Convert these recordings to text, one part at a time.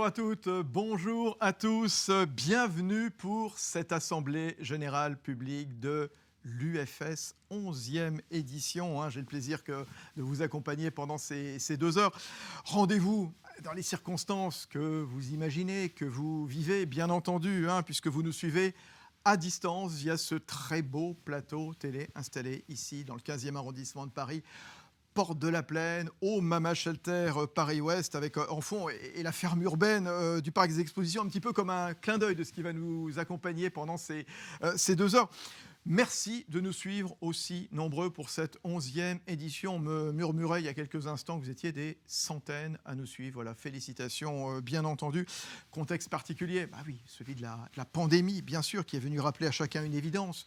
Bonjour à toutes, bonjour à tous, bienvenue pour cette Assemblée Générale Publique de l'UFS 11e édition. J'ai le plaisir de vous accompagner pendant ces 2 heures. Rendez-vous dans les circonstances que vous imaginez, que vous vivez, bien entendu, puisque vous nous suivez à distance via ce très beau plateau télé installé ici dans le 15e arrondissement de Paris, Porte de la Plaine, au Mama Shelter Paris-Ouest, avec en fond et la ferme urbaine du parc des expositions, un petit peu comme un clin d'œil de ce qui va nous accompagner pendant ces 2 heures. Merci de nous suivre aussi nombreux pour cette 11e édition. On me murmurait il y a quelques instants que vous étiez des centaines à nous suivre. Voilà, félicitations bien entendu. Contexte particulier, oui, celui de la pandémie, bien sûr, qui est venu rappeler à chacun une évidence.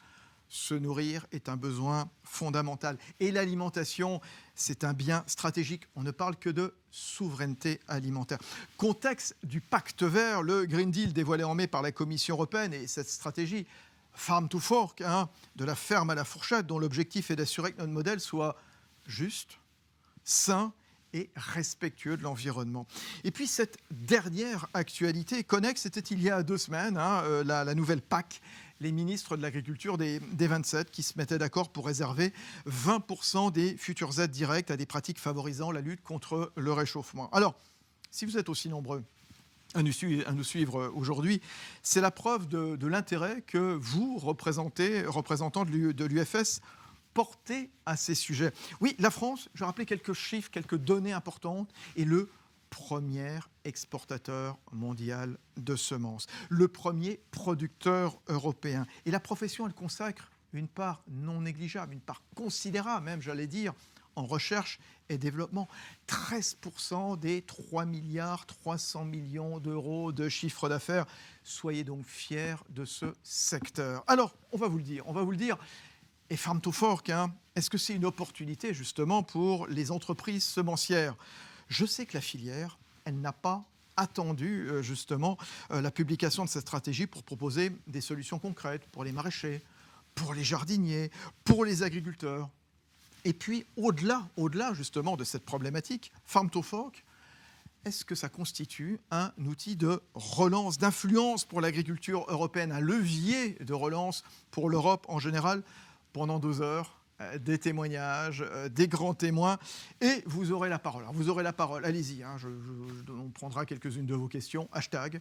Se nourrir est un besoin fondamental. Et l'alimentation, c'est un bien stratégique. On ne parle que de souveraineté alimentaire. Contexte du pacte vert, le Green Deal dévoilé en mai par la Commission européenne et cette stratégie Farm to Fork, de la ferme à la fourchette, dont l'objectif est d'assurer que notre modèle soit juste, sain et respectueux de l'environnement. Et puis cette dernière actualité connexe, c'était il y a 2 semaines, la nouvelle PAC, les ministres de l'Agriculture des 27 qui se mettaient d'accord pour réserver 20% des futures aides directes à des pratiques favorisant la lutte contre le réchauffement. Alors, si vous êtes aussi nombreux à nous suivre aujourd'hui, c'est la preuve de l'intérêt que vous, représentants de l'UFS, portez à ces sujets. Oui, la France, je vais rappeler quelques chiffres, quelques données importantes, est le premier exportateur mondial de semences, le premier producteur européen. Et la profession, elle consacre une part non négligeable, une part considérable même, j'allais dire, en recherche et développement. 13% des 3,3 milliards d'euros de chiffre d'affaires. Soyez donc fiers de ce secteur. Alors, on va vous le dire. Et Farm to Fork, est-ce que c'est une opportunité justement pour les entreprises semencières ? Je sais que la filière, elle n'a pas attendu justement la publication de cette stratégie pour proposer des solutions concrètes pour les maraîchers, pour les jardiniers, pour les agriculteurs. Et puis au-delà justement de cette problématique, Farm to Fork, est-ce que ça constitue un outil de relance, d'influence pour l'agriculture européenne, un levier de relance pour l'Europe en général ? Pendant 2 heures, des témoignages, des grands témoins, et vous aurez la parole. Alors, vous aurez la parole, allez-y, on prendra quelques-unes de vos questions. Hashtag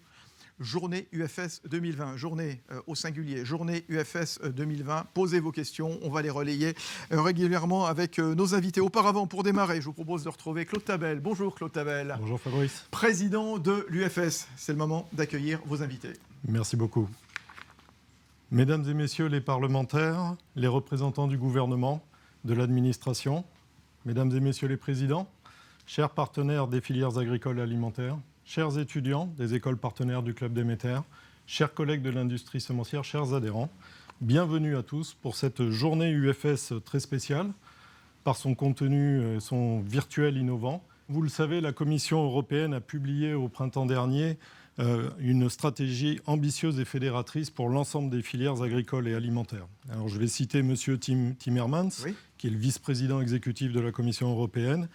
Journée UFS 2020, journée au singulier, journée UFS 2020. Posez vos questions, on va les relayer régulièrement avec nos invités. Auparavant, pour démarrer, je vous propose de retrouver Claude Tabel. Bonjour Claude Tabel. Bonjour Fabrice. Président de l'UFS. C'est le moment d'accueillir vos invités. Merci beaucoup. Mesdames et messieurs les parlementaires, les représentants du gouvernement, de l'administration, mesdames et messieurs les présidents, chers partenaires des filières agricoles et alimentaires, chers étudiants des écoles partenaires du Club Déméter, chers collègues de l'industrie semencière, chers adhérents, bienvenue à tous pour cette journée UFS très spéciale par son contenu, son virtuel innovant. Vous le savez, la Commission européenne a publié au printemps dernier une stratégie ambitieuse et fédératrice pour l'ensemble des filières agricoles et alimentaires. Alors, je vais citer M. Timmermans, oui, qui est le vice-président exécutif de la Commission européenne,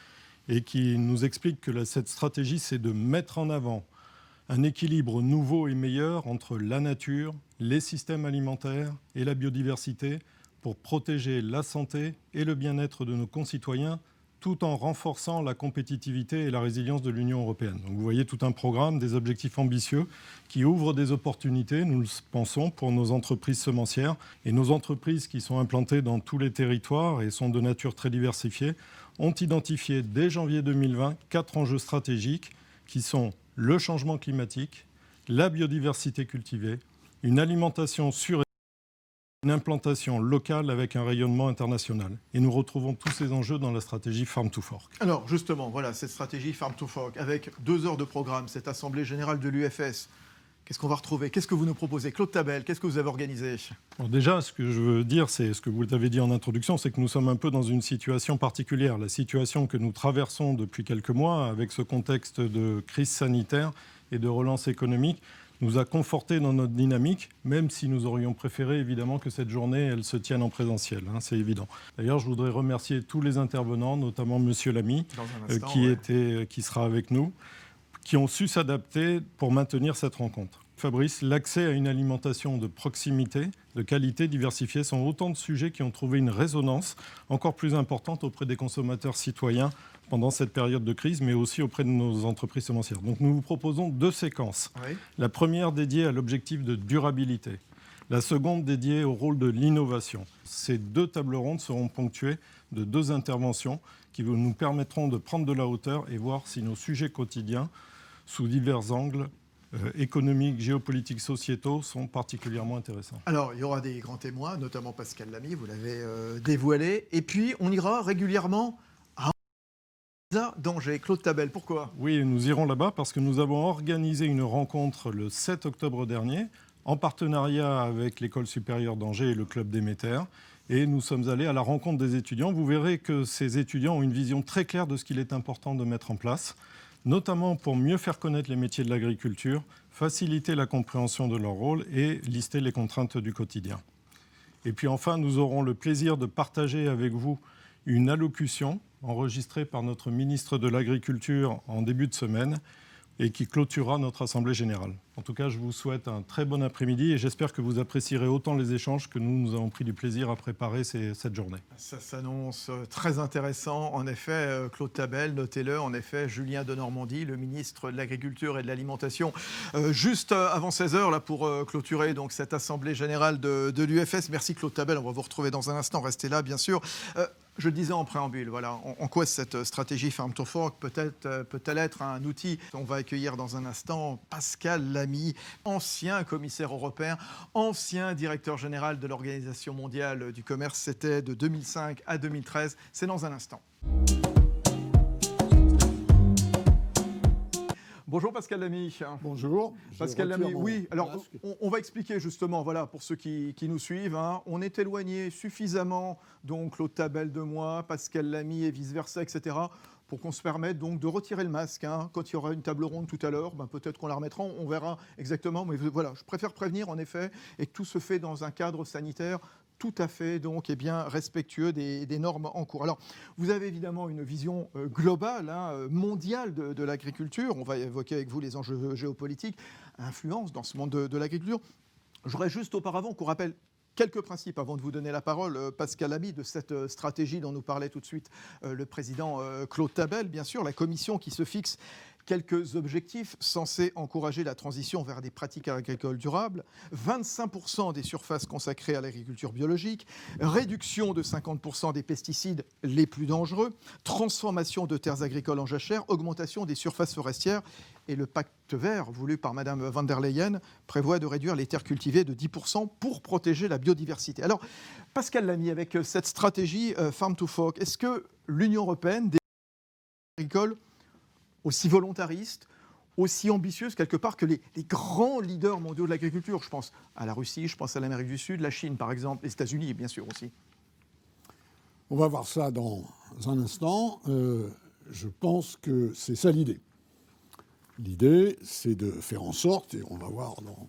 et qui nous explique que cette stratégie, c'est de mettre en avant un équilibre nouveau et meilleur entre la nature, les systèmes alimentaires et la biodiversité pour protéger la santé et le bien-être de nos concitoyens, tout en renforçant la compétitivité et la résilience de l'Union européenne. Donc vous voyez tout un programme, des objectifs ambitieux qui ouvrent des opportunités, nous le pensons, pour nos entreprises semencières. Et nos entreprises qui sont implantées dans tous les territoires et sont de nature très diversifiée ont identifié dès janvier 2020 4 enjeux stratégiques qui sont le changement climatique, la biodiversité cultivée, une alimentation sûre et une implantation locale avec un rayonnement international. Et nous retrouvons tous ces enjeux dans la stratégie Farm to Fork. Alors justement, voilà, cette stratégie Farm to Fork, avec 2 heures de programme, cette Assemblée Générale de l'UFS, qu'est-ce qu'on va retrouver ? Qu'est-ce que vous nous proposez ? Claude Tabel, qu'est-ce que vous avez organisé ? Bon, déjà, ce que je veux dire, c'est ce que vous avez dit en introduction, c'est que nous sommes un peu dans une situation particulière. La situation que nous traversons depuis quelques mois, avec ce contexte de crise sanitaire et de relance économique, nous a confortés dans notre dynamique, même si nous aurions préféré évidemment que cette journée elle se tienne en présentiel, c'est évident. D'ailleurs, je voudrais remercier tous les intervenants, notamment Monsieur Lamy, qui sera avec nous, qui ont su s'adapter pour maintenir cette rencontre. Fabrice, l'accès à une alimentation de proximité, de qualité, diversifiée sont autant de sujets qui ont trouvé une résonance encore plus importante auprès des consommateurs citoyens pendant cette période de crise, mais aussi auprès de nos entreprises semencières. Donc nous vous proposons 2 séquences. Oui. La première dédiée à l'objectif de durabilité, la seconde dédiée au rôle de l'innovation. Ces 2 tables rondes seront ponctuées de 2 interventions qui nous permettront de prendre de la hauteur et voir si nos sujets quotidiens, sous divers angles, économiques, géopolitiques, sociétaux, sont particulièrement intéressants. Alors, il y aura des grands témoins, notamment Pascal Lamy, vous l'avez dévoilé. Et puis, on ira régulièrement à d'Angers. Claude Tabel, pourquoi ? Oui, nous irons là-bas parce que nous avons organisé une rencontre le 7 octobre dernier, en partenariat avec l'École supérieure d'Angers et le Club Déméter. Et nous sommes allés à la rencontre des étudiants. Vous verrez que ces étudiants ont une vision très claire de ce qu'il est important de mettre en place, notamment pour mieux faire connaître les métiers de l'agriculture, faciliter la compréhension de leur rôle et lister les contraintes du quotidien. Et puis enfin, nous aurons le plaisir de partager avec vous une allocution enregistrée par notre ministre de l'Agriculture en début de semaine et qui clôturera notre Assemblée générale. En tout cas, je vous souhaite un très bon après-midi et j'espère que vous apprécierez autant les échanges que nous avons pris du plaisir à préparer cette journée. Ça s'annonce très intéressant. En effet, Claude Tabel, notez-le, en effet, Julien Denormandie, le ministre de l'Agriculture et de l'Alimentation, juste avant 16h, là, pour clôturer donc, cette Assemblée générale de l'UFS. Merci Claude Tabel, on va vous retrouver dans un instant, restez là, bien sûr. Je le disais en préambule, voilà, en quoi cette stratégie Farm to Fork peut-elle être un outil ? On va accueillir dans un instant Pascal Lamy, ancien commissaire européen, ancien directeur général de l'Organisation mondiale du commerce. C'était de 2005 à 2013. C'est dans un instant. Bonjour Pascal Lamy. Bonjour. Pascal Lamy, oui. Alors, on va expliquer justement, voilà, pour ceux qui nous suivent, hein, on est éloigné suffisamment, donc Claude Tabel de moi, Pascal Lamy et vice-versa, etc., pour qu'on se permette donc de retirer le masque. Hein. Quand il y aura une table ronde tout à l'heure, ben, peut-être qu'on la remettra, on verra exactement. Mais voilà, je préfère prévenir en effet, et que tout se fait dans un cadre sanitaire tout à fait donc, eh bien, respectueux des normes en cours. Alors, vous avez évidemment une vision globale, hein, mondiale de l'agriculture. On va évoquer avec vous les enjeux géopolitiques, influence dans ce monde de l'agriculture. J'aurais juste auparavant qu'on rappelle quelques principes avant de vous donner la parole, Pascal Lamy, de cette stratégie dont nous parlait tout de suite le président Claude Tabel, bien sûr, la commission qui se fixe quelques objectifs censés encourager la transition vers des pratiques agricoles durables, 25% des surfaces consacrées à l'agriculture biologique, réduction de 50% des pesticides les plus dangereux, transformation de terres agricoles en jachères, augmentation des surfaces forestières. Et le pacte vert voulu par Mme van der Leyen prévoit de réduire les terres cultivées de 10% pour protéger la biodiversité. Alors, Pascal Lamy, avec cette stratégie Farm to Fork, est-ce que l'Union européenne des agricoles aussi volontariste, aussi ambitieuse quelque part que les grands leaders mondiaux de l'agriculture. Je pense à la Russie, je pense à l'Amérique du Sud, la Chine par exemple, les États-Unis bien sûr aussi. On va voir ça dans un instant. Je pense que c'est ça l'idée. L'idée, c'est de faire en sorte, et on va voir dans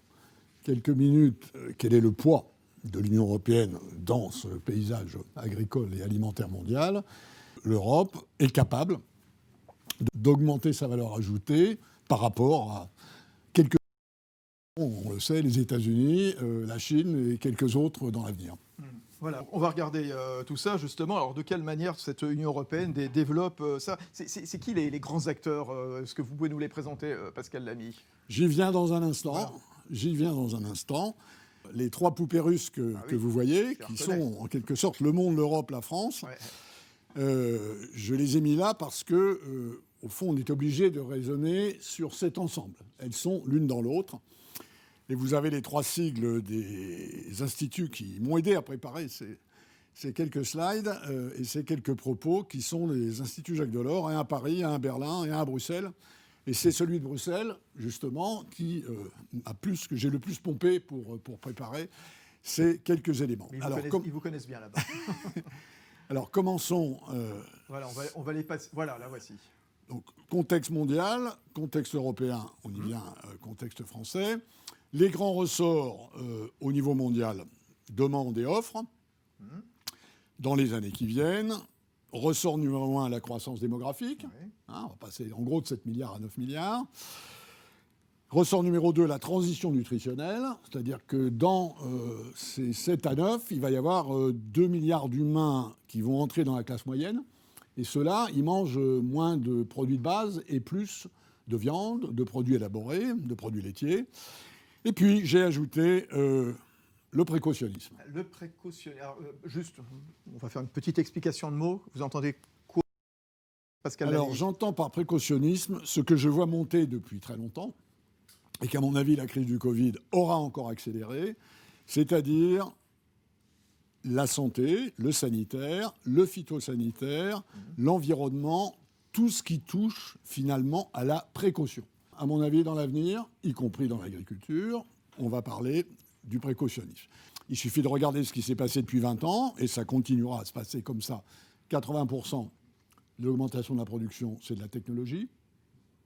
quelques minutes quel est le poids de l'Union européenne dans ce paysage agricole et alimentaire mondial. L'Europe est capable d'augmenter sa valeur ajoutée par rapport à quelques... On le sait, les États-Unis, la Chine et quelques autres dans l'avenir. Voilà, on va regarder tout ça justement. Alors, de quelle manière cette Union européenne développe ça ? C'est qui les grands acteurs ? Est-ce que vous pouvez nous les présenter, Pascal Lamy ? J'y viens dans un instant. Voilà. J'y viens dans un instant. Les 3 poupées russes que vous voyez, qui sont en quelque sorte le monde, l'Europe, la France, je les ai mis là parce que, au fond, on est obligé de raisonner sur cet ensemble. Elles sont l'une dans l'autre. Et vous avez les 3 sigles des instituts qui m'ont aidé à préparer ces quelques slides et ces quelques propos qui sont les instituts Jacques Delors, un à Paris, un à Berlin et un à Bruxelles. Et c'est celui de Bruxelles, justement, qui que j'ai le plus pompé pour préparer ces quelques éléments. Ils vous connaissent bien là-bas. Alors, commençons. Voilà, on va les passer. Voilà, là voici. Donc, contexte mondial, contexte européen, on y vient, contexte français. Les grands ressorts au niveau mondial, demande et offre, dans les années qui viennent. ressort numéro 1, la croissance démographique. On va passer en gros de 7 milliards à 9 milliards. Ressort numéro 2, la transition nutritionnelle. C'est-à-dire que dans ces 7 à 9, il va y avoir 2 milliards d'humains qui vont entrer dans la classe moyenne. Et ceux-là, ils mangent moins de produits de base et plus de viande, de produits élaborés, de produits laitiers. Et puis, j'ai ajouté le précautionnisme. Le précautionnisme. Juste, on va faire une petite explication de mots. Vous entendez quoi, Pascal Lamy ? Alors, j'entends par précautionnisme ce que je vois monter depuis très longtemps, et qu'à mon avis, la crise du Covid aura encore accéléré, c'est-à-dire la santé, le sanitaire, le phytosanitaire, l'environnement, tout ce qui touche finalement à la précaution. À mon avis, dans l'avenir, y compris dans l'agriculture, on va parler du précautionnisme. Il suffit de regarder ce qui s'est passé depuis 20 ans, et ça continuera à se passer comme ça. 80% de l'augmentation de la production, c'est de la technologie,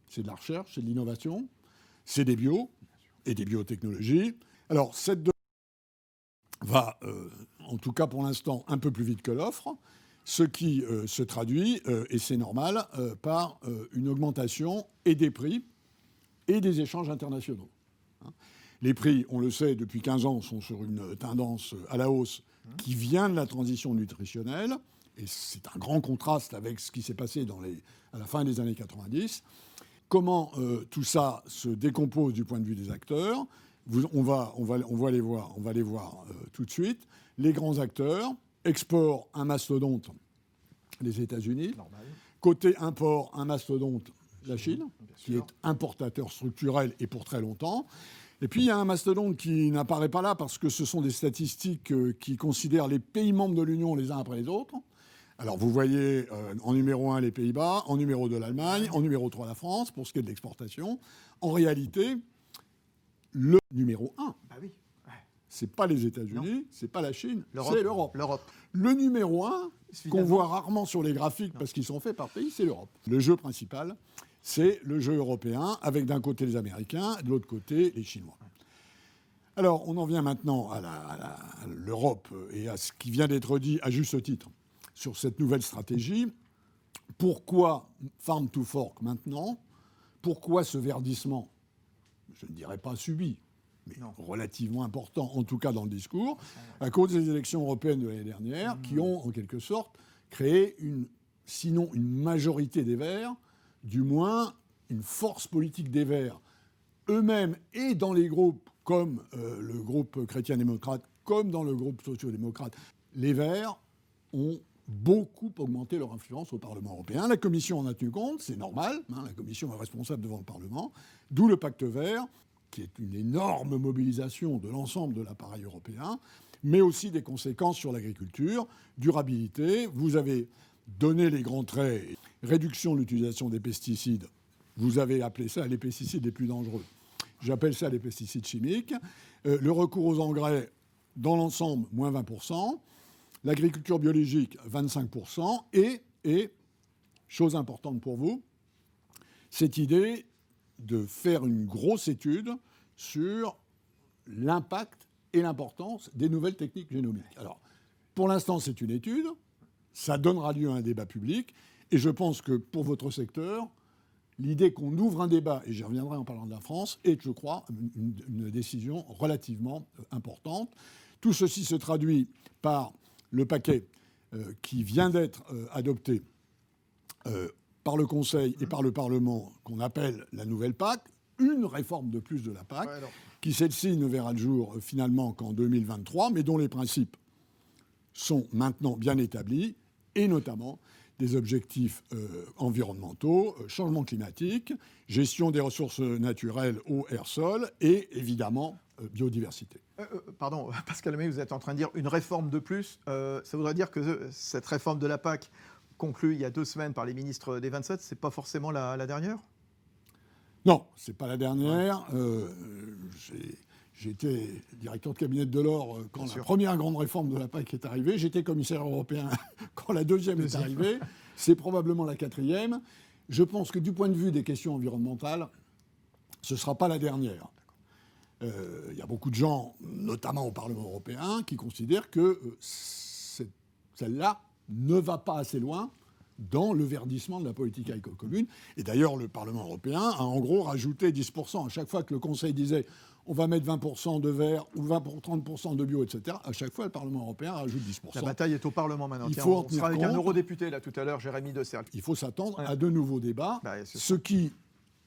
c'est de la recherche, c'est de l'innovation, c'est des bio et des biotechnologies. Alors, cette demande va, en tout cas pour l'instant, un peu plus vite que l'offre, ce qui se traduit, et c'est normal, par une augmentation et des prix et des échanges internationaux. Les prix, on le sait, depuis 15 ans, sont sur une tendance à la hausse qui vient de la transition nutritionnelle, et c'est un grand contraste avec ce qui s'est passé à la fin des années 90. Comment tout ça se décompose du point de vue des acteurs ? On va les voir tout de suite. Les grands acteurs, export, un mastodonte, les États-Unis. Normal. Côté import, un mastodonte, la Chine, qui est importateur structurel et pour très longtemps. Et puis il y a un mastodonte qui n'apparaît pas là parce que ce sont des statistiques qui considèrent les pays membres de l'Union les uns après les autres. Alors vous voyez en numéro 1 les Pays-Bas, en numéro 2 l'Allemagne, en numéro 3 la France pour ce qui est de l'exportation. En réalité, le numéro 1, c'est pas les États-Unis, c'est pas la Chine, c'est l'Europe. Le numéro 1, qu'on voit rarement sur les graphiques parce qu'ils sont faits par pays, c'est l'Europe. Le jeu principal, c'est le jeu européen, avec d'un côté les Américains, de l'autre côté les Chinois. Alors, on en vient maintenant à l'Europe et à ce qui vient d'être dit à juste titre sur cette nouvelle stratégie. Pourquoi Farm to Fork maintenant ? Pourquoi ce verdissement ? Je ne dirais pas subi, mais relativement important, en tout cas dans le discours, à cause des élections européennes de l'année dernière, qui ont en quelque sorte créé sinon une majorité des Verts, du moins une force politique des Verts eux-mêmes et dans les groupes comme le groupe chrétien-démocrate, comme dans le groupe socio-démocrate. Les Verts ont beaucoup augmenté leur influence au Parlement européen. La Commission en a tenu compte, c'est normal, la Commission est responsable devant le Parlement, d'où le pacte vert, qui est une énorme mobilisation de l'ensemble de l'appareil européen, mais aussi des conséquences sur l'agriculture, durabilité. Vous avez donné les grands traits, réduction de l'utilisation des pesticides. Vous avez appelé ça les pesticides les plus dangereux. J'appelle ça les pesticides chimiques. Le recours aux engrais, dans l'ensemble, moins 20%. L'agriculture biologique, 25%. Et, chose importante pour vous, cette idée de faire une grosse étude sur l'impact et l'importance des nouvelles techniques génomiques. Alors, pour l'instant, c'est une étude. Ça donnera lieu à un débat public. Et je pense que pour votre secteur, l'idée qu'on ouvre un débat, et j'y reviendrai en parlant de la France, est, je crois, une décision relativement importante. Tout ceci se traduit par le paquet qui vient d'être adopté par le Conseil et par le Parlement, qu'on appelle la nouvelle PAC, une réforme de plus de la PAC, qui celle-ci ne verra le jour finalement qu'en 2023, mais dont les principes sont maintenant bien établis, et notamment des objectifs environnementaux, changement climatique, gestion des ressources naturelles, eau, air, sol, et évidemment biodiversité. Pardon, Pascal Lamy, vous êtes en train de dire une réforme de plus. Ça voudrait dire que cette réforme de la PAC, conclue il y a 2 semaines par les ministres des 27, c'est pas forcément la dernière ? Non, c'est pas la dernière. J'étais directeur de cabinet de Delors quand la première grande réforme de la PAC est arrivée. J'étais commissaire européen quand la deuxième est arrivée. C'est probablement la 4e. Je pense que du point de vue des questions environnementales, ce ne sera pas la dernière. Il y a beaucoup de gens, notamment au Parlement européen, qui considèrent que celle-là ne va pas assez loin dans le verdissement de la politique agricole commune. Et d'ailleurs, le Parlement européen a en gros rajouté 10%. À chaque fois que le Conseil disait on va mettre 20% de vert ou 30% de bio, etc., à chaque fois, le Parlement européen rajoute 10%. La bataille est au Parlement maintenant. Il faut en on sera avec tenir un compte. eurodéputé là tout à l'heure, Jérémy De Serle. Il faut s'attendre à de nouveaux débats, ce qui,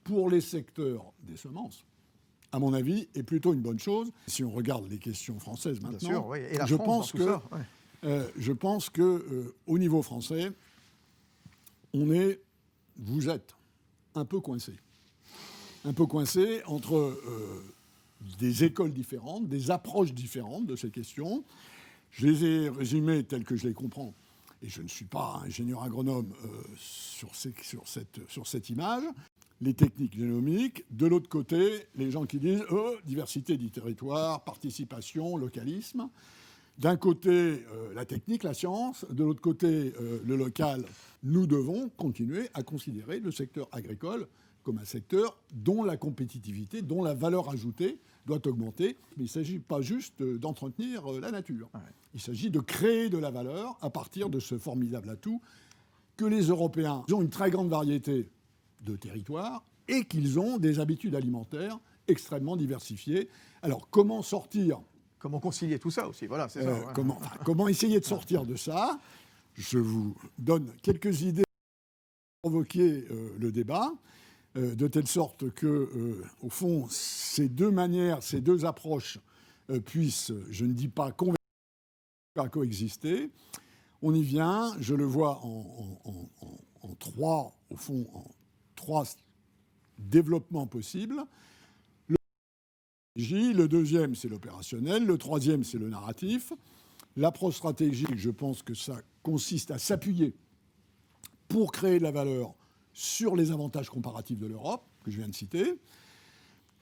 pour les secteurs des semences, à mon avis, est plutôt une bonne chose. Si on regarde les questions françaises maintenant, bien sûr, oui. Et la je, France pense dans tout que, ça, je pense que au niveau français, vous êtes un peu coincé. Un peu coincé entre des écoles différentes, des approches différentes de ces questions. Je les ai résumées telles que je les comprends. Et je ne suis pas ingénieur agronome sur cette image. Les techniques génomiques. De l'autre côté, les gens qui disent diversité du territoire, participation, localisme. D'un côté, la technique, la science. De l'autre côté, le local. Nous devons continuer à considérer le secteur agricole comme un secteur dont la compétitivité, dont la valeur ajoutée doit augmenter. Mais il ne s'agit pas juste d'entretenir la nature. Il s'agit de créer de la valeur à partir de ce formidable atout que les Européens ont une très grande variété de territoires et qu'ils ont des habitudes alimentaires extrêmement diversifiées. Alors, comment sortir ? Comment concilier tout ça aussi, voilà, c'est ça. Comment essayer de sortir de ça ? Je vous donne quelques idées pour provoquer le débat, de telle sorte que, au fond, ces deux manières, ces deux approches puissent, je ne dis pas coexister. On y vient, je le vois en trois développements possibles. Le deuxième, c'est l'opérationnel. Le troisième, c'est le narratif. L'approche stratégique, je pense que ça consiste à s'appuyer pour créer de la valeur sur les avantages comparatifs de l'Europe, que je viens de citer.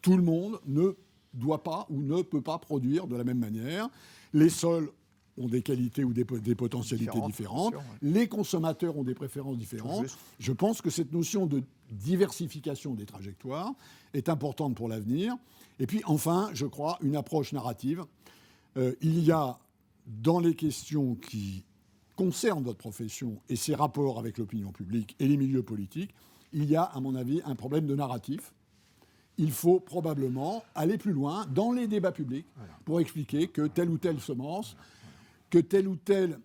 Tout le monde ne doit pas ou ne peut pas produire de la même manière. Les sols ont des qualités ou des potentialités différentes. Sûr, Les consommateurs ont des préférences différentes. Je pense que cette notion de diversification des trajectoires est importante pour l'avenir. Et puis, enfin, je crois, une approche narrative. Il y a, dans les questions qui concernent votre profession et ses rapports avec l'opinion publique et les milieux politiques, il y a, à mon avis, un problème de narratif. Il faut probablement aller plus loin dans les débats publics pour expliquer que telle ou telle semence, que telle ou telle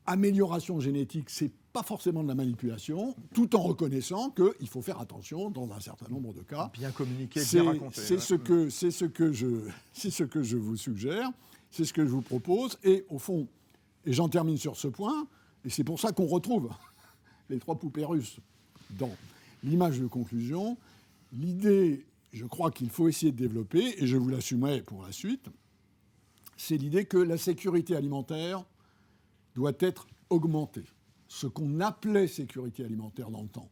amélioration génétique, c'est pas forcément de la manipulation, tout en reconnaissant qu'il faut faire attention dans un certain nombre de cas. Bien communiquer, bien raconter. C'est ce que je vous suggère, c'est ce que je vous propose. Et au fond, et j'en termine sur ce point, et c'est pour ça qu'on retrouve les trois poupées russes dans l'image de conclusion. L'idée, je crois qu'il faut essayer de développer, et je vous l'assumerai pour la suite, c'est l'idée que la sécurité alimentaire doit être augmentée. Ce qu'on appelait sécurité alimentaire dans le temps,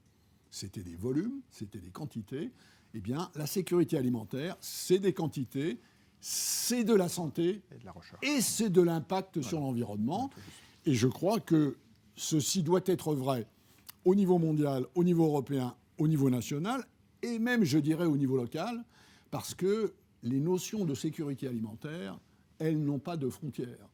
c'était des volumes, c'était des quantités. Eh bien, la sécurité alimentaire, c'est des quantités, c'est de la santé et c'est de l'impact sur l'environnement. Et je crois que ceci doit être vrai au niveau mondial, au niveau européen, au niveau national et même, je dirais, au niveau local, parce que les notions de sécurité alimentaire, elles n'ont pas de frontières.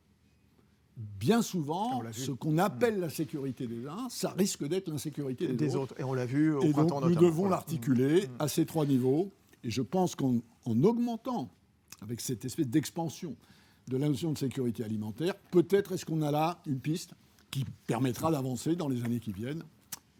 Bien souvent, ce qu'on appelle la sécurité des uns, ça risque d'être l'insécurité des autres. Et on l'a vu au printemps notamment. Et donc, nous devons l'articuler à ces trois niveaux. Et je pense qu'en augmentant, avec cette espèce d'expansion de la notion de sécurité alimentaire, peut-être est-ce qu'on a là une piste qui permettra d'avancer dans les années qui viennent.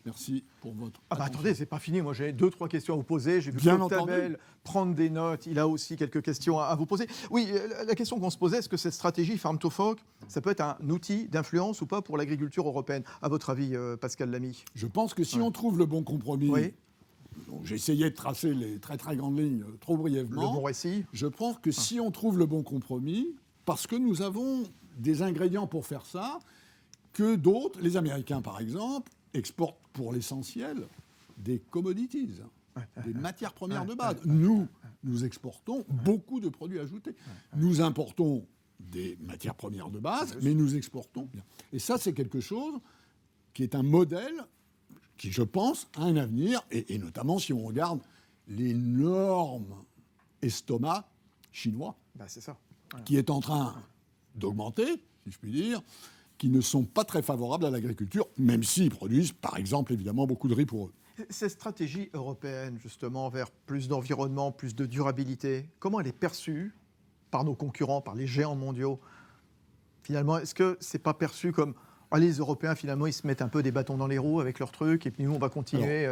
Merci pour votre attention. Attendez, c'est pas fini. Moi, j'ai 2-3 questions à vous poser. J'ai vu Claude Tabel prendre des notes. Il a aussi quelques questions à vous poser. Oui, la question qu'on se posait, est-ce que cette stratégie Farm to Fork, ça peut être un outil d'influence ou pas pour l'agriculture européenne ? À votre avis, Pascal Lamy ? Je pense que si on trouve le bon compromis, j'ai essayé de tracer les très très grandes lignes trop brièvement. Le bon récit ? Je pense que si on trouve le bon compromis, parce que nous avons des ingrédients pour faire ça, que d'autres, les Américains par exemple, exportent pour l'essentiel des commodities, des matières premières de base. Nous exportons beaucoup de produits ajoutés. Nous importons des matières premières de base, mais nous exportons bien. Et ça, c'est quelque chose qui est un modèle qui, je pense, a un avenir, et notamment si on regarde l'énorme estomac chinois, c'est ça. qui est en train d'augmenter, si je puis dire, qui ne sont pas très favorables à l'agriculture, même s'ils produisent, par exemple, évidemment, beaucoup de riz pour eux. Cette stratégie européenne, justement, vers plus d'environnement, plus de durabilité, comment elle est perçue par nos concurrents, par les géants mondiaux? Finalement, est-ce que ce n'est pas perçu comme les Européens, finalement, ils se mettent un peu des bâtons dans les roues avec leurs trucs, et puis nous, on va continuer.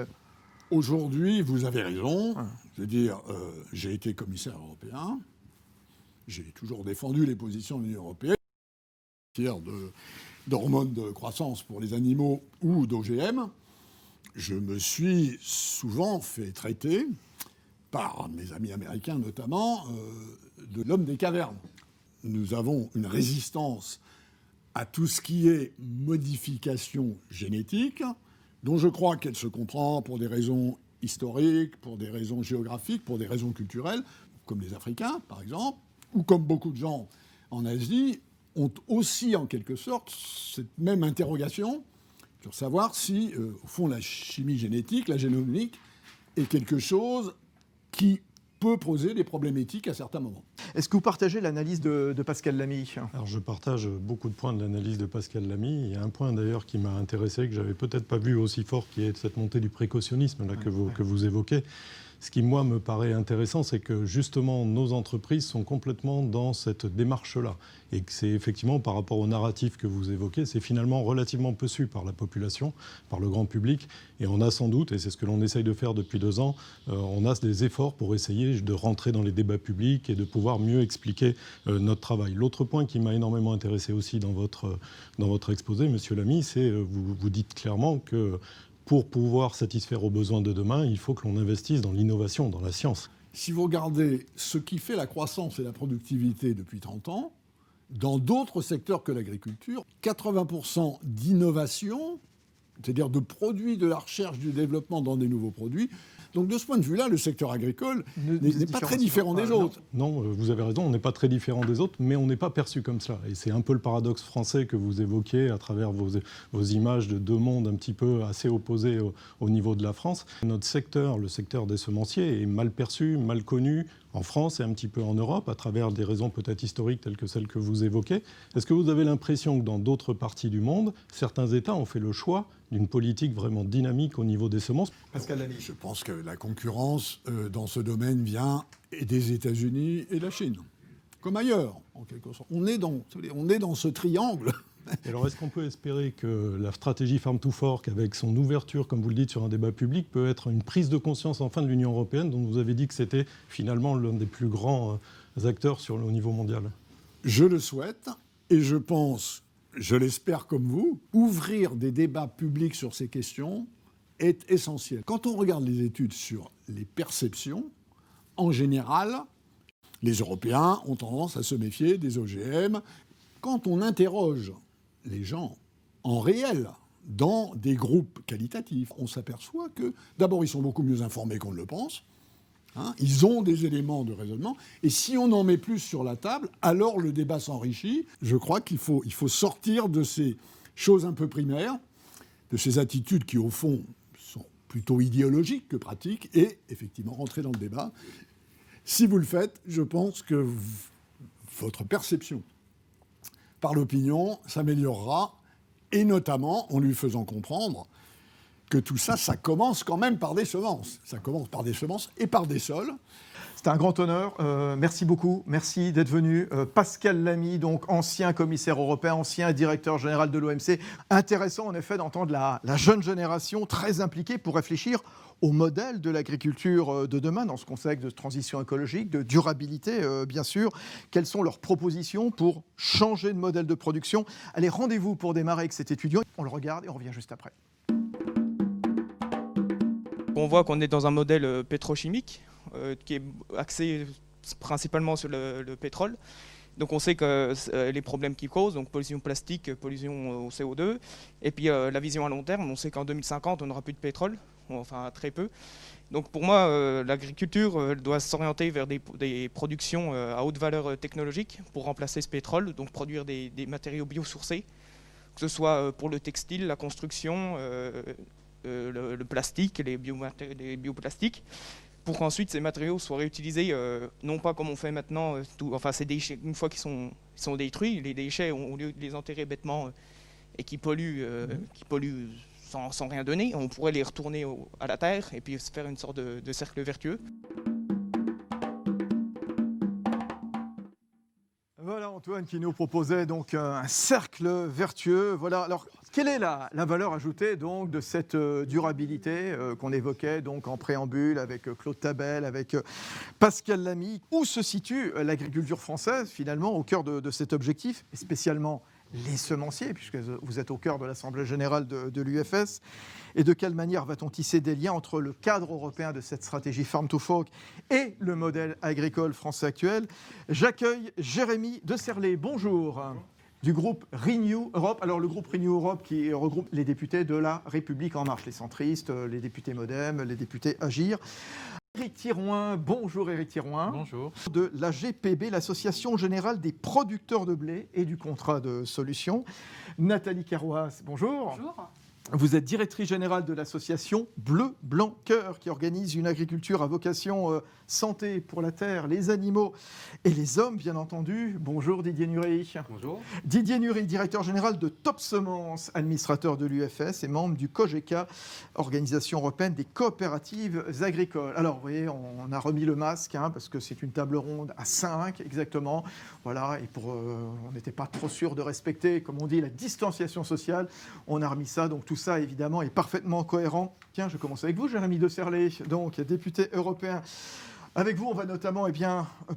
Aujourd'hui, vous avez raison. Je veux dire, j'ai été commissaire européen. J'ai toujours défendu les positions de l'Union européenne en matière d'hormones de croissance pour les animaux ou d'OGM. Je me suis souvent fait traiter, par mes amis américains notamment, de l'homme des cavernes. Nous avons une résistance à tout ce qui est modification génétique, dont je crois qu'elle se comprend pour des raisons historiques, pour des raisons géographiques, pour des raisons culturelles, comme les Africains, par exemple, ou comme beaucoup de gens en Asie, ont aussi, en quelque sorte, cette même interrogation sur savoir si, au fond, la chimie génétique, la génomique, est quelque chose qui peut poser des problèmes éthiques à certains moments. Est-ce que vous partagez l'analyse de Pascal Lamy? Alors je partage beaucoup de points de l'analyse de Pascal Lamy. Il y a un point d'ailleurs qui m'a intéressé, que je n'avais peut-être pas vu aussi fort, qui est cette montée du précautionnisme là, que vous évoquez. Ce qui, moi, me paraît intéressant, c'est que justement, nos entreprises sont complètement dans cette démarche-là. Et que c'est effectivement, par rapport au narratif que vous évoquez, c'est finalement relativement peu su par la population, par le grand public. Et on a sans doute, et c'est ce que l'on essaye de faire depuis 2 ans, on a des efforts pour essayer de rentrer dans les débats publics et de pouvoir mieux expliquer notre travail. L'autre point qui m'a énormément intéressé aussi dans votre exposé, Monsieur Lamy, c'est vous dites clairement que pour pouvoir satisfaire aux besoins de demain, il faut que l'on investisse dans l'innovation, dans la science. Si vous regardez ce qui fait la croissance et la productivité depuis 30 ans, dans d'autres secteurs que l'agriculture, 80% d'innovation, c'est-à-dire de produits, de la recherche, du développement dans des nouveaux produits. Donc de ce point de vue-là, le secteur agricole n'est pas très différent des autres. Non, vous avez raison, on n'est pas très différent des autres, mais on n'est pas perçu comme cela. Et c'est un peu le paradoxe français que vous évoquez à travers vos images de 2 mondes un petit peu assez opposés au niveau de la France. Notre secteur, le secteur des semenciers, est mal perçu, mal connu en France et un petit peu en Europe, à travers des raisons peut-être historiques telles que celles que vous évoquez. Est-ce que vous avez l'impression que dans d'autres parties du monde, certains États ont fait le choix d'une politique vraiment dynamique au niveau des semences? Pascal Lamy. Je pense que la concurrence dans ce domaine vient des États-Unis et de la Chine, comme ailleurs, en quelque sorte. On est dans ce triangle. Alors, est-ce qu'on peut espérer que la stratégie Farm to Fork, avec son ouverture, comme vous le dites, sur un débat public, peut être une prise de conscience enfin de l'Union européenne, dont vous avez dit que c'était finalement l'un des plus grands acteurs au niveau mondial? Je le souhaite et je pense, je l'espère comme vous, ouvrir des débats publics sur ces questions est essentiel. Quand on regarde les études sur les perceptions, en général, les Européens ont tendance à se méfier des OGM. Quand on interroge les gens en réel, dans des groupes qualitatifs, on s'aperçoit que, d'abord, ils sont beaucoup mieux informés qu'on ne le pense. Ils ont des éléments de raisonnement. Et si on en met plus sur la table, alors le débat s'enrichit. Je crois qu'il faut sortir de ces choses un peu primaires, de ces attitudes qui, au fond, sont plutôt idéologiques que pratiques, et effectivement rentrer dans le débat. Si vous le faites, je pense que votre perception par l'opinion s'améliorera, et notamment en lui faisant comprendre que tout ça, ça commence quand même par des semences. Ça commence par des semences et par des sols. C'était un grand honneur. Merci beaucoup. Merci d'être venu. Pascal Lamy, donc ancien commissaire européen, ancien directeur général de l'OMC. Intéressant, en effet, d'entendre la jeune génération très impliquée pour réfléchir au modèle de l'agriculture de demain, dans ce contexte de transition écologique, de durabilité, bien sûr. Quelles sont leurs propositions pour changer de modèle de production? Allez, rendez-vous pour démarrer avec cet étudiant. On le regarde et on revient juste après. On voit qu'on est dans un modèle pétrochimique qui est axé principalement sur le pétrole. Donc on sait que les problèmes qu'il cause, donc pollution plastique, pollution au CO2, et puis la vision à long terme, on sait qu'en 2050 on n'aura plus de pétrole, enfin très peu. Donc pour moi l'agriculture doit s'orienter vers des productions à haute valeur technologique pour remplacer ce pétrole, donc produire des matériaux biosourcés, que ce soit pour le textile, la construction, le plastique, les bioplastiques, pour qu'ensuite ces matériaux soient réutilisés, non pas comme on fait maintenant, ces déchets, une fois qu'ils sont détruits, les déchets, au lieu de les enterrer bêtement et qui polluent sans rien donner, on pourrait les retourner à la terre et puis se faire une sorte de cercle vertueux. Voilà Antoine qui nous proposait donc un cercle vertueux. Voilà. Alors, quelle est la valeur ajoutée donc de cette durabilité qu'on évoquait donc en préambule avec Claude Tabel, avec Pascal Lamy? Où se situe l'agriculture française finalement au cœur de cet objectif, et spécialement les semenciers, puisque vous êtes au cœur de l'Assemblée générale de l'UFS, et de quelle manière va-t-on tisser des liens entre le cadre européen de cette stratégie Farm to Fork et le modèle agricole français actuel? J'accueille Jérémy de Serlet. Bonjour. Du groupe Renew Europe. Alors le groupe Renew Europe qui regroupe les députés de La République En Marche, les centristes, les députés Modem, les députés Agir. Éric Thirouin, bonjour Éric Thirouin. Bonjour. De la GPB, l'Association Générale des Producteurs de Blé et du Contrat de Solutions. Nathalie Carrois, bonjour. Bonjour. Vous êtes directrice générale de l'association Bleu, Blanc, Cœur, qui organise une agriculture à vocation santé pour la terre, les animaux et les hommes, bien entendu. Bonjour Didier Nury. Bonjour. Didier Nury, directeur général de Top Semences, administrateur de l'UFS et membre du COGECA, Organisation européenne des coopératives agricoles. Alors, vous voyez, on a remis le masque, parce que c'est une table ronde à 5 exactement. Voilà, et on n'était pas trop sûr de respecter, comme on dit, la distanciation sociale. On a remis ça, donc tout ça, évidemment, est parfaitement cohérent. Tiens, je commence avec vous, Jérémy de Serlet, donc député européen. Avec vous, on va notamment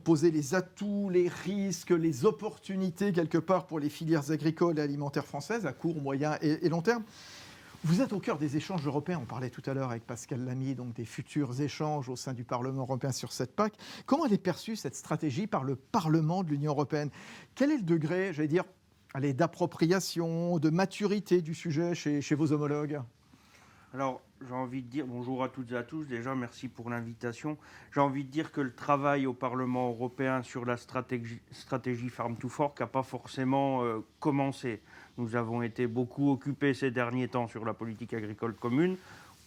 poser les atouts, les risques, les opportunités, quelque part, pour les filières agricoles et alimentaires françaises, à court, moyen et long terme. Vous êtes au cœur des échanges européens. On parlait tout à l'heure avec Pascal Lamy, donc des futurs échanges au sein du Parlement européen sur cette PAC. Comment elle est perçue, cette stratégie, par le Parlement de l'Union européenne? Quel est le degré, j'allais dire, d'appropriation, de maturité du sujet chez vos homologues? Alors, j'ai envie de dire bonjour à toutes et à tous. Déjà, merci pour l'invitation. J'ai envie de dire que le travail au Parlement européen sur la stratégie Farm to Fork n'a pas forcément commencé. Nous avons été beaucoup occupés ces derniers temps sur la politique agricole commune,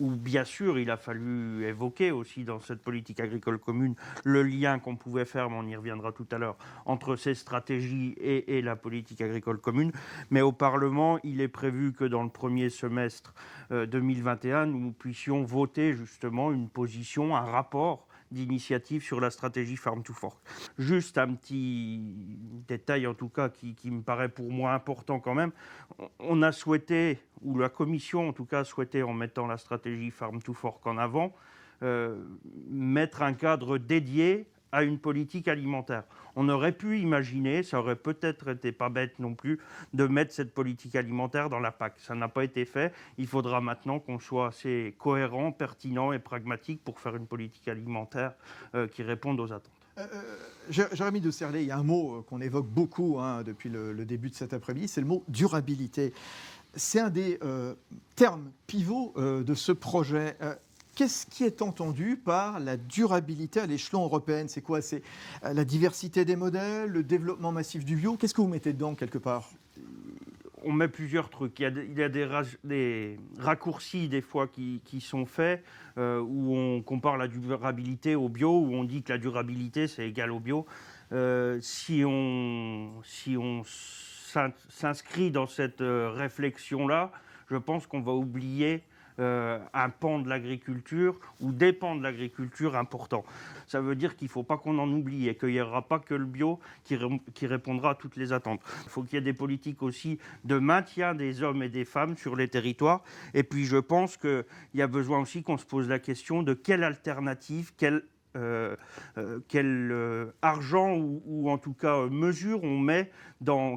où bien sûr il a fallu évoquer aussi dans cette politique agricole commune le lien qu'on pouvait faire, mais on y reviendra tout à l'heure, entre ces stratégies et la politique agricole commune. Mais au Parlement, il est prévu que dans le premier semestre 2021, nous puissions voter justement une position, un rapport d'initiative sur la stratégie Farm to Fork. Juste un petit détail en tout cas qui me paraît pour moi important quand même. On a souhaité, ou la Commission en tout cas a souhaité, en mettant la stratégie Farm to Fork en avant, mettre un cadre dédié à une politique alimentaire. On aurait pu imaginer, ça aurait peut-être été pas bête non plus, de mettre cette politique alimentaire dans la PAC. Ça n'a pas été fait. Il faudra maintenant qu'on soit assez cohérent, pertinent et pragmatique pour faire une politique alimentaire qui réponde aux attentes. Jérémy de Serlet, il y a un mot qu'on évoque beaucoup depuis le début de cet après-midi, c'est le mot durabilité. C'est un des termes pivots de ce projet. Qu'est-ce qui est entendu par la durabilité à l'échelon européen? C'est quoi? C'est la diversité des modèles, le développement massif du bio? Qu'est-ce que vous mettez dedans, quelque part? On met plusieurs trucs. Il y a des raccourcis, des fois, qui sont faits, où on compare la durabilité au bio, où on dit que la durabilité, c'est égal au bio. Si on s'inscrit dans cette réflexion-là, je pense qu'on va oublier un pan de l'agriculture ou des pans de l'agriculture importants. Ça veut dire qu'il ne faut pas qu'on en oublie et qu'il n'y aura pas que le bio qui répondra à toutes les attentes. Il faut qu'il y ait des politiques aussi de maintien des hommes et des femmes sur les territoires. Et puis je pense qu'il y a besoin aussi qu'on se pose la question de quelle alternative, quel argent ou en tout cas mesure on met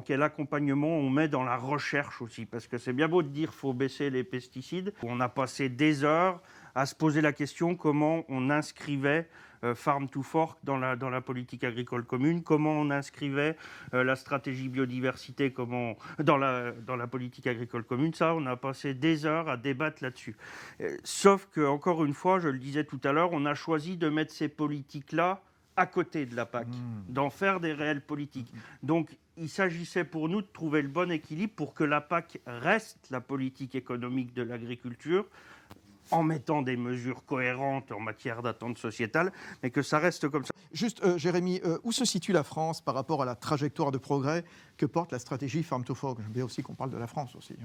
quel accompagnement on met dans la recherche aussi, parce que c'est bien beau de dire qu'il faut baisser les pesticides. On a passé des heures à se poser la question comment on inscrivait Farm to Fork dans la politique agricole commune, comment on inscrivait la stratégie biodiversité dans la politique agricole commune. Ça, on a passé des heures à débattre là-dessus. Sauf que, encore une fois, je le disais tout à l'heure, on a choisi de mettre ces politiques-là à côté de la PAC, d'en faire des réelles politiques. Donc, il s'agissait pour nous de trouver le bon équilibre pour que la PAC reste la politique économique de l'agriculture, en mettant des mesures cohérentes en matière d'attente sociétale, mais que ça reste comme ça. Juste, Jérémy, où se situe la France par rapport à la trajectoire de progrès que porte la stratégie Farm to Fork? J'aime bien aussi qu'on parle de la France aussi.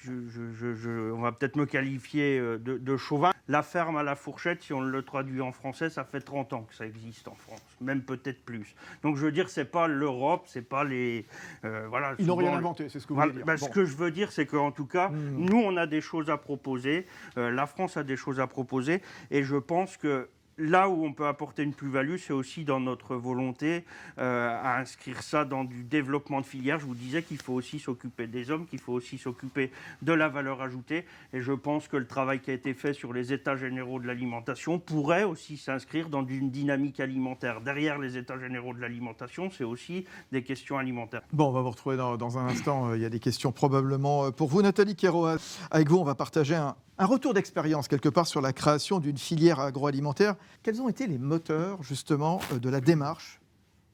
On va peut-être me qualifier de chauvin. La ferme à la fourchette, si on le traduit en français, ça fait 30 ans que ça existe en France, même peut-être plus. Donc je veux dire, c'est pas l'Europe, c'est pas les... voilà, ils n'ont rien inventé, c'est ce que vous voulez dire. Ce que je veux dire, c'est qu'en tout cas, nous, on a des choses à proposer, la France a des choses à proposer, et je pense que là où on peut apporter une plus-value, c'est aussi dans notre volonté à inscrire ça dans du développement de filière. Je vous disais qu'il faut aussi s'occuper des hommes, qu'il faut aussi s'occuper de la valeur ajoutée. Et je pense que le travail qui a été fait sur les états généraux de l'alimentation pourrait aussi s'inscrire dans une dynamique alimentaire. Derrière les états généraux de l'alimentation, c'est aussi des questions alimentaires. Bon, on va vous retrouver dans un instant. Il y a des questions probablement pour vous. Nathalie Kéroaz, avec vous, on va partager un retour d'expérience quelque part sur la création d'une filière agroalimentaire. Quels ont été les moteurs justement de la démarche?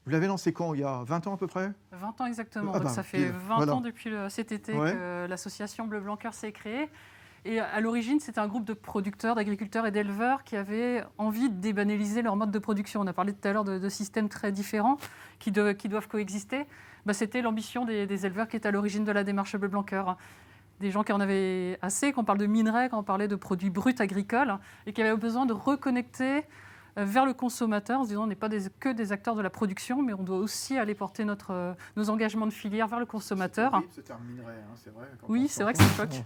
Vous l'avez lancé quand? Il y a 20 ans à peu près? 20 ans exactement. Donc ça fait 20 ans depuis cet été que l'association Bleu Blanc Cœur s'est créée. Et à l'origine, c'était un groupe de producteurs, d'agriculteurs et d'éleveurs qui avaient envie de débanaliser leur mode de production. On a parlé tout à l'heure de systèmes très différents qui doivent coexister. C'était l'ambition des éleveurs qui est à l'origine de la démarche Bleu Blanc Cœur. Des gens qui en avaient assez, quand on parle de minerais, quand on parlait de produits bruts agricoles, et qui avaient besoin de reconnecter vers le consommateur, en se disant on n'est pas que des acteurs de la production, mais on doit aussi aller porter nos engagements de filière vers le consommateur. C'est un minerai, c'est vrai. Oui, c'est vrai que ça choque.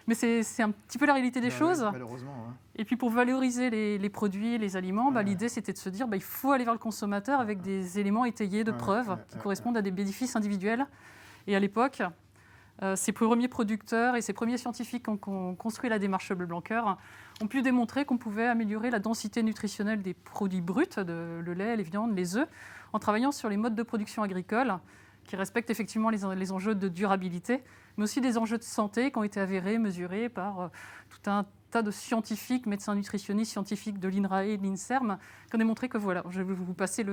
Mais c'est un petit peu la réalité des choses. Malheureusement. Et puis pour valoriser les produits, les aliments, l'idée c'était de se dire il faut aller vers le consommateur avec des éléments étayés de preuves qui correspondent à des bénéfices individuels. Et à l'époque, ces premiers producteurs et ces premiers scientifiques qui ont construit la démarche Bleu Blanc Cœur ont pu démontrer qu'on pouvait améliorer la densité nutritionnelle des produits bruts, le lait, les viandes, les œufs, en travaillant sur les modes de production agricole qui respectent effectivement les enjeux de durabilité, mais aussi des enjeux de santé qui ont été avérés, mesurés par tout un tas de scientifiques, médecins nutritionnistes, scientifiques de l'INRAE et de l'INSERM, qui ont démontré que je vais vous passer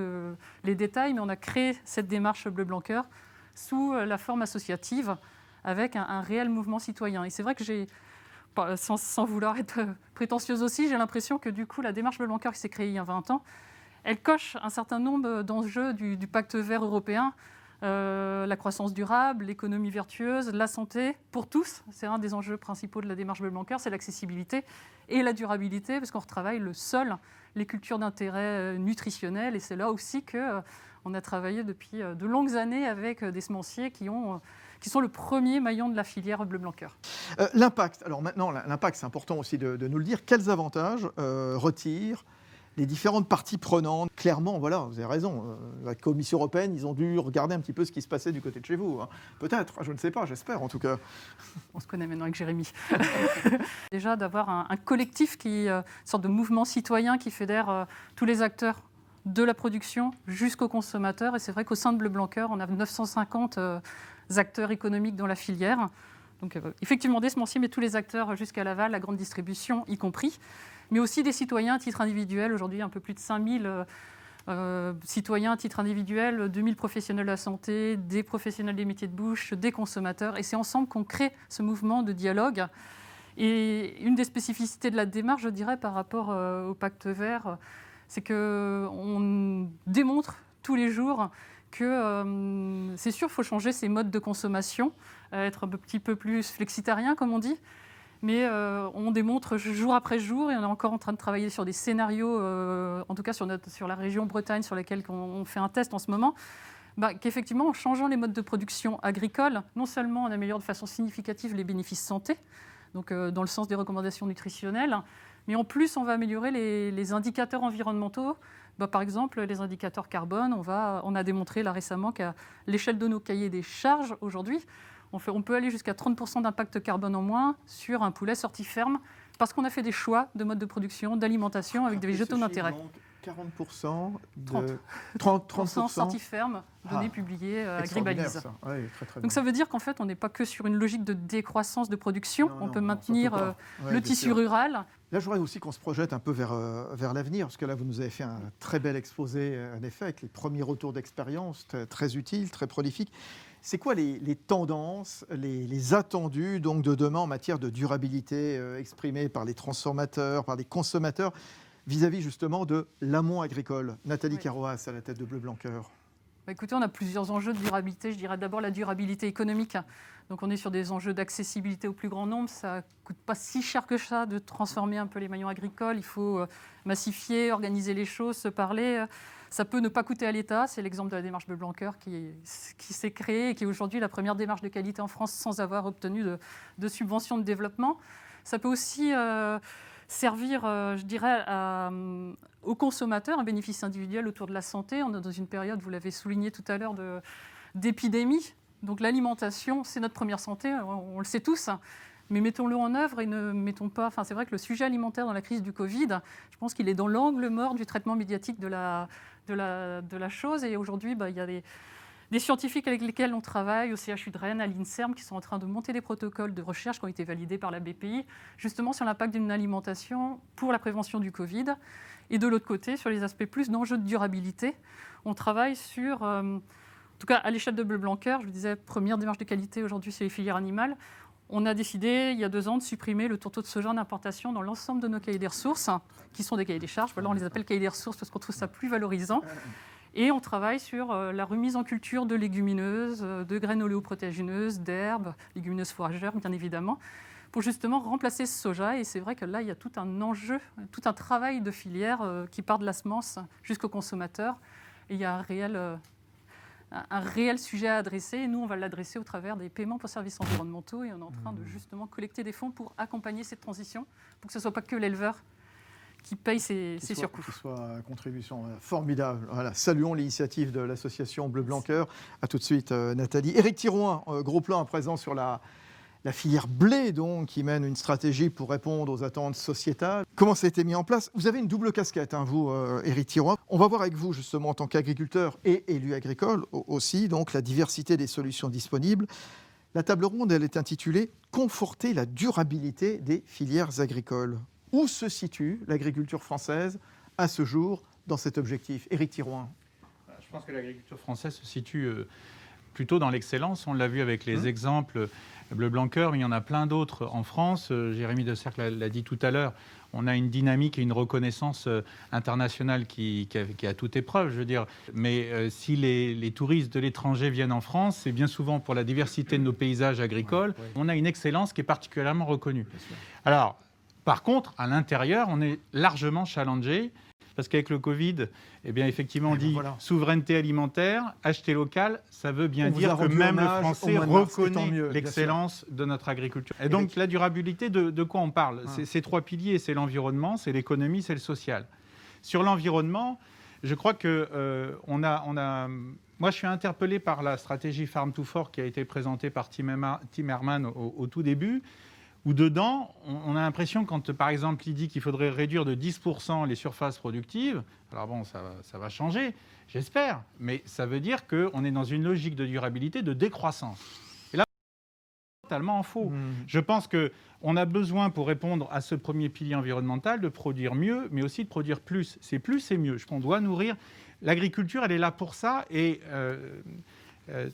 les détails, mais on a créé cette démarche Bleu Blanc Cœur sous la forme associative, avec un réel mouvement citoyen. Et c'est vrai que sans vouloir être prétentieuse aussi, j'ai l'impression que du coup, la démarche Bleu Blanc Cœur qui s'est créée il y a 20 ans, elle coche un certain nombre d'enjeux du pacte vert européen, la croissance durable, l'économie vertueuse, la santé pour tous. C'est un des enjeux principaux de la démarche Bleu Blanc Cœur, c'est l'accessibilité et la durabilité, parce qu'on retravaille le sol, les cultures d'intérêt nutritionnel, et c'est là aussi qu'on a travaillé depuis de longues années avec des semenciers qui sont le premier maillon de la filière Bleu Blanc Cœur. L'impact, alors maintenant, l'impact, c'est important aussi de nous le dire. Quels avantages retirent les différentes parties prenantes? Clairement, voilà, vous avez raison, la Commission européenne, ils ont dû regarder un petit peu ce qui se passait du côté de chez vous. Peut-être, je ne sais pas, j'espère en tout cas. On se connaît maintenant avec Jérémy. Déjà, d'avoir un collectif, une sorte de mouvement citoyen qui fédère tous les acteurs de la production jusqu'au consommateur. Et c'est vrai qu'au sein de Bleu Blanc Cœur, on a 950 acteurs économiques dans la filière. Donc effectivement des semenciers, mais tous les acteurs jusqu'à l'aval, la grande distribution y compris, mais aussi des citoyens à titre individuel. Aujourd'hui, un peu plus de 5000 citoyens à titre individuel, 2000 professionnels de la santé, des professionnels des métiers de bouche, des consommateurs. Et c'est ensemble qu'on crée ce mouvement de dialogue. Et une des spécificités de la démarche, je dirais, par rapport au pacte vert, c'est qu'on démontre tous les jours que c'est sûr, il faut changer ses modes de consommation, être un petit peu plus flexitarien, comme on dit. Mais on démontre jour après jour, et on est encore en train de travailler sur des scénarios, en tout cas sur la région Bretagne, sur laquelle on fait un test en ce moment, qu'effectivement, en changeant les modes de production agricole, non seulement on améliore de façon significative les bénéfices santé, donc dans le sens des recommandations nutritionnelles, mais en plus, on va améliorer les indicateurs environnementaux. Par exemple, les indicateurs carbone, on a démontré là récemment qu'à l'échelle de nos cahiers des charges, aujourd'hui, on peut aller jusqu'à 30% d'impact carbone en moins sur un poulet sorti ferme, parce qu'on a fait des choix de mode de production, d'alimentation avec des végétaux d'intérêt. 40% de 30% sortie ferme, données publiées à Agribalise. Ouais, très donc ça veut dire qu'en fait, on n'est pas que sur une logique de décroissance de production. On peut maintenir le tissu rural, Là, je voudrais aussi qu'on se projette un peu vers l'avenir, parce que là, vous nous avez fait un très bel exposé, en effet, avec les premiers retours d'expérience, très utiles, très prolifiques. C'est quoi les tendances, les attendus donc, de demain en matière de durabilité exprimées par les transformateurs, par les consommateurs, vis-à-vis justement de l'amont agricole? Nathalie Carroas, à la tête de Bleu Blanc Cœur. Écoutez, on a plusieurs enjeux de durabilité. Je dirais d'abord la durabilité économique. Donc on est sur des enjeux d'accessibilité au plus grand nombre. Ça ne coûte pas si cher que ça de transformer un peu les maillons agricoles. Il faut massifier, organiser les choses, se parler. Ça peut ne pas coûter à l'État. C'est l'exemple de la démarche Bleu Blanc Cœur qui s'est créée et qui est aujourd'hui la première démarche de qualité en France sans avoir obtenu de subventions de développement. Ça peut aussi servir, je dirais, aux consommateurs, un bénéfice individuel autour de la santé. On est dans une période, vous l'avez souligné tout à l'heure, d'épidémie. Donc l'alimentation, c'est notre première santé, on le sait tous. Mais mettons-le en œuvre et ne mettons pas... Enfin, c'est vrai que le sujet alimentaire dans la crise du Covid, je pense qu'il est dans l'angle mort du traitement médiatique de la chose. Et aujourd'hui, il y a des scientifiques avec lesquels on travaille au CHU de Rennes, à l'INSERM, qui sont en train de monter des protocoles de recherche qui ont été validés par la BPI, justement sur l'impact d'une alimentation pour la prévention du Covid. Et de l'autre côté, sur les aspects plus d'enjeux de durabilité, on travaille sur, en tout cas à l'échelle de Bleu Blanc Cœur, je le disais, première démarche de qualité aujourd'hui sur les filières animales. On a décidé, il y a 2 ans, de supprimer le tourteau de soja d'importation dans l'ensemble de nos cahiers des ressources, qui sont des cahiers des charges. Voilà, on les appelle cahiers des ressources parce qu'on trouve ça plus valorisant. Et on travaille sur la remise en culture de légumineuses, de graines oléoprotéagineuses, d'herbes, légumineuses fourragères, bien évidemment, pour justement remplacer ce soja. Et c'est vrai que là, il y a tout un enjeu, tout un travail de filière qui part de la semence jusqu'au consommateur. Et il y a un réel sujet à adresser. Et nous, on va l'adresser au travers des paiements pour services environnementaux. Et on est en train de justement collecter des fonds pour accompagner cette transition, pour que ce ne soit pas que l'éleveur qui paye ses surcoûts. Qui soit contribution formidable. Voilà. Saluons l'initiative de l'association Bleu Blanc Cœur. À tout de suite, Nathalie. Éric Thirouin, gros plan à présent sur la filière blé, donc, qui mène une stratégie pour répondre aux attentes sociétales. Comment ça a été mis en place? Vous avez une double casquette, hein, vous, Éric Thirouin. On va voir avec vous, justement, en tant qu'agriculteur et élu agricole aussi, donc la diversité des solutions disponibles. La table ronde, elle est intitulée « Conforter la durabilité des filières agricoles ». Où se situe l'agriculture française à ce jour dans cet objectif? Éric Thirouin. Je pense que l'agriculture française se situe plutôt dans l'excellence. On l'a vu avec les exemples Bleu Blanc Cœur, mais il y en a plein d'autres en France. Jérémy De Cercle l'a dit tout à l'heure. On a une dynamique et une reconnaissance internationale qui a toute épreuve, je veux dire. Mais si les touristes de l'étranger viennent en France, c'est bien souvent pour la diversité de nos paysages agricoles. Ouais. On a une excellence qui est particulièrement reconnue. Alors, par contre, à l'intérieur, on est largement challengé parce qu'avec le Covid, eh bien, effectivement, on dit souveraineté alimentaire, acheter local, ça veut bien dire que même le Français reconnaît l'excellence de notre agriculture. Et donc, la durabilité, de quoi on parle? Ces 3 piliers, c'est l'environnement, c'est l'économie, c'est le social. Sur l'environnement, je crois que moi, je suis interpellé par la stratégie Farm to Fork qui a été présentée par Tim Herman au tout début, où dedans, on a l'impression, quand par exemple il dit qu'il faudrait réduire de 10% les surfaces productives, alors bon, ça va changer, j'espère, mais ça veut dire qu'on est dans une logique de durabilité, de décroissance. Et là, c'est totalement en faux. Je pense qu'on a besoin, pour répondre à ce premier pilier environnemental, de produire mieux, mais aussi de produire plus. C'est plus et mieux. On doit nourrir. L'agriculture, elle est là pour ça, et...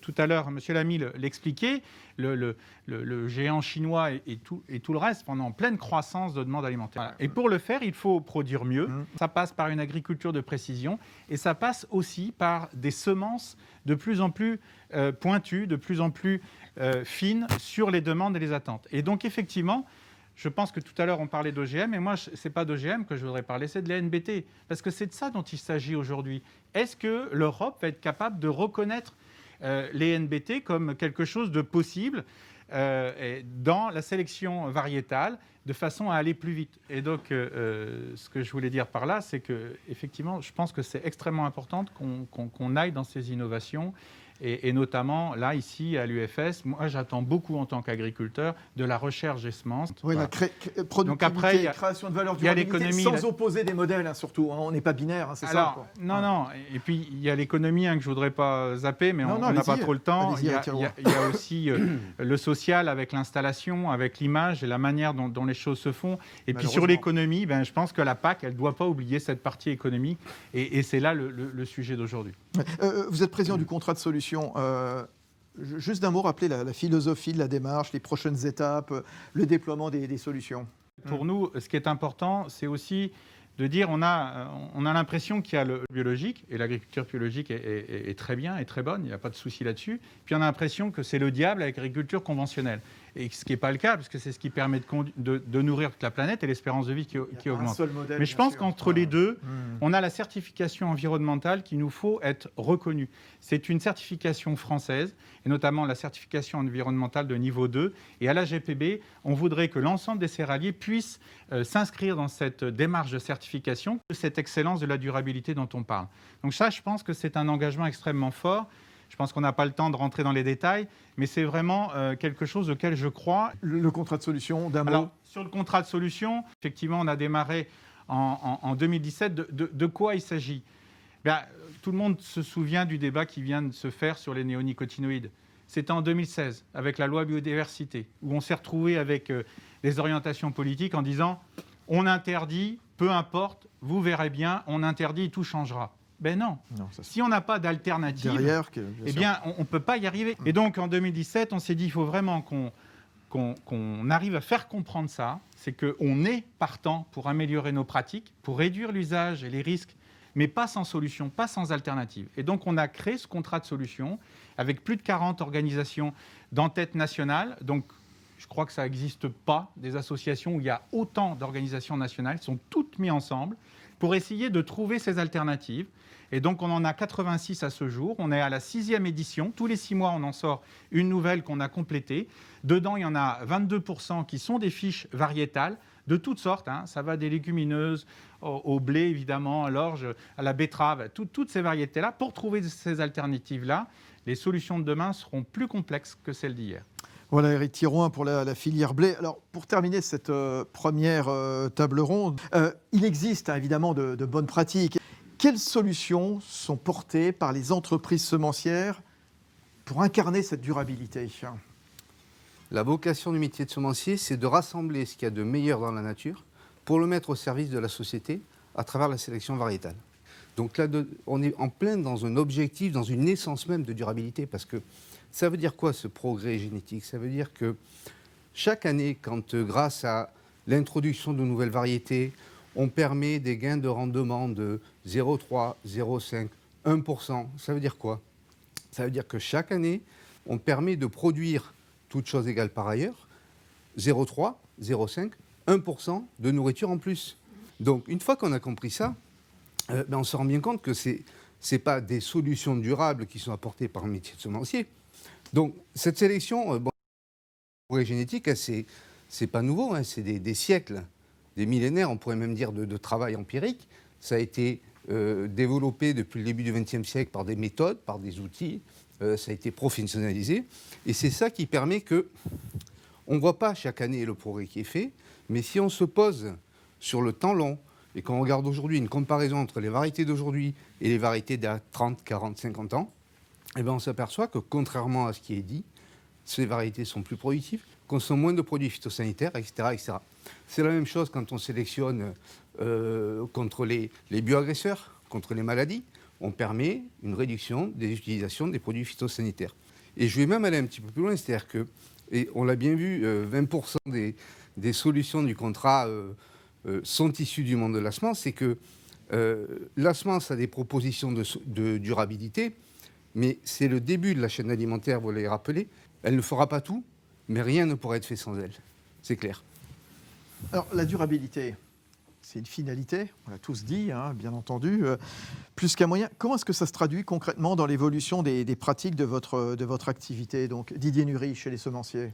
tout à l'heure, M. Lamy l'expliquait, le géant chinois et tout le reste pendant en pleine croissance de demande alimentaire. Voilà. Et pour le faire, il faut produire mieux. Ça passe par une agriculture de précision et ça passe aussi par des semences de plus en plus pointues, de plus en plus fines sur les demandes et les attentes. Et donc, effectivement, je pense que tout à l'heure, on parlait d'OGM, et moi, ce n'est pas d'OGM que je voudrais parler, c'est de la NBT. Parce que c'est de ça dont il s'agit aujourd'hui. Est-ce que l'Europe va être capable de reconnaître les NBT comme quelque chose de possible dans la sélection variétale, de façon à aller plus vite. Et donc, ce que je voulais dire par là, c'est que effectivement, je pense que c'est extrêmement important qu'on aille dans ces innovations Et notamment, là, ici, à l'UFS, moi, j'attends beaucoup en tant qu'agriculteur de la recherche des semences. Oui, Voilà. la productivité, Donc après, création de valeur il y a durabilité, l'économie, sans opposer des modèles, hein, surtout. Hein, on n'est pas binaire, hein, c'est ça. Alors, Quoi. non. Et puis, il y a l'économie que je ne voudrais pas zapper, mais on n'a pas trop le temps. Il y a aussi le social avec l'installation, avec l'image et la manière dont les choses se font. Et puis, sur l'économie, je pense que la PAC, elle ne doit pas oublier cette partie économique. Et c'est là le sujet d'aujourd'hui. Vous êtes président du contrat de solutions. Juste d'un mot, rappeler la philosophie de la démarche, les prochaines étapes, le déploiement des solutions. Pour nous, ce qui est important, c'est aussi de dire on a l'impression qu'il y a le biologique, et l'agriculture biologique est très bien, est très bonne, il n'y a pas de souci là-dessus. Puis on a l'impression que c'est le diable avec l'agriculture conventionnelle. Et ce qui n'est pas le cas, parce que c'est ce qui permet de nourrir toute la planète et l'espérance de vie qui augmente. Mais je pense qu'entre les deux, on a la certification environnementale qu'il nous faut être reconnue. C'est une certification française, et notamment la certification environnementale de niveau 2. Et à la GPB, on voudrait que l'ensemble des céréaliers puissent s'inscrire dans cette démarche de certification, de cette excellence de la durabilité dont on parle. Donc ça, je pense que c'est un engagement extrêmement fort. Je pense qu'on n'a pas le temps de rentrer dans les détails, mais c'est vraiment quelque chose auquel je crois. Le contrat de solution, d'un mot. Alors, sur le contrat de solution, effectivement, on a démarré en 2017. De quoi il s'agit ? Tout le monde se souvient du débat qui vient de se faire sur les néonicotinoïdes. C'était en 2016, avec la loi biodiversité, où on s'est retrouvé avec les orientations politiques en disant « on interdit, peu importe, vous verrez bien, on interdit, tout changera ». Ben non. Si on n'a pas d'alternative, on ne peut pas y arriver. Et donc, en 2017, on s'est dit qu'il faut vraiment qu'on arrive à faire comprendre ça. C'est qu'on est partant pour améliorer nos pratiques, pour réduire l'usage et les risques, mais pas sans solution, pas sans alternative. Et donc, on a créé ce contrat de solution avec plus de 40 organisations d'entête nationale. Donc, je crois que ça n'existe pas, des associations où il y a autant d'organisations nationales qui sont toutes mises ensemble pour essayer de trouver ces alternatives. Et donc, on en a 86 à ce jour. On est à la 6e édition. Tous les 6 mois, on en sort une nouvelle qu'on a complétée. Dedans, il y en a 22% qui sont des fiches variétales de toutes sortes. Ça va des légumineuses au blé, évidemment, à l'orge, à la betterave, toutes ces variétés-là. Pour trouver ces alternatives-là, les solutions de demain seront plus complexes que celles d'hier. Voilà, Éric Thirouin pour la filière blé. Alors, pour terminer cette première table ronde, il existe évidemment de bonnes pratiques. Quelles solutions sont portées par les entreprises semencières pour incarner cette durabilité ? La vocation du métier de semencier, c'est de rassembler ce qu'il y a de meilleur dans la nature pour le mettre au service de la société à travers la sélection variétale. Donc là, on est en plein dans un objectif, dans une essence même de durabilité, parce que ça veut dire quoi ce progrès génétique ? Ça veut dire que chaque année, quand grâce à l'introduction de nouvelles variétés, on permet des gains de rendement de 0,3, 0,5, 1%. Ça veut dire quoi ? Ça veut dire que chaque année, on permet de produire, toutes choses égales par ailleurs, 0,3, 0,5, 1% de nourriture en plus. Donc, une fois qu'on a compris ça, on se rend bien compte que ce n'est pas des solutions durables qui sont apportées par le métier de semencier. Donc, cette sélection, le progrès génétique, c'est pas nouveau, c'est des siècles, des millénaires, on pourrait même dire, de travail empirique. Ça a été développé depuis le début du XXe siècle par des méthodes, par des outils. Ça a été professionnalisé. Et c'est ça qui permet que on ne voit pas chaque année le progrès qui est fait, mais si on se pose sur le temps long et qu'on regarde aujourd'hui une comparaison entre les variétés d'aujourd'hui et les variétés d'il y a 30, 40, 50 ans, on s'aperçoit que contrairement à ce qui est dit, ces variétés sont plus productives, consomment moins de produits phytosanitaires, etc. etc. C'est la même chose quand on sélectionne contre les bioagresseurs, contre les maladies. On permet une réduction des utilisations des produits phytosanitaires. Et je vais même aller un petit peu plus loin, c'est-à-dire que, et on l'a bien vu, 20% des solutions du contrat sont issues du monde de la semence, c'est que la semence a des propositions de durabilité, mais c'est le début de la chaîne alimentaire, vous l'avez rappelé. Elle ne fera pas tout, mais rien ne pourra être fait sans elle. C'est clair. Alors, la durabilité, c'est une finalité, on l'a tous dit, bien entendu, plus qu'un moyen. Comment est-ce que ça se traduit concrètement dans l'évolution des pratiques de votre activité, donc Didier Nury, chez les semenciers ?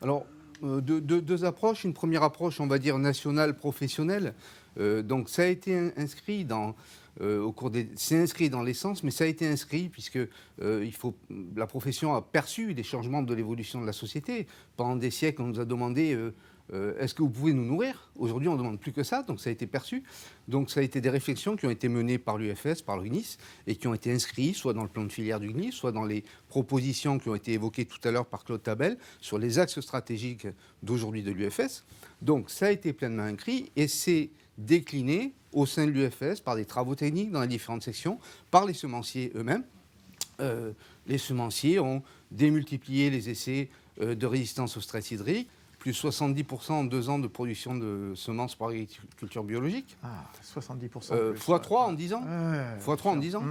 Alors, deux approches. Une première approche, on va dire, nationale, professionnelle. Donc, ça a été inscrit dans c'est inscrit dans l'essence, mais ça a été inscrit puisque la profession a perçu des changements de l'évolution de la société. Pendant des siècles, on nous a demandé est-ce que vous pouvez nous nourrir ? Aujourd'hui, on ne demande plus que ça, donc ça a été perçu. Donc ça a été des réflexions qui ont été menées par l'UFS, par le CNIS, et qui ont été inscrites soit dans le plan de filière du CNIS, soit dans les propositions qui ont été évoquées tout à l'heure par Claude Tabel sur les axes stratégiques d'aujourd'hui de l'UFS. Donc ça a été pleinement inscrit et c'est décliné au sein de l'UFS par des travaux techniques dans les différentes sections, par les semenciers eux-mêmes. Les semenciers ont démultiplié les essais de résistance au stress hydrique, plus 70% en 2 ans de production de semences pour agriculture biologique. Ah, 70%. x3 en 10 ans. x3 en 10 ans.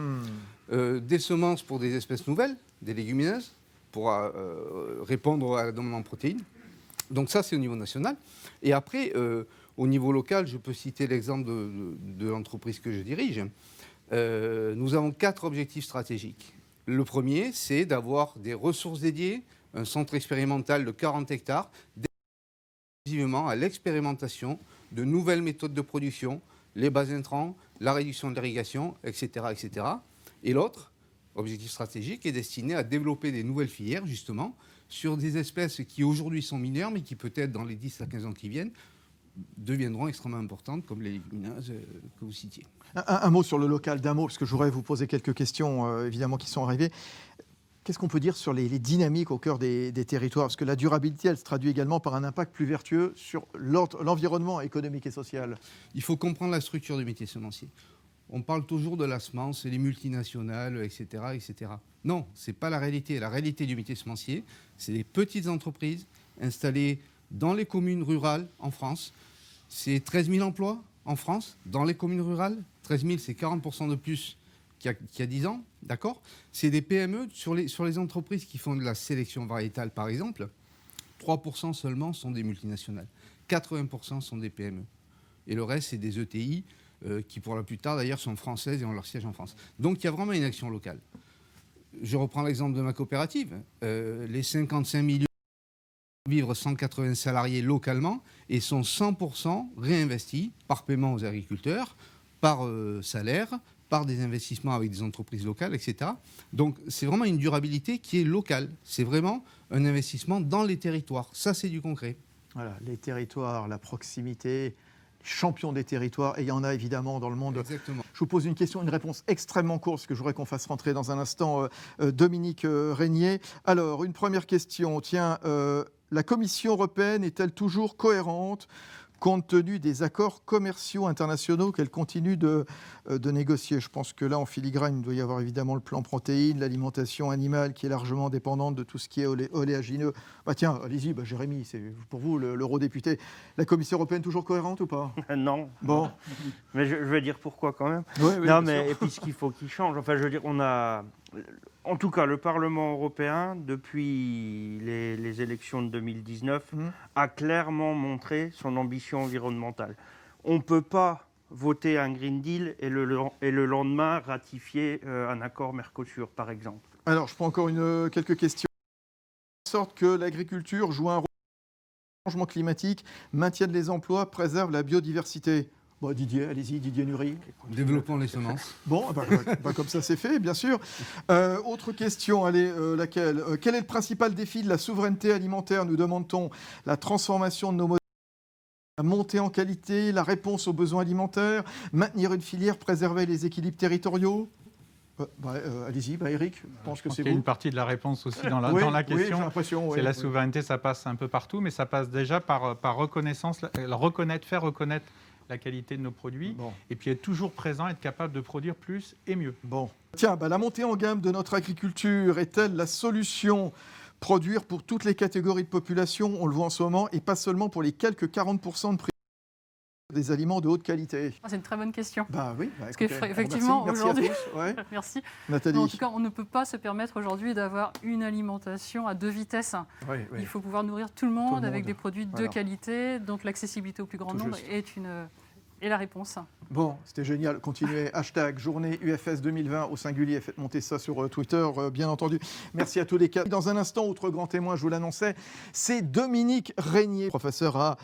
Des semences pour des espèces nouvelles, des légumineuses, pour répondre à la demande en protéines. Donc ça, c'est au niveau national. Et après, au niveau local, je peux citer l'exemple de l'entreprise que je dirige. Nous avons 4 objectifs stratégiques. Le premier, c'est d'avoir des ressources dédiées, un centre expérimental de 40 hectares, exclusivement à l'expérimentation de nouvelles méthodes de production, les bas intrants, la réduction de l'irrigation, etc., etc. Et l'autre objectif stratégique est destiné à développer des nouvelles filières, justement, sur des espèces qui aujourd'hui sont mineures, mais qui peut-être dans les 10 à 15 ans qui viennent, deviendront extrêmement importantes, comme les légumineuses que vous citiez. Un mot sur le local, d'un mot, parce que je voudrais vous poser quelques questions, évidemment, qui sont arrivées. Qu'est-ce qu'on peut dire sur les dynamiques au cœur des territoires ? Parce que la durabilité, elle se traduit également par un impact plus vertueux sur l'environnement économique et social. Il faut comprendre la structure du métier semencier. On parle toujours de la semence, les multinationales, etc., etc. Non, ce n'est pas la réalité. La réalité du métier semencier, c'est des petites entreprises installées dans les communes rurales en France. C'est 13 000 emplois en France, dans les communes rurales. 13 000, c'est 40% de plus qu'il y a 10 ans, d'accord ? C'est des PME, sur les entreprises qui font de la sélection variétale, par exemple, 3% seulement sont des multinationales. 80% sont des PME. Et le reste, c'est des ETI qui, pour la plupart, d'ailleurs, sont françaises et ont leur siège en France. Donc, il y a vraiment une action locale. Je reprends l'exemple de ma coopérative. Les 55 millions vivre 180 salariés localement et sont 100% réinvestis par paiement aux agriculteurs, par salaire, par des investissements avec des entreprises locales, etc. Donc, c'est vraiment une durabilité qui est locale. C'est vraiment un investissement dans les territoires. Ça, c'est du concret. Voilà, les territoires, la proximité, champions des territoires, et il y en a évidemment dans le monde. Exactement. Je vous pose une question, une réponse extrêmement courte, parce que je voudrais qu'on fasse rentrer dans un instant Dominique Régnier. Alors, une première question, tiens, la Commission européenne est-elle toujours cohérente compte tenu des accords commerciaux internationaux qu'elle continue de négocier? Je pense que là, en filigrane, il doit y avoir évidemment le plan protéines, l'alimentation animale qui est largement dépendante de tout ce qui est oléagineux. Bah tiens, allez-y, Jérémy, c'est pour vous l'eurodéputé. La Commission européenne toujours cohérente ou pas? Non. Bon. Mais je vais dire pourquoi quand même. Oui, non, mais et puis ce qu'il faut qu'il change. Enfin, je veux dire, on a... En tout cas, le Parlement européen, depuis les élections de 2019, a clairement montré son ambition environnementale. On ne peut pas voter un Green Deal et le lendemain ratifier un accord Mercosur, par exemple. Alors, je prends encore quelques questions. De sorte que l'agriculture joue un rôle dans le changement climatique, maintienne les emplois, préserve la biodiversité. Bon, Didier, allez-y, Didier Nury. Développons les semences. Bon, comme ça c'est fait, bien sûr. Autre question, allez, laquelle quel est le principal défi de la souveraineté alimentaire, nous demande-t-on? La transformation de nos modèles, la montée en qualité, la réponse aux besoins alimentaires, maintenir une filière, préserver les équilibres territoriaux? Allez-y, Eric, je pense que c'est vous. Il y a une partie de la réponse aussi dans la question. Oui, j'ai l'impression. C'est la souveraineté, ça passe un peu partout, mais ça passe déjà par reconnaissance, faire reconnaître la qualité de nos produits, et puis être toujours présent, être capable de produire plus et mieux. Bon. Tiens, la montée en gamme de notre agriculture est-elle la solution? Produire pour toutes les catégories de population, on le voit en ce moment, et pas seulement pour les quelques 40% de prix des aliments de haute qualité? C'est une très bonne question. Oui. Parce qu'effectivement, aujourd'hui... Merci. Nathalie. En tout cas, on ne peut pas se permettre aujourd'hui d'avoir une alimentation à 2 vitesses. Oui. Il faut pouvoir nourrir tout le monde avec des produits de qualité. Donc l'accessibilité au plus grand nombre est et la réponse. Bon, c'était génial. Continuez. Hashtag journée UFS 2020 au singulier. Faites monter ça sur Twitter, bien entendu. Merci à tous les cas. Dans un instant, autre grand témoin, je vous l'annonçais, c'est Dominique Régnier, professeur à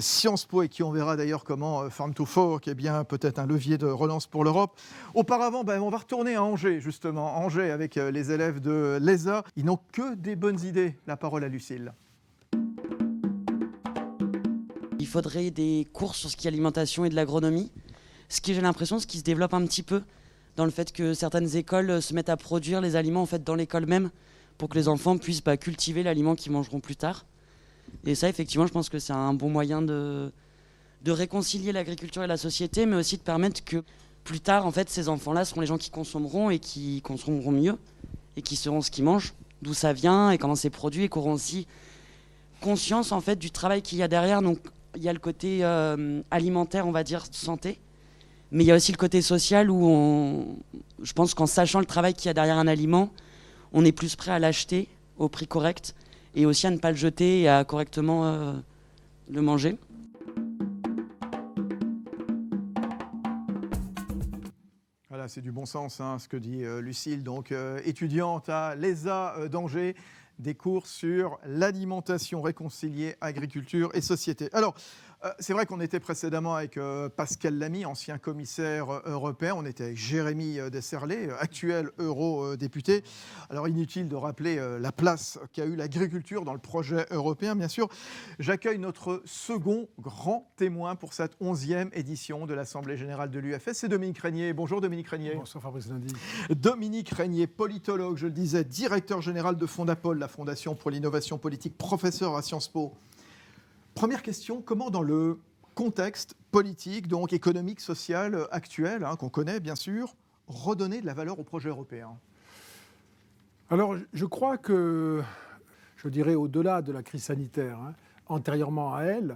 Sciences Po et qui on verra d'ailleurs comment Farm to Fork est bien peut-être un levier de relance pour l'Europe. Auparavant, on va retourner à Angers, justement. Angers avec les élèves de l'ESA. Ils n'ont que des bonnes idées. La parole à Lucille. Il faudrait des cours sur ce qui est alimentation et de l'agronomie. Ce qui, j'ai l'impression, ce qui se développe un petit peu dans le fait que certaines écoles se mettent à produire les aliments en fait, dans l'école même pour que les enfants puissent cultiver l'aliment qu'ils mangeront plus tard. Et ça, effectivement, je pense que c'est un bon moyen de réconcilier l'agriculture et la société, mais aussi de permettre que plus tard, en fait, ces enfants-là seront les gens qui consommeront et qui consommeront mieux et qui sauront ce qu'ils mangent, d'où ça vient et comment c'est produit et qui auront aussi conscience en fait, du travail qu'il y a derrière. Donc, il y a le côté alimentaire, on va dire, santé. Mais il y a aussi le côté social où je pense qu'en sachant le travail qu'il y a derrière un aliment, on est plus prêt à l'acheter au prix correct et aussi à ne pas le jeter et à correctement le manger. Voilà, c'est du bon sens ce que dit Lucille, donc étudiante à l'ESA d'Angers, des cours sur l'alimentation réconciliée, agriculture et société. Alors, c'est vrai qu'on était précédemment avec Pascal Lamy, ancien commissaire européen. On était avec Jérémy Desserlet, actuel eurodéputé. Alors, inutile de rappeler la place qu'a eu l'agriculture dans le projet européen, bien sûr. J'accueille notre second grand témoin pour cette 11e édition de l'Assemblée générale de l'UFS. C'est Dominique Régnier. Bonjour Dominique Régnier. Bonsoir Fabrice Lundy. Dominique Régnier, politologue, je le disais, directeur général de Fondapol, la Fondation pour l'innovation politique, professeur à Sciences Po. Première question, comment dans le contexte politique, donc économique, social actuel, qu'on connaît bien sûr, redonner de la valeur au projet européen ? Alors je crois que, je dirais au-delà de la crise sanitaire, antérieurement à elle,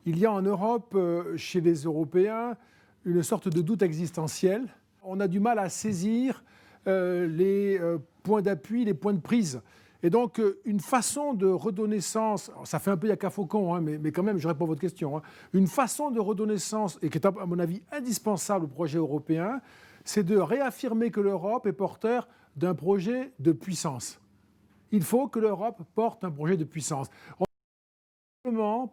il y a en Europe, chez les Européens, une sorte de doute existentiel. On a du mal à saisir les points d'appui, les points de prise. Et donc, une façon de redonner sens, ça fait un peu Yaka Faucon, mais quand même, je réponds à votre question, une façon de redonner sens, et qui est à mon avis indispensable au projet européen, c'est de réaffirmer que l'Europe est porteur d'un projet de puissance. Il faut que l'Europe porte un projet de puissance. On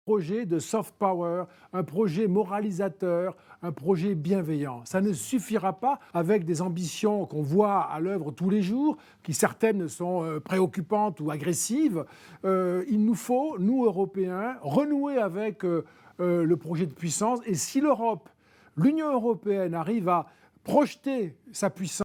projet de soft power, un projet moralisateur, un projet bienveillant. Ça ne suffira pas avec des ambitions qu'on voit à l'œuvre tous les jours, qui certaines sont préoccupantes ou agressives. Il nous faut, nous Européens, renouer avec le projet de puissance. Et si l'Union européenne arrive à projeter sa puissance,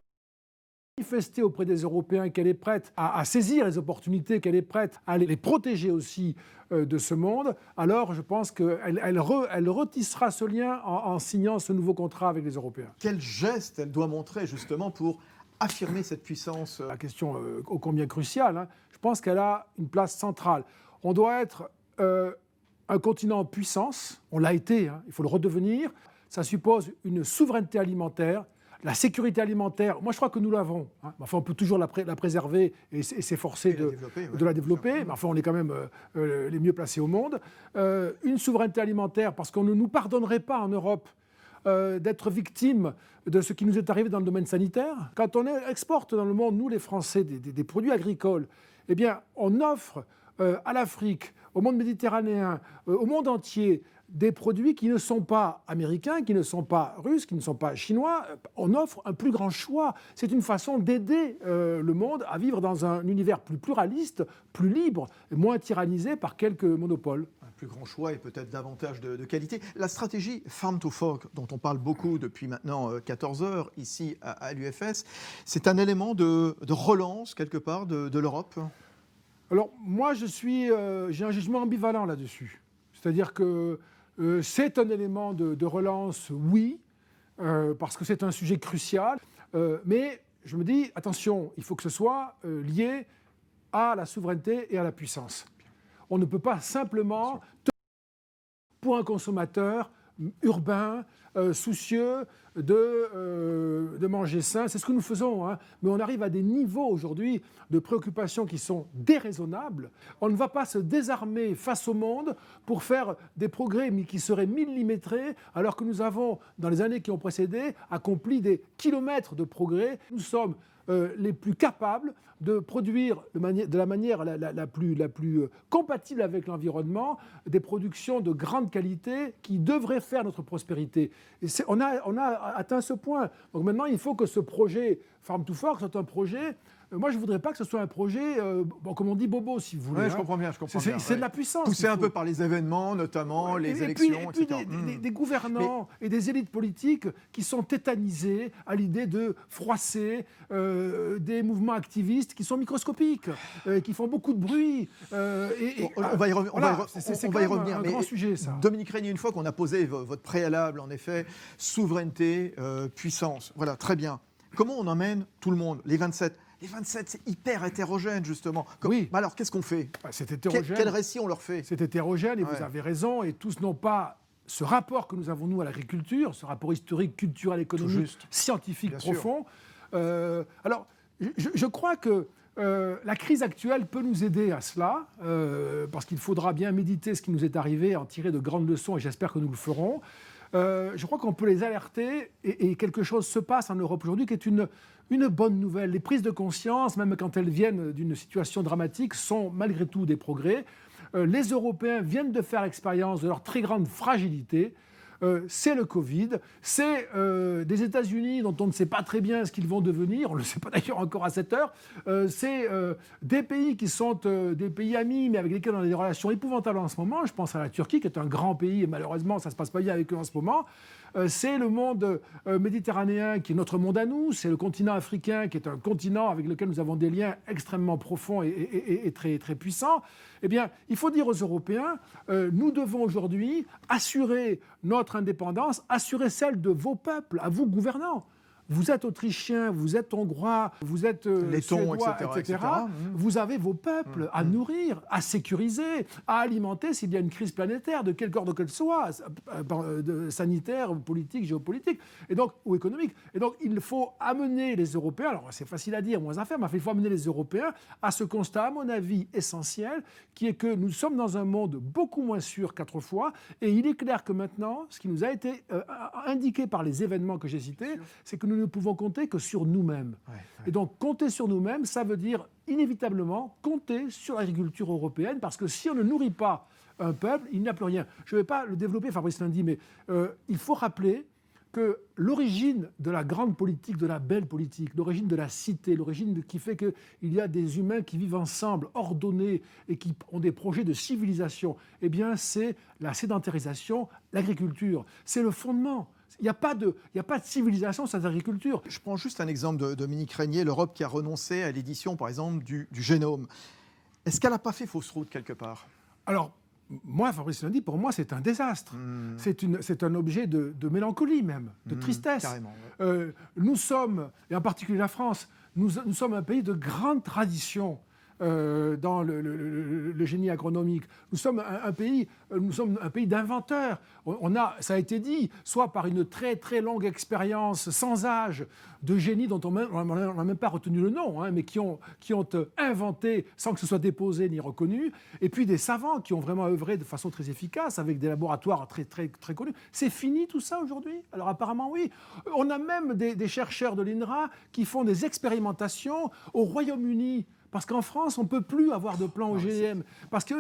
manifester auprès des Européens qu'elle est prête à saisir les opportunités, qu'elle est prête à les protéger aussi de ce monde, alors je pense qu'elle retissera ce lien en signant ce nouveau contrat avec les Européens. Quel geste elle doit montrer justement pour affirmer cette puissance ? La question ô combien cruciale, je pense qu'elle a une place centrale. On doit être un continent en puissance, on l'a été, il faut le redevenir. Ça suppose une souveraineté alimentaire. La sécurité alimentaire, moi je crois que nous l'avons. Enfin, on peut toujours la préserver et s'efforcer de la développer. Mais enfin, on est quand même les mieux placés au monde. Une souveraineté alimentaire, parce qu'on ne nous pardonnerait pas en Europe d'être victime de ce qui nous est arrivé dans le domaine sanitaire. Quand on exporte dans le monde, nous les Français, des produits agricoles, eh bien, on offre à l'Afrique, au monde méditerranéen, au monde entier, des produits qui ne sont pas américains, qui ne sont pas russes, qui ne sont pas chinois. On offre un plus grand choix. C'est une façon d'aider le monde à vivre dans un univers plus pluraliste, plus libre, moins tyrannisé par quelques monopoles. Un plus grand choix et peut-être davantage de qualité. La stratégie Farm to Fork, dont on parle beaucoup depuis maintenant 14 heures ici à l'UFS, c'est un élément de relance quelque part de l'Europe ? Alors moi, j'ai un jugement ambivalent là-dessus. C'est-à-dire que c'est un élément de relance, oui, parce que c'est un sujet crucial, mais je me dis, attention, il faut que ce soit lié à la souveraineté et à la puissance. On ne peut pas simplement, pour un consommateur urbain, soucieux de manger sain. C'est ce que nous faisons, hein. Mais on arrive à des niveaux aujourd'hui de préoccupations qui sont déraisonnables. On ne va pas se désarmer face au monde pour faire des progrès mais qui seraient millimétrés, alors que nous avons, dans les années qui ont précédé, accompli des kilomètres de progrès. Nous sommes les plus capables de produire de la manière la plus compatible avec l'environnement des productions de grande qualité qui devraient faire notre prospérité. Et on a atteint ce point. Donc maintenant, il faut que ce projet Farm to Fork soit un projet... Moi, je ne voudrais pas que ce soit un projet, comme on dit, bobo, si vous voulez. Oui, je comprends bien. C'est de la puissance. Poussé un peu par les événements, notamment les élections, etc. Des gouvernants et des élites politiques qui sont tétanisés à l'idée de froisser des mouvements activistes qui sont microscopiques, qui font beaucoup de bruit. On va y revenir. C'est un mais grand sujet, ça. Dominique Régnier, une fois qu'on a posé votre préalable, en effet, souveraineté, puissance, voilà, très bien. Comment on emmène tout le monde, les 27 ? Les 27, c'est hyper hétérogène, justement. Oui. Alors, qu'est-ce qu'on fait ? C'est hétérogène. Quel récit on leur fait ? C'est hétérogène, et vous avez raison, et tous n'ont pas ce rapport que nous avons, nous, à l'agriculture, ce rapport historique, culturel, économique, scientifique profond. Alors, je crois que la crise actuelle peut nous aider à cela, parce qu'il faudra bien méditer ce qui nous est arrivé, en tirer de grandes leçons, et j'espère que nous le ferons. Je crois qu'on peut les alerter, et quelque chose se passe en Europe aujourd'hui qui est une bonne nouvelle. Les prises de conscience, même quand elles viennent d'une situation dramatique, sont malgré tout des progrès. Les Européens viennent de faire l'expérience de leur très grande fragilité. C'est le Covid, c'est des États-Unis dont on ne sait pas très bien ce qu'ils vont devenir, on ne le sait pas d'ailleurs encore à cette heure, c'est des pays qui sont des pays amis, mais avec lesquels on a des relations épouvantables en ce moment. Je pense à la Turquie, qui est un grand pays, et malheureusement, ça ne se passe pas bien avec eux en ce moment. C'est le monde méditerranéen, qui est notre monde à nous, c'est le continent africain, qui est un continent avec lequel nous avons des liens extrêmement profonds et très, très puissants. Eh bien, il faut dire aux Européens, nous devons aujourd'hui assurer notre indépendance, assurer celle de vos peuples, à vous gouvernants. Vous êtes Autrichiens, vous êtes Hongrois, vous êtes Suédois, etc. Vous avez vos peuples à nourrir, à sécuriser, à alimenter s'il y a une crise planétaire, de quelque ordre qu'elle soit, sanitaire, politique, géopolitique, et donc, ou économique. Et donc, il faut amener les Européens, alors c'est facile à dire, moins à faire, mais il faut amener les Européens à ce constat, à mon avis, essentiel, qui est que nous sommes dans un monde beaucoup moins sûr qu'autrefois, et il est clair que maintenant, ce qui nous a été indiqué par les événements que j'ai cités, c'est que nous ne pouvons compter que sur nous-mêmes. Et donc, compter sur nous-mêmes, ça veut dire inévitablement compter sur l'agriculture européenne, parce que si on ne nourrit pas un peuple, il n'y a plus rien. Je ne vais pas le développer, Fabrice Lundy, mais il faut rappeler que l'origine de la grande politique, de la belle politique, l'origine de la cité, l'origine qui fait qu'il y a des humains qui vivent ensemble, ordonnés, et qui ont des projets de civilisation, eh bien, c'est la sédentarisation, l'agriculture. C'est le fondement. Il n'y a pas de civilisation sans agriculture. Je prends juste un exemple de Dominique Régnier, l'Europe qui a renoncé à l'édition, par exemple, du génome. Est-ce qu'elle n'a pas fait fausse route quelque part ? Alors, moi, Fabrice Lundy, pour moi, c'est un désastre. C'est un objet de mélancolie même, de tristesse. Carrément, Nous sommes, et en particulier la France, nous sommes un pays de grande tradition dans le génie agronomique. Nous sommes un pays d'inventeurs. Ça a été dit, soit par une très très longue expérience sans âge de génies dont on n'a même pas retenu le nom, mais qui ont inventé sans que ce soit déposé ni reconnu, et puis des savants qui ont vraiment œuvré de façon très efficace avec des laboratoires très très très connus. C'est fini tout ça aujourd'hui ? Alors apparemment oui. On a même des chercheurs de l'INRA qui font des expérimentations au Royaume-Uni. Parce qu'en France, on ne peut plus avoir de plan OGM. Parce que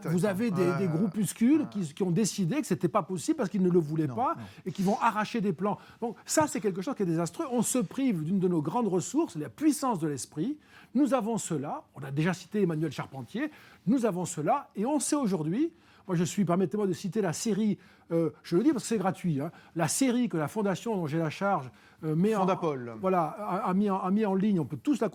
vous avez des groupuscules qui ont décidé que ce n'était pas possible parce qu'ils ne le voulaient pas et qui vont arracher des plans. Donc ça, c'est quelque chose qui est désastreux. On se prive d'une de nos grandes ressources, la puissance de l'esprit. Nous avons cela. On a déjà cité Emmanuel Charpentier. Nous avons cela. Et on sait aujourd'hui... Moi, permettez-moi de citer la série, je le dis parce que c'est gratuit, la série que la fondation dont j'ai la charge a mis en ligne, on peut tous la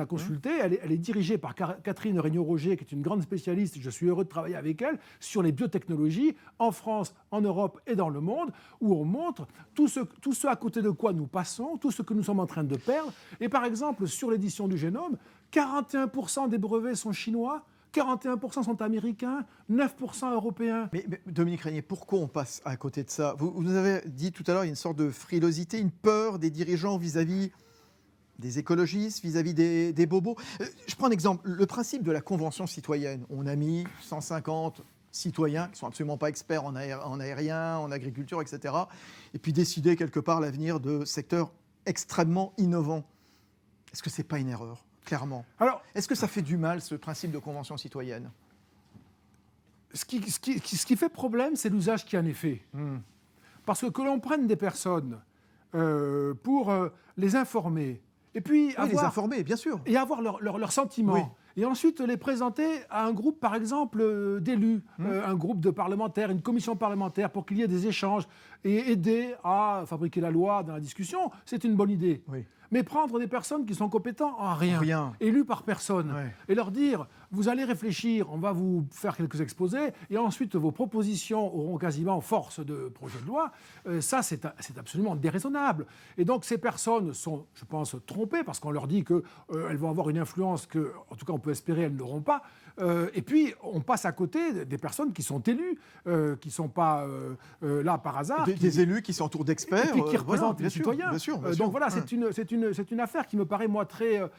consulter. Elle est dirigée par Catherine Regnault-Roger, qui est une grande spécialiste, je suis heureux de travailler avec elle, sur les biotechnologies en France, en Europe et dans le monde, où on montre tout ce à côté de quoi nous passons, tout ce que nous sommes en train de perdre. Et par exemple, sur l'édition du génome, 41% des brevets sont chinois, 41% sont américains, 9% européens. Mais Dominique Régnier, pourquoi on passe à côté de ça ? Vous nous avez dit tout à l'heure, il y a une sorte de frilosité, une peur des dirigeants vis-à-vis des écologistes, vis-à-vis des bobos. Je prends un exemple, le principe de la Convention citoyenne. On a mis 150 citoyens qui ne sont absolument pas experts en aérien, en agriculture, etc. Et puis décider quelque part l'avenir de secteurs extrêmement innovants. Est-ce que ce n'est pas une erreur ? Clairement. Alors, est-ce que ça fait du mal, ce principe de convention citoyenne ? Ce qui fait problème, c'est l'usage qui en est fait. Parce que l'on prenne des personnes pour les informer, et puis les informer, bien sûr. Et avoir leurs sentiments. Oui. Et ensuite les présenter à un groupe, par exemple, d'élus, un groupe de parlementaires, une commission parlementaire, pour qu'il y ait des échanges, et aider à fabriquer la loi dans la discussion, c'est une bonne idée. Oui. Mais prendre des personnes qui sont compétentes en rien, élues par personne, et leur dire, vous allez réfléchir, on va vous faire quelques exposés, et ensuite vos propositions auront quasiment force de projet de loi, ça c'est absolument déraisonnable. Et donc ces personnes sont, je pense, trompées, parce qu'on leur dit qu'elles vont avoir une influence que, en tout cas on peut espérer, elles n'auront pas. Et puis on passe à côté des personnes qui sont élues, qui ne sont pas là par hasard. Des élus qui s'entourent d'experts. Et puis qui représentent les citoyens. Bien sûr. Donc voilà, c'est une affaire qui me paraît, moi, très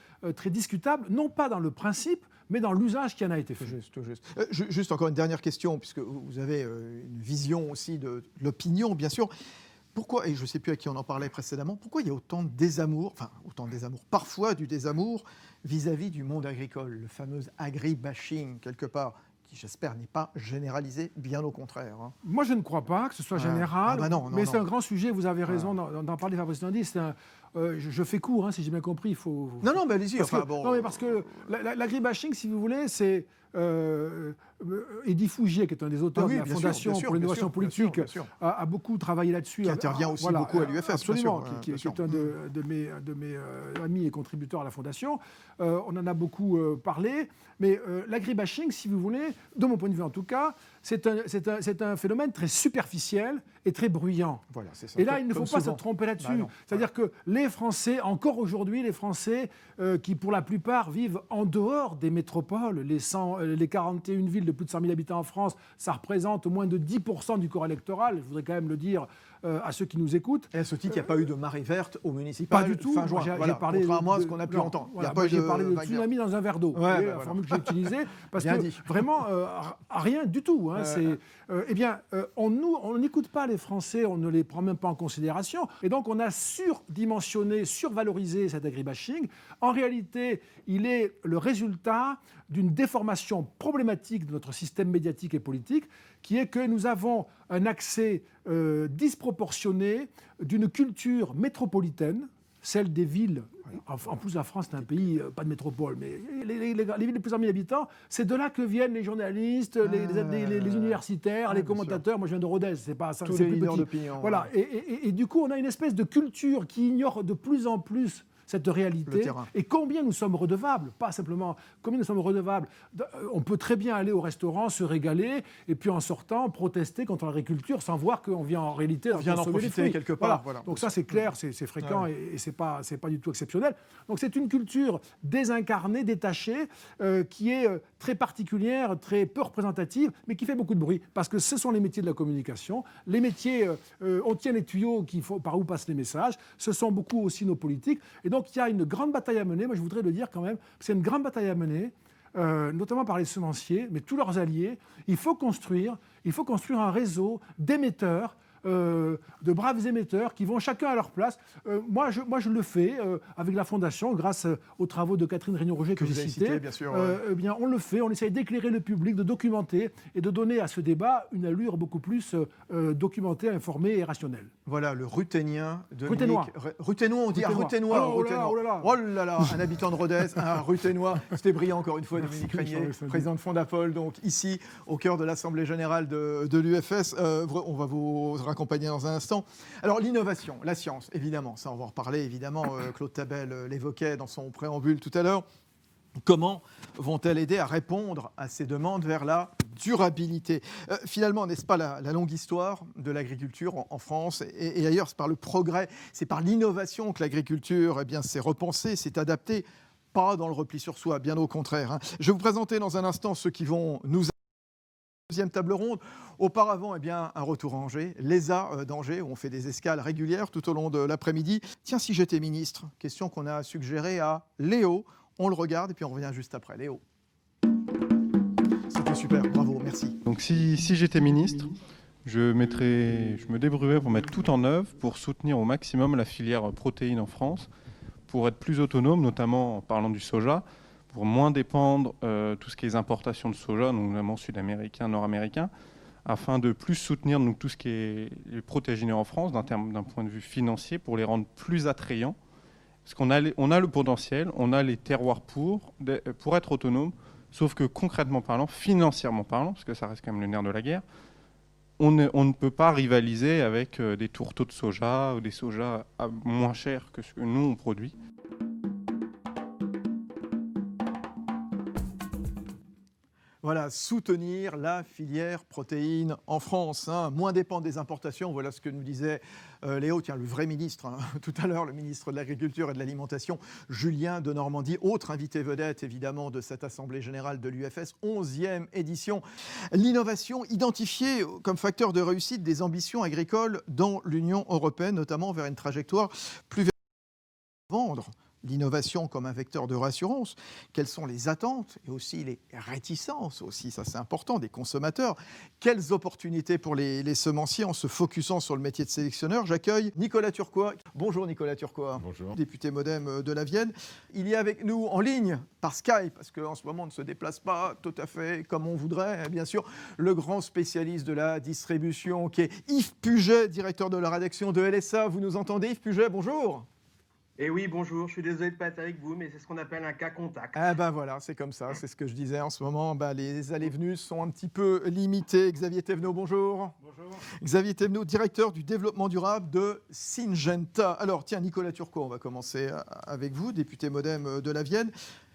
discutable, non pas dans le principe, mais dans l'usage qui en a été fait. Tout juste. Juste encore une dernière question, puisque vous avez une vision aussi de l'opinion, bien sûr. Pourquoi, et je ne sais plus à qui on en parlait précédemment, pourquoi il y a autant de désamour, parfois du désamour vis-à-vis du monde agricole, le fameux agri-bashing, quelque part, qui, j'espère, n'est pas généralisé, bien au contraire. Moi, je ne crois pas que ce soit général, mais c'est un grand sujet, vous avez raison d'en parler, Fabrice Lundy. Je fais court, si j'ai bien compris. Non, mais allez-y. Non, mais parce que l'agribashing, si vous voulez, c'est Eddy Fougier, qui est un des auteurs de la Fondation pour l'innovation politique, a beaucoup travaillé là-dessus. Qui intervient aussi beaucoup à l'UFS. Absolument, qui est un de mes amis et contributeurs à la Fondation. On en a beaucoup parlé, mais l'agribashing, si vous voulez, de mon point de vue en tout cas, c'est un phénomène très superficiel et très bruyant. Voilà, c'est ça. Et là, il ne faut pas se tromper là-dessus. C'est-à-dire que les Français, encore aujourd'hui, qui pour la plupart vivent en dehors des métropoles, les 41 villes de plus de 100 000 habitants en France, ça représente moins de 10% du corps électoral. Je voudrais quand même le dire à ceux qui nous écoutent. Et à ce titre, il n'y a pas eu de marée verte au municipal. Pas du tout. Fin juin. Contrairement à ce qu'on a pu entendre. J'ai parlé de tsunami dans un verre d'eau. La formule que j'ai utilisée. Parce que vraiment, rien du tout. On n'écoute pas les Français, on ne les prend même pas en considération. Et donc, on a surdimensionné, survalorisé cet agribashing. En réalité, il est le résultat d'une déformation problématique de notre système médiatique et politique, qui est que nous avons un accès disproportionné d'une culture métropolitaine, celle des villes. En plus, la France, c'est un pays, pas de métropole, mais les villes de plus de 100 000 habitants, c'est de là que viennent les journalistes, les universitaires, les commentateurs. Moi, je viens de Rodez, c'est pas ça. Tous les leaders d'opinion. Voilà. Et du coup, on a une espèce de culture qui ignore de plus en plus cette réalité, et combien nous sommes redevables, pas simplement, combien nous sommes redevables. On peut très bien aller au restaurant, se régaler, et puis en sortant, protester contre l'agriculture, sans voir qu'on vient en réalité d'en profiter quelque part. Voilà. Donc ça, c'est clair, c'est fréquent, et c'est pas du tout exceptionnel. Donc c'est une culture désincarnée, détachée, qui est très particulière, très peu représentative, mais qui fait beaucoup de bruit, parce que ce sont les métiers de la communication. Les métiers, on tient les tuyaux par où passent les messages, ce sont beaucoup aussi nos politiques, et donc il y a une grande bataille à mener. Moi, je voudrais le dire quand même, c'est une grande bataille à mener, notamment par les semenciers, mais tous leurs alliés. Il faut construire un réseau d'émetteurs, de braves émetteurs qui vont chacun à leur place. Moi, je le fais avec la Fondation, grâce aux travaux de Catherine Réunion-Roger que j'ai cités. Bien sûr, bien, on le fait, on essaye d'éclairer le public, de documenter et de donner à ce débat une allure beaucoup plus documentée, informée et rationnelle. Voilà, le Ruthénien de Ruthénois. Ruthénois, on dit Ruthénois. Oh là là, un habitant de Rodez, un Ruthénois. C'était brillant encore une fois, Dominique Régnier, président de Fondapol, donc ici, au cœur de l'Assemblée Générale de l'UFS. On va vous accompagner dans un instant. Alors l'innovation, la science, évidemment, ça on va en reparler, évidemment, Claude Tabel l'évoquait dans son préambule tout à l'heure. Comment vont-elles aider à répondre à ces demandes vers la durabilité ? Finalement, n'est-ce pas la longue histoire de l'agriculture en France et ailleurs, c'est par le progrès, c'est par l'innovation que l'agriculture s'est repensée, s'est adaptée pas dans le repli sur soi, bien au contraire. Je vais vous présenter dans un instant ceux qui vont nous deuxième table ronde. Auparavant, un retour à Angers, l'ESA d'Angers, où on fait des escales régulières tout au long de l'après-midi. Tiens, si j'étais ministre, question qu'on a suggérée à Léo. On le regarde et puis on revient juste après. Léo. C'était super, bravo, merci. Donc si j'étais ministre, je me débrouillerais pour mettre tout en œuvre pour soutenir au maximum la filière protéines en France, pour être plus autonome, notamment en parlant du soja, pour moins dépendre tout ce qui est les importations de soja, notamment sud-américain, nord-américain, afin de plus soutenir donc, tout ce qui est les protéagineux en France d'un point de vue financier pour les rendre plus attrayants. Parce qu'on a le potentiel, on a les terroirs pour être autonome, sauf que concrètement parlant, financièrement parlant, parce que ça reste quand même le nerf de la guerre, on ne peut pas rivaliser avec des tourteaux de soja ou des sojas moins chers que ce que nous on produit. Voilà, soutenir la filière protéines en France, moins dépendre des importations. Voilà ce que nous disait Léo, le vrai ministre, tout à l'heure, le ministre de l'Agriculture et de l'Alimentation, Julien Denormandie, autre invité vedette évidemment de cette Assemblée générale de l'UFS, 11e édition. L'innovation identifiée comme facteur de réussite des ambitions agricoles dans l'Union européenne, notamment vers une trajectoire plus vers vendre. L'innovation comme un vecteur de rassurance, quelles sont les attentes et aussi les réticences, aussi, ça c'est important, des consommateurs. Quelles opportunités pour les semenciers en se focusant sur le métier de sélectionneur. J'accueille Nicolas Turquois. Bonjour Nicolas Turquois. Bonjour. Député MoDem de la Vienne. Il est avec nous en ligne par Skype, parce qu'en ce moment on ne se déplace pas tout à fait comme on voudrait. Bien sûr, le grand spécialiste de la distribution qui est Yves Puget, directeur de la rédaction de LSA. Vous nous entendez Yves Puget, bonjour. Et oui, bonjour, je suis désolé de ne pas être avec vous, mais c'est ce qu'on appelle un cas contact. Ah ben voilà, c'est comme ça, c'est ce que je disais en ce moment. Les allées-venues sont un petit peu limitées. Xavier Thévenot, bonjour. Bonjour. Xavier Thévenot, directeur du développement durable de Syngenta. Alors tiens, Nicolas Turcot, on va commencer avec vous, député MoDem de la Vienne.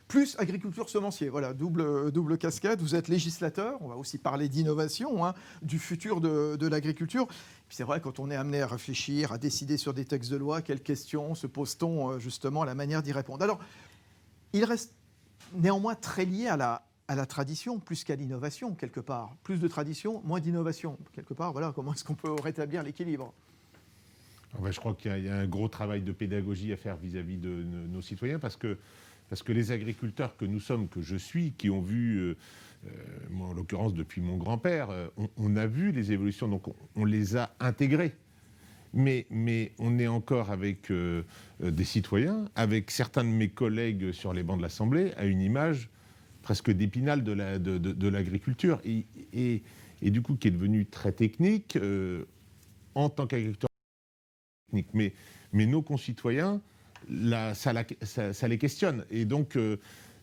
Plus agriculture semencier, voilà, double casquette. Vous êtes législateur, on va aussi parler d'innovation, du futur de l'agriculture. Puis c'est vrai, quand on est amené à réfléchir, à décider sur des textes de loi, quelles questions se pose-t-on justement à la manière d'y répondre? Alors, il reste néanmoins très lié à la tradition, plus qu'à l'innovation, quelque part. Plus de tradition, moins d'innovation. Quelque part, voilà, comment est-ce qu'on peut rétablir l'équilibre? Je crois qu'il y a un gros travail de pédagogie à faire vis-à-vis de nos citoyens, parce que les agriculteurs que nous sommes, que je suis, qui ont vu, moi en l'occurrence depuis mon grand-père, on a vu les évolutions, donc on les a intégrées. Mais on est encore avec des citoyens, avec certains de mes collègues sur les bancs de l'Assemblée, à une image presque d'Épinal de l'agriculture, et du coup qui est devenue très technique en tant qu'agriculteur technique. Mais nos concitoyens, ça les questionne. Et donc,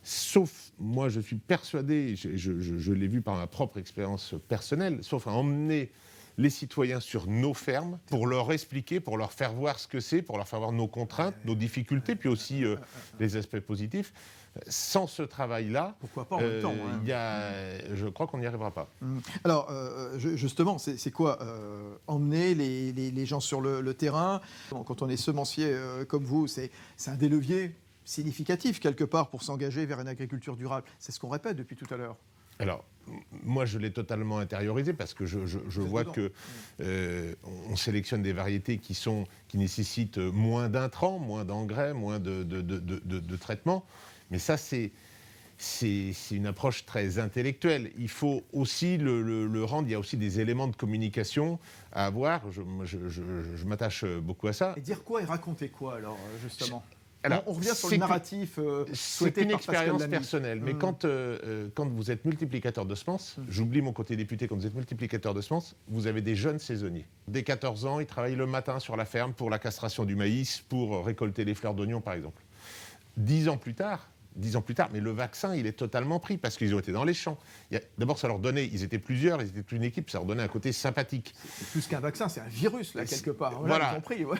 sauf, moi je suis persuadé, je l'ai vu par ma propre expérience personnelle, sauf à emmener les citoyens sur nos fermes pour leur expliquer, pour leur faire voir ce que c'est, pour leur faire voir nos contraintes, nos difficultés, puis aussi les aspects positifs. Sans ce travail-là, pourquoi pas en même temps, je crois qu'on n'y arrivera pas. Alors, justement, c'est quoi emmener les gens sur le terrain? Quand on est semencier comme vous, c'est un des leviers significatifs, quelque part, pour s'engager vers une agriculture durable. C'est ce qu'on répète depuis tout à l'heure. Alors, moi, je l'ai totalement intériorisé parce que je vois qu'on sélectionne des variétés qui nécessitent moins d'intrants, moins d'engrais, moins de traitements. Mais ça, c'est une approche très intellectuelle. Il faut aussi le rendre. Il y a aussi des éléments de communication à avoir. Je m'attache beaucoup à ça. Et dire quoi et raconter quoi, alors, justement? Alors, on revient sur le narratif souhaité par Pascal Lamy. C'est une expérience personnelle, mais quand vous êtes multiplicateur de semences, j'oublie mon côté député, quand vous êtes multiplicateur de semences, vous avez des jeunes saisonniers. Dès 14 ans, ils travaillent le matin sur la ferme pour la castration du maïs, pour récolter les fleurs d'oignon, par exemple. 10 ans plus tard, mais le vaccin, il est totalement pris parce qu'ils ont été dans les champs. D'abord, ça leur donnait, ils étaient plusieurs, ils étaient toute une équipe, ça leur donnait un côté sympathique. C'est plus qu'un vaccin, c'est un virus, là, quelque part. Voilà. Compris, ouais.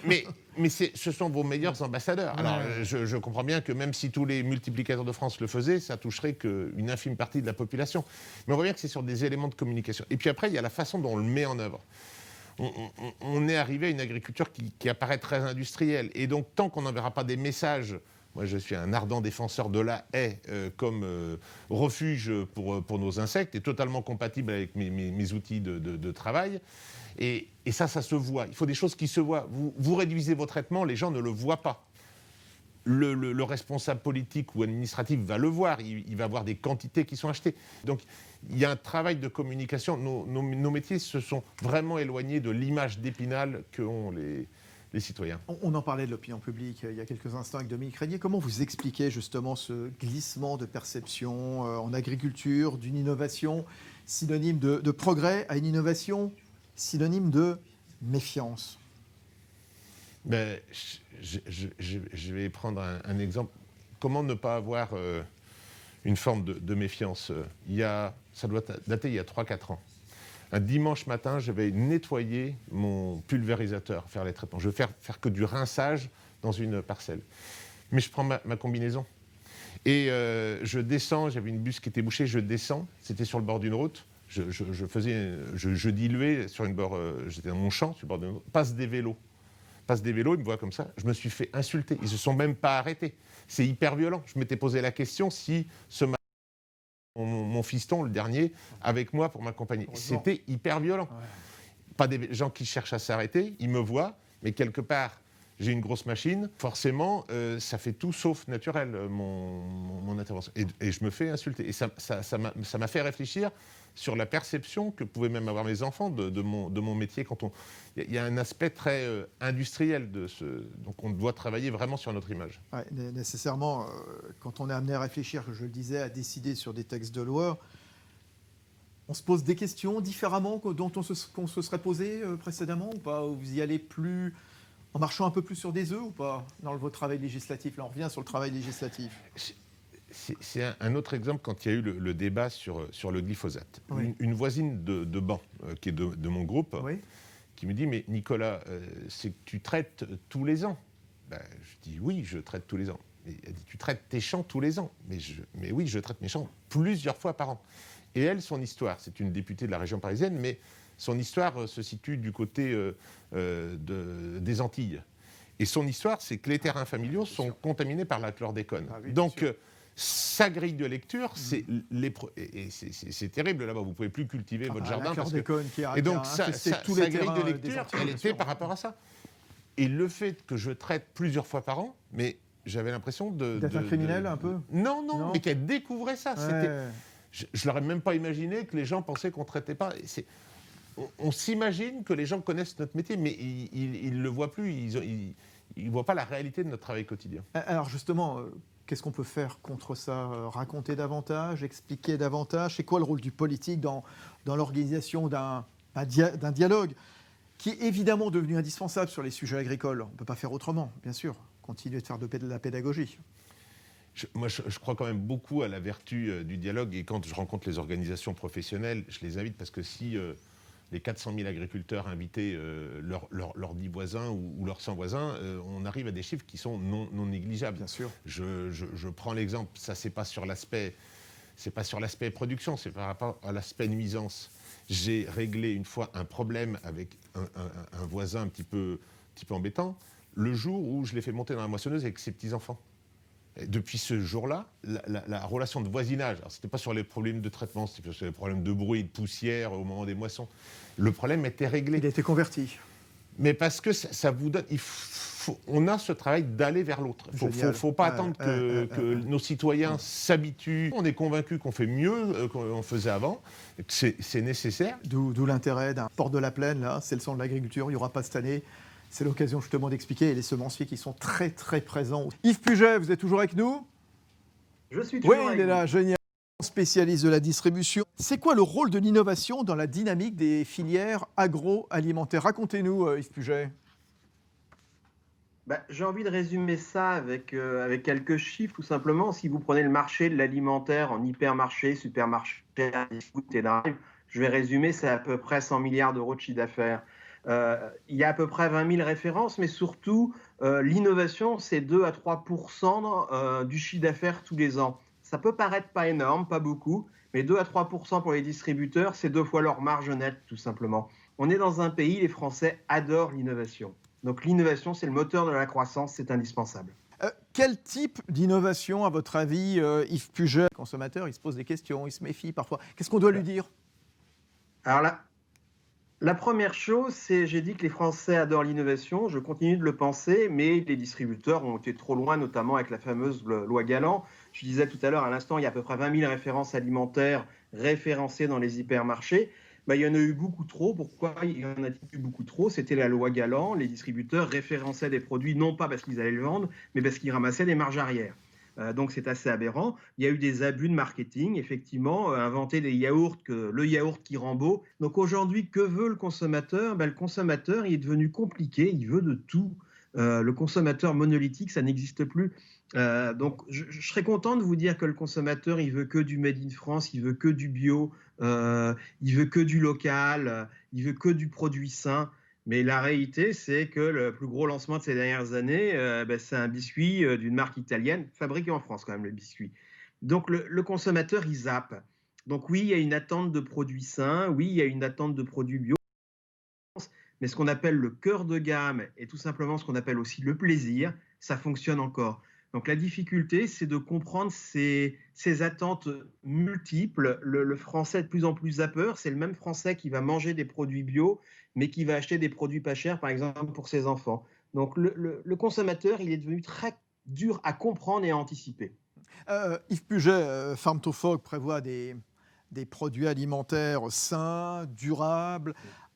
Mais ce sont vos meilleurs ambassadeurs. Alors, je comprends bien que même si tous les multiplicateurs de France le faisaient, ça toucherait qu'une infime partie de la population. Mais on voit bien que c'est sur des éléments de communication. Et puis après, il y a la façon dont on le met en œuvre. On est arrivé à une agriculture qui apparaît très industrielle. Et donc, tant qu'on n'enverra pas des messages Moi, je suis un ardent défenseur de la haie comme refuge pour nos insectes et totalement compatible avec mes outils de travail. Et ça se voit. Il faut des choses qui se voient. Vous réduisez vos traitements, les gens ne le voient pas. Le responsable politique ou administratif va le voir, il va voir des quantités qui sont achetées. Donc il y a un travail de communication. Nos métiers se sont vraiment éloignés de l'image d'Épinal qu'ont les citoyens. On en parlait de l'opinion publique il y a quelques instants avec Dominique Régnier. Comment vous expliquez justement ce glissement de perception en agriculture, d'une innovation synonyme de progrès à une innovation synonyme de méfiance? Ben, je vais prendre un exemple. Comment ne pas avoir une forme de méfiance? Ça doit dater il y a 3-4 ans. Un dimanche matin, je vais nettoyer mon pulvérisateur, faire les traitements. Je vais faire que du rinçage dans une parcelle. Mais je prends ma combinaison. Et je descends, j'avais une buse qui était bouchée, je descends, c'était sur le bord d'une route. Je diluais sur une bord, j'étais dans mon champ, sur le bord d'une route, passe des vélos, ils me voient comme ça, je me suis fait insulter, ils ne se sont même pas arrêtés. C'est hyper violent. Je m'étais posé la question si ce matin, mon fiston, le dernier, avec moi pour m'accompagner. C'était hyper violent. Ouais. Pas des gens qui cherchent à s'arrêter, ils me voient, mais quelque part, j'ai une grosse machine, forcément, ça fait tout sauf naturel, mon intervention. Et je me fais insulter. Et ça m'a fait réfléchir sur la perception que pouvaient même avoir mes enfants de mon métier. Il y a un aspect très industriel de donc on doit travailler vraiment sur notre image. Ouais, nécessairement, quand on est amené à réfléchir, je le disais, à décider sur des textes de loi, on se pose des questions différemment dont qu'on se serait posé précédemment ou pas? Ou vous y allez plus en marchant un peu plus sur des œufs ou pas dans votre travail législatif? Là, on revient sur le travail législatif. C'est un autre exemple quand il y a eu le débat sur le glyphosate. Oui. Une voisine de banc, qui est de mon groupe, oui, qui me dit « Mais Nicolas, c'est que tu traites tous les ans ?» Je dis « Oui, je traite tous les ans. » Elle dit « Tu traites tes champs tous les ans ?» Mais oui, je traite mes champs plusieurs fois par an. Et elle, son histoire, c'est une députée de la région parisienne, mais son histoire se situe du côté des Antilles. Et son histoire, c'est que les terrains familiaux sont contaminés par la chlordécone. Ah oui, donc, sa grille de lecture, c'est terrible là-bas. Vous ne pouvez plus cultiver votre jardin. La chlordécone et donc, sa grille de lecture, elle était par rapport à ça. Et le fait que je traite plusieurs fois par an, mais j'avais l'impression d'être un criminel un peu. Non, mais qu'elle découvrait ça. Ouais. Je ne l'aurais même pas imaginé que les gens pensaient qu'on ne traitait pas. On s'imagine que les gens connaissent notre métier, mais ils ne le voient plus, ils ne voient pas la réalité de notre travail quotidien. Alors justement, qu'est-ce qu'on peut faire contre ça? Raconter davantage, expliquer davantage? C'est quoi le rôle du politique dans l'organisation d'un dialogue qui est évidemment devenu indispensable sur les sujets agricoles? On ne peut pas faire autrement, bien sûr. Continuer de faire de la pédagogie. Moi, je crois quand même beaucoup à la vertu du dialogue. Et quand je rencontre les organisations professionnelles, je les invite parce que si les 400 000 agriculteurs invités leurs 10 voisins ou leurs 100 voisins, on arrive à des chiffres qui sont non négligeables. Bien sûr. Je prends l'exemple, ça c'est pas sur l'aspect production, c'est par rapport à l'aspect nuisance. J'ai réglé une fois un problème avec un voisin un petit peu embêtant le jour où je l'ai fait monter dans la moissonneuse avec ses petits-enfants. Et depuis ce jour-là, la relation de voisinage, ce n'était pas sur les problèmes de traitement, c'était sur les problèmes de bruit, de poussière au moment des moissons. Le problème était réglé. Il a été converti. Mais parce que ça vous donne... on a ce travail d'aller vers l'autre. Il ne faut pas attendre que nos citoyens s'habituent. On est convaincus qu'on fait mieux qu'on faisait avant. C'est nécessaire. D'où l'intérêt d'un port de la Plaine, là. C'est le son de l'agriculture, il n'y aura pas cette année. C'est l'occasion justement d'expliquer, et les semenciers qui sont très très présents. Yves Puget, vous êtes toujours avec nous? Je suis toujours avec vous. Oui, il est là, génial, spécialiste de la distribution. C'est quoi le rôle de l'innovation dans la dynamique des filières agroalimentaires? Racontez-nous, Yves Puget. J'ai envie de résumer ça avec quelques chiffres, tout simplement. Si vous prenez le marché de l'alimentaire en hypermarché, supermarché, discount et drive, je vais résumer, c'est à peu près 100 milliards d'euros de chiffre d'affaires. Il y a à peu près 20 000 références, mais surtout, l'innovation, c'est 2 à 3% du chiffre d'affaires tous les ans. Ça peut paraître pas énorme, pas beaucoup, mais 2 à 3% pour les distributeurs, c'est 2 fois leur marge nette, tout simplement. On est dans un pays, les Français adorent l'innovation. Donc l'innovation, c'est le moteur de la croissance, c'est indispensable. Quel type d'innovation, à votre avis, Yves Puget, le consommateur, il se pose des questions, il se méfie parfois. Qu'est-ce qu'on doit lui dire? Alors là, la première chose, c'est, j'ai dit que les Français adorent l'innovation, je continue de le penser, mais les distributeurs ont été trop loin, notamment avec la fameuse loi Galland. Je disais tout à l'heure, à l'instant, il y a à peu près 20 000 références alimentaires référencées dans les hypermarchés. Il y en a eu beaucoup trop. Pourquoi il y en a eu beaucoup trop? C'était la loi Galland. Les distributeurs référençaient des produits, non pas parce qu'ils allaient le vendre, mais parce qu'ils ramassaient des marges arrière. Donc c'est assez aberrant. Il y a eu des abus de marketing, effectivement, inventer des yaourts, le yaourt qui rend beau. Donc aujourd'hui, que veut le consommateur? Le consommateur, il est devenu compliqué, il veut de tout. Le consommateur monolithique, ça n'existe plus. Donc je serais content de vous dire que le consommateur, il veut que du made in France, il veut que du bio, il veut que du local, il veut que du produit sain. Mais la réalité, c'est que le plus gros lancement de ces dernières années, c'est un biscuit d'une marque italienne, fabriqué en France quand même, le biscuit. Donc le consommateur, il zappe. Donc oui, il y a une attente de produits sains, oui, il y a une attente de produits bio. Mais ce qu'on appelle le cœur de gamme et tout simplement ce qu'on appelle aussi le plaisir, ça fonctionne encore. Donc la difficulté, c'est de comprendre ces attentes multiples. Le Français est de plus en plus zappeur. C'est le même Français qui va manger des produits bio, mais qui va acheter des produits pas chers, par exemple, pour ses enfants. Donc le consommateur, il est devenu très dur à comprendre et à anticiper. Yves Puget, Farm to Fork prévoit des produits alimentaires sains, durables,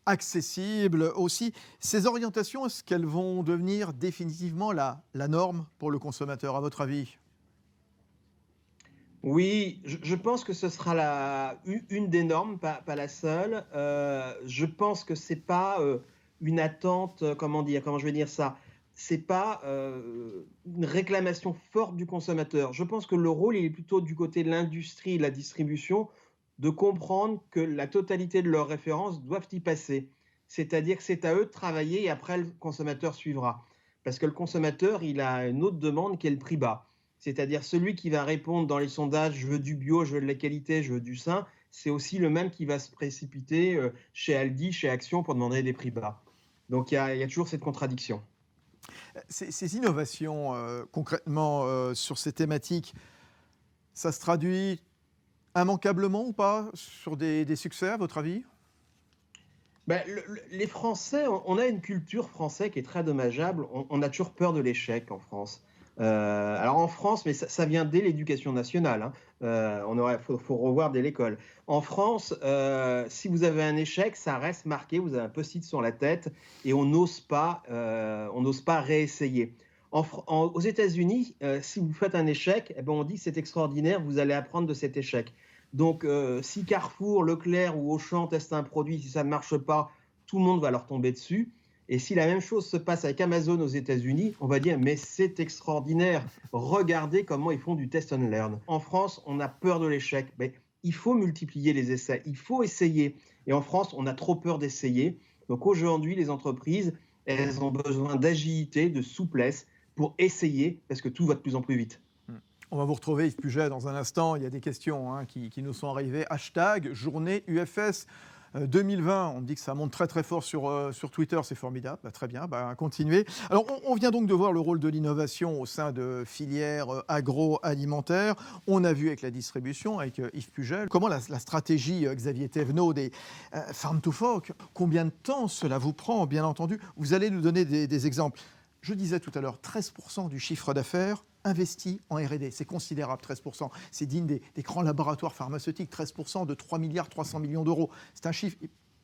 accessibles aussi. Ces orientations, est-ce qu'elles vont devenir définitivement la norme pour le consommateur, à votre avis? Oui, je pense que ce sera une des normes, pas la seule. Je pense que ce n'est pas une attente, comment je vais dire ça, c'est pas une réclamation forte du consommateur. Je pense que le rôle, il est plutôt du côté de l'industrie et de la distribution, de comprendre que la totalité de leurs références doivent y passer. C'est-à-dire que c'est à eux de travailler et après le consommateur suivra. Parce que le consommateur, il a une autre demande qui est le prix bas. C'est-à-dire celui qui va répondre dans les sondages « je veux du bio, je veux de la qualité, je veux du sain », c'est aussi le même qui va se précipiter chez Aldi, chez Action pour demander des prix bas. Donc il y a toujours cette contradiction. Ces innovations, concrètement, sur ces thématiques, ça se traduit immanquablement ou pas sur des succès, à votre avis? Les Français, on a une culture française qui est très dommageable. On a toujours peur de l'échec en France. Alors en France, mais ça vient dès l'éducation nationale. Faut revoir dès l'école. En France, si vous avez un échec, ça reste marqué. Vous avez un post-it sur la tête et on n'ose pas réessayer. Aux États-Unis, si vous faites un échec, on dit que c'est extraordinaire, vous allez apprendre de cet échec. Donc, si Carrefour, Leclerc ou Auchan testent un produit, si ça ne marche pas, tout le monde va leur tomber dessus. Et si la même chose se passe avec Amazon aux États-Unis, on va dire « mais c'est extraordinaire, regardez comment ils font du test and learn ». En France, on a peur de l'échec. Mais il faut multiplier les essais, il faut essayer. Et en France, on a trop peur d'essayer. Donc aujourd'hui, les entreprises, elles ont besoin d'agilité, de souplesse pour essayer, parce que tout va de plus en plus vite. On va vous retrouver, Yves Puget, dans un instant. Il y a des questions qui nous sont arrivées. Hashtag journée UFS 2020. On me dit que ça monte très très fort sur Twitter. C'est formidable. Très bien, continuez. Alors, on vient donc de voir le rôle de l'innovation au sein de filières agroalimentaires. On a vu avec la distribution, avec Yves Puget, comment la stratégie, Xavier Thévenot, des Farm to Fork, combien de temps cela vous prend, bien entendu. Vous allez nous donner des exemples. Je disais tout à l'heure, 13% du chiffre d'affaires investi en R&D. C'est considérable, 13%. C'est digne des grands laboratoires pharmaceutiques, 13% de 3 milliards 300 millions d'euros. C'est un chiffre,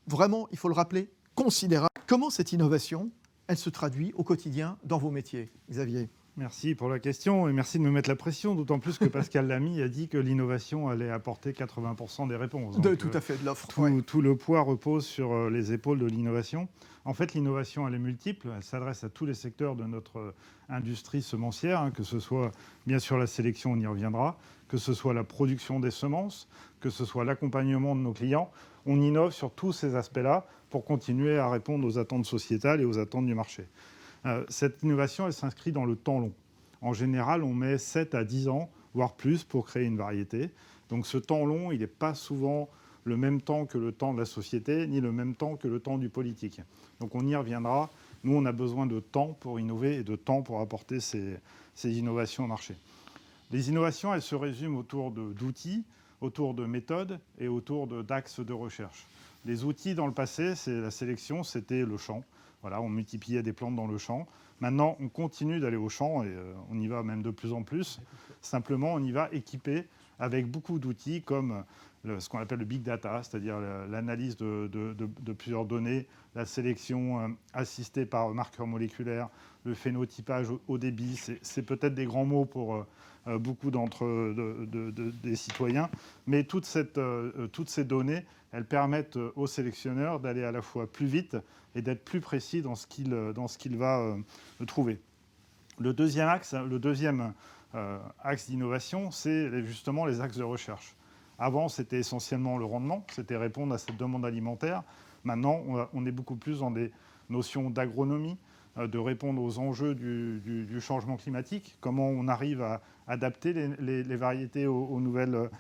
vraiment, il faut le rappeler, considérable. Comment cette innovation, elle se traduit au quotidien dans vos métiers, Xavier? Merci pour la question et merci de me mettre la pression, d'autant plus que Pascal Lamy a dit que l'innovation allait apporter 80% des réponses. Donc, tout à fait, de l'offre. Tout le poids repose sur les épaules de l'innovation. En fait, l'innovation, elle est multiple. Elle s'adresse à tous les secteurs de notre industrie semencière, que ce soit bien sûr la sélection, on y reviendra, que ce soit la production des semences, que ce soit l'accompagnement de nos clients. On innove sur tous ces aspects-là pour continuer à répondre aux attentes sociétales et aux attentes du marché. Cette innovation, elle s'inscrit dans le temps long. En général, on met 7 à 10 ans, voire plus, pour créer une variété. Donc ce temps long, il n'est pas souvent le même temps que le temps de la société, ni le même temps que le temps du politique. Donc on y reviendra. Nous, on a besoin de temps pour innover et de temps pour apporter ces innovations au marché. Les innovations, elles se résument autour d'outils, autour de méthodes et autour d'axes de recherche. Les outils, dans le passé, c'est la sélection, c'était le champ. Voilà, on multipliait des plantes dans le champ. Maintenant, on continue d'aller au champ et on y va même de plus en plus. Simplement, on y va équipé avec beaucoup d'outils comme ce qu'on appelle le big data, c'est-à-dire l'analyse de plusieurs données, la sélection assistée par marqueurs moléculaires, le phénotypage au débit. C'est peut-être des grands mots pour beaucoup des citoyens, mais toutes ces données, elles permettent aux sélectionneurs d'aller à la fois plus vite et d'être plus précis dans ce qu'il va trouver. Le deuxième axe d'innovation, c'est justement les axes de recherche. Avant, c'était essentiellement le rendement, c'était répondre à cette demande alimentaire. Maintenant, on est beaucoup plus dans des notions d'agronomie, de répondre aux enjeux du changement climatique, comment on arrive à adapter les variétés aux nouvelles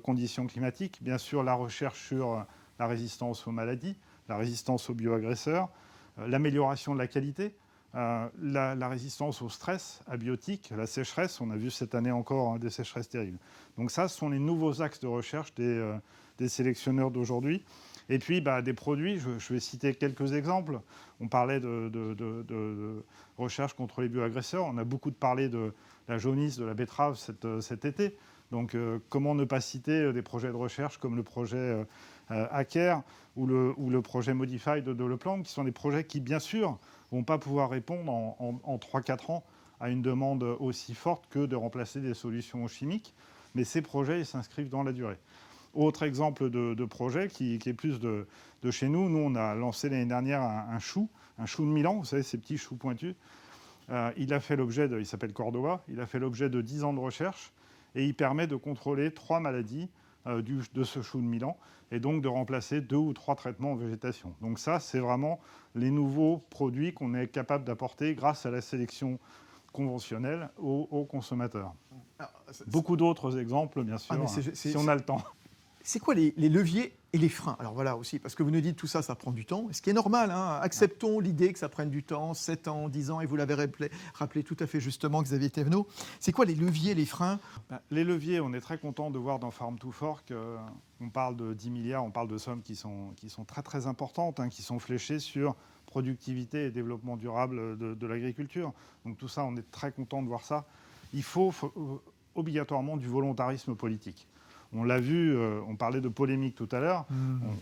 conditions climatiques. Bien sûr, la recherche sur la résistance aux maladies, la résistance aux bioagresseurs, l'amélioration de la qualité, la résistance au stress abiotique, la sécheresse. On a vu cette année encore des sécheresses terribles. Donc ça, ce sont les nouveaux axes de recherche des sélectionneurs d'aujourd'hui. Et puis, des produits, je vais citer quelques exemples. On parlait de recherche contre les bioagresseurs. On a beaucoup parlé de la jaunisse de la betterave cet été. Donc, comment ne pas citer des projets de recherche comme le projet Hacker ou le projet Modify de Leplanque, qui sont des projets qui, bien sûr, ne vont pas pouvoir répondre en 3-4 ans à une demande aussi forte que de remplacer des solutions chimiques. Mais ces projets, ils s'inscrivent dans la durée. Autre exemple de projet qui est plus de chez nous. Nous, on a lancé l'année dernière un chou de Milan, vous savez, ces petits choux pointus. Il s'appelle Cordova. Il a fait l'objet de 10 ans de recherche et il permet de contrôler 3 maladies de ce chou de Milan et donc de remplacer 2 ou 3 traitements en végétation. Donc ça, c'est vraiment les nouveaux produits qu'on est capable d'apporter grâce à la sélection conventionnelle aux consommateurs. Beaucoup d'autres exemples, bien sûr, si on a le temps. C'est quoi les leviers et les freins? Alors voilà aussi, parce que vous nous dites tout ça, ça prend du temps, ce qui est normal. Acceptons l'idée que ça prenne du temps, 7 ans, 10 ans, et vous l'avez rappelé tout à fait justement, Xavier Thévenot. C'est quoi les leviers, les freins? Les leviers, on est très content de voir dans Farm to Fork, on parle de 10 milliards, on parle de sommes qui sont très très importantes, qui sont fléchées sur productivité et développement durable de l'agriculture. Donc tout ça, on est très content de voir ça. Il faut obligatoirement du volontarisme politique. On l'a vu, on parlait de polémique tout à l'heure,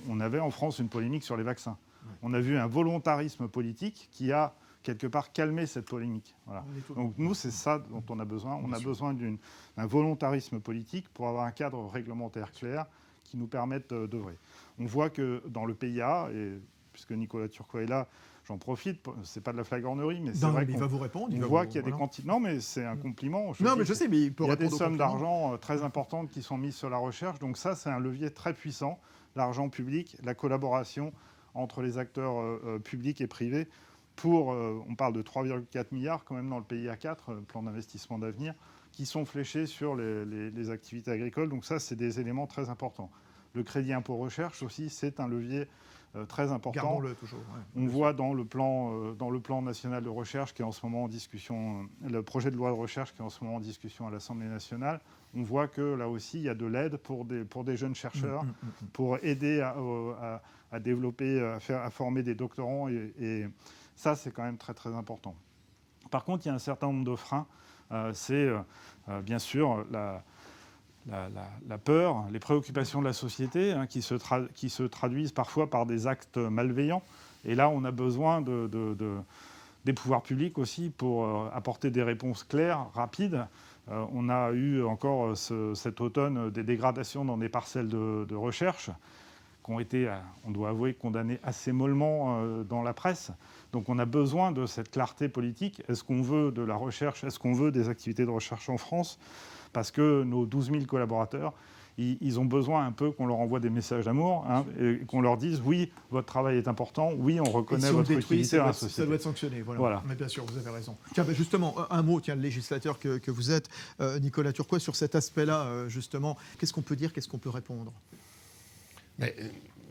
on avait en France une polémique sur les vaccins. On a vu un volontarisme politique qui a quelque part calmé cette polémique. Voilà. Donc nous, c'est ça dont on a besoin. On a besoin d'un volontarisme politique pour avoir un cadre réglementaire clair qui nous permette d'œuvrer. On voit que dans le PIA, et puisque Nicolas Turquois est là, j'en profite, c'est pas de la flagornerie, mais c'est vrai qu'on va vous répondre. On voit qu'il y a des quantités. Non, mais c'est un compliment. Non, mais je sais, mais il peut y a répondre des sommes d'argent très importantes qui sont mises sur la recherche. Donc ça, c'est un levier très puissant. L'argent public, la collaboration entre les acteurs publics et privés. On parle de 3,4 milliards quand même dans le PIA 4, le plan d'investissement d'avenir, qui sont fléchés sur les activités agricoles. Donc ça, c'est des éléments très importants. Le crédit impôt recherche aussi, c'est un levier très important. Gardons-le toujours. Ouais. On voit dans le plan national de recherche qui est en ce moment en discussion, le projet de loi de recherche qui est en ce moment en discussion à l'Assemblée nationale, on voit que là aussi il y a de l'aide pour des jeunes chercheurs, pour aider à développer, à former des doctorants et ça c'est quand même très très important. Par contre, il y a un certain nombre de freins. C'est bien sûr la peur, les préoccupations de la société qui se traduisent parfois par des actes malveillants. Et là, on a besoin des pouvoirs publics aussi pour apporter des réponses claires, rapides. On a eu encore cet automne des dégradations dans des parcelles de recherche qui ont été, on doit avouer, condamnées assez mollement dans la presse. Donc on a besoin de cette clarté politique. Est-ce qu'on veut de la recherche? Est-ce qu'on veut des activités de recherche en France? Parce que nos 12 000 collaborateurs, ils ont besoin un peu qu'on leur envoie des messages d'amour, et qu'on leur dise oui, votre travail est important, oui, on reconnaît votre utilité dans la société. Ça doit être sanctionné, voilà. Mais bien sûr, vous avez raison. Tiens, justement, un mot, le législateur que vous êtes, Nicolas Turquois, sur cet aspect-là, justement, qu'est-ce qu'on peut dire, qu'est-ce qu'on peut répondre?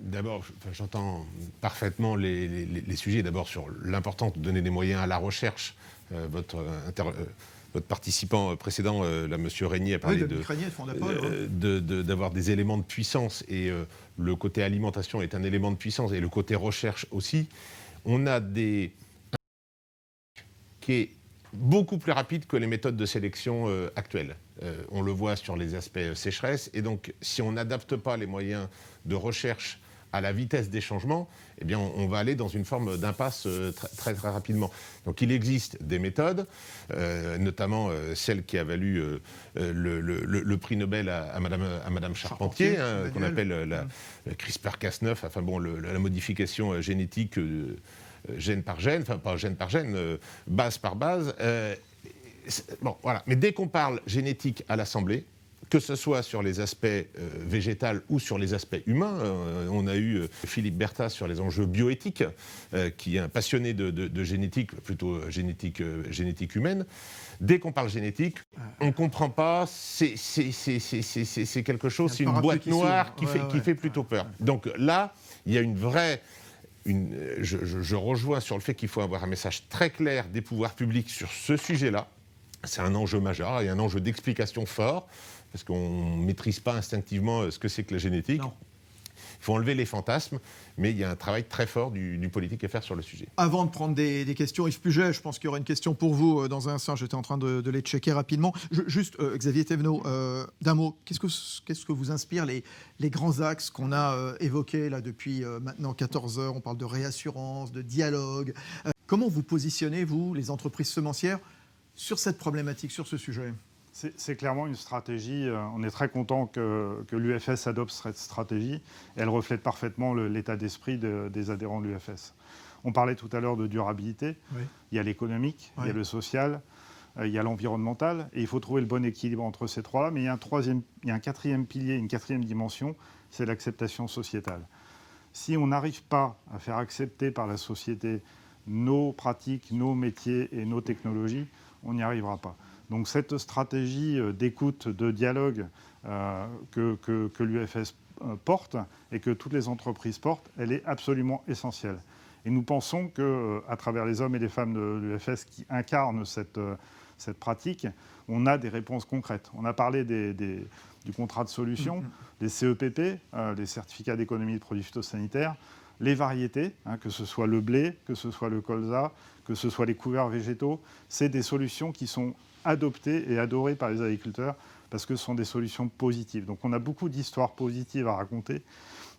D'abord, j'entends parfaitement les sujets. D'abord sur l'importance de donner des moyens à la recherche. Votre votre participant précédent, là, M. Régnier, a parlé d'avoir des éléments de puissance, et le côté alimentation est un élément de puissance, et le côté recherche aussi. On a qui est beaucoup plus rapide que les méthodes de sélection actuelles. On le voit sur les aspects sécheresse, et donc si on n'adapte pas les moyens de recherche à la vitesse des changements, eh bien, on va aller dans une forme d'impasse très, très rapidement. Donc il existe des méthodes, notamment celle qui a valu le prix Nobel à Madame Charpentier, qu'on appelle la CRISPR-Cas9, enfin bon, la modification génétique gène par gène, enfin pas gène par gène, base par base. Bon, voilà. Mais dès qu'on parle génétique à l'Assemblée, que ce soit sur les aspects végétaux ou sur les aspects humains. On a eu Philippe Berta sur les enjeux bioéthiques, qui est un passionné de génétique, plutôt génétique humaine. Dès qu'on parle génétique, on ne comprend pas, c'est quelque chose, c'est une boîte noire qui fait plutôt peur. Donc là, il y a une vraie... Je rejoins sur le fait qu'il faut avoir un message très clair des pouvoirs publics sur ce sujet-là. C'est un enjeu majeur et un enjeu d'explication fort, parce qu'on ne maîtrise pas instinctivement ce que c'est que la génétique. Non. Il faut enlever les fantasmes, mais il y a un travail très fort du politique à faire sur le sujet. Avant de prendre des questions, Yves Puget, je pense qu'il y aura une question pour vous dans un instant. J'étais en train de les checker rapidement. Juste, Xavier Thévenot, d'un mot, qu'est-ce que vous inspire les grands axes qu'on a évoqués là, depuis maintenant 14 heures? On parle de réassurance, de dialogue. Comment vous positionnez, vous, les entreprises semencières, sur cette problématique, sur ce sujet? C'est clairement une stratégie. On est très content que l'UFS adopte cette stratégie. Elle reflète parfaitement l'état d'esprit des adhérents de l'UFS. On parlait tout à l'heure de durabilité. Oui. Il y a l'économique, oui. Il y a le social, il y a l'environnemental. Et il faut trouver le bon équilibre entre ces trois-là. Mais il y a un quatrième pilier, une quatrième dimension, c'est l'acceptation sociétale. Si on n'arrive pas à faire accepter par la société nos pratiques, nos métiers et nos technologies, on n'y arrivera pas. Donc cette stratégie d'écoute, de dialogue que l'UFS porte et que toutes les entreprises portent, elle est absolument essentielle. Et nous pensons qu'à travers les hommes et les femmes de l'UFS qui incarnent cette pratique, on a des réponses concrètes. On a parlé du contrat de solution, des CEPP, les certificats d'économie de produits phytosanitaires, les variétés, que ce soit le blé, que ce soit le colza, que ce soit les couverts végétaux, c'est des solutions qui sont adoptées et adorées par les agriculteurs parce que ce sont des solutions positives. Donc on a beaucoup d'histoires positives à raconter.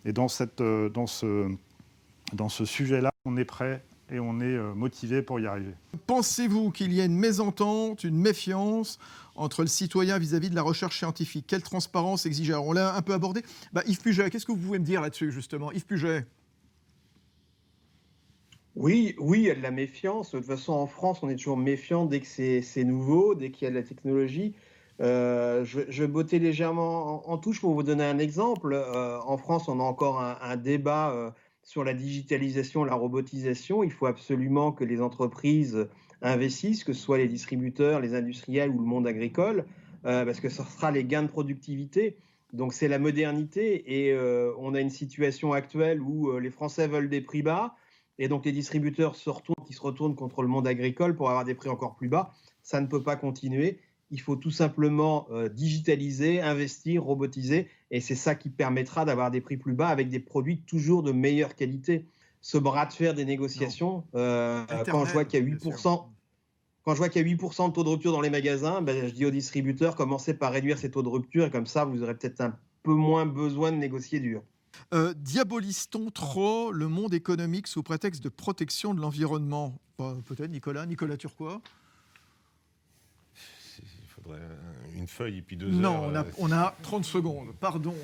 Et dans ce sujet-là, on est prêt et on est motivé pour y arriver. Pensez-vous qu'il y a une mésentente, une méfiance entre le citoyen vis-à-vis de la recherche scientifique? Quelle transparence exiger? On l'a un peu abordé. Yves Puget, qu'est-ce que vous pouvez me dire là-dessus, justement? Yves Puget. Oui, il y a de la méfiance. De toute façon, en France, on est toujours méfiant dès que c'est nouveau, dès qu'il y a de la technologie. Je vais botter légèrement en touche pour vous donner un exemple. En France, on a encore un débat sur la digitalisation, la robotisation. Il faut absolument que les entreprises investissent, que ce soit les distributeurs, les industriels ou le monde agricole, parce que ce sera les gains de productivité. Donc c'est la modernité et on a une situation actuelle où les Français veulent des prix bas. Et donc les distributeurs se retournent contre le monde agricole pour avoir des prix encore plus bas. Ça ne peut pas continuer. Il faut tout simplement digitaliser, investir, robotiser. Et c'est ça qui permettra d'avoir des prix plus bas avec des produits toujours de meilleure qualité. Ce bras de fer des négociations, quand je vois qu'il y a 8%, quand je vois qu'il y a 8% de taux de rupture dans les magasins, je dis aux distributeurs, commencez par réduire ces taux de rupture. Et comme ça, vous aurez peut-être un peu moins besoin de négocier dur. Diabolise-t-on trop le monde économique sous prétexte de protection de l'environnement? Peut-être Nicolas Turquois. Il faudrait une feuille et puis 2 heures. Non, on a 30 secondes, pardon.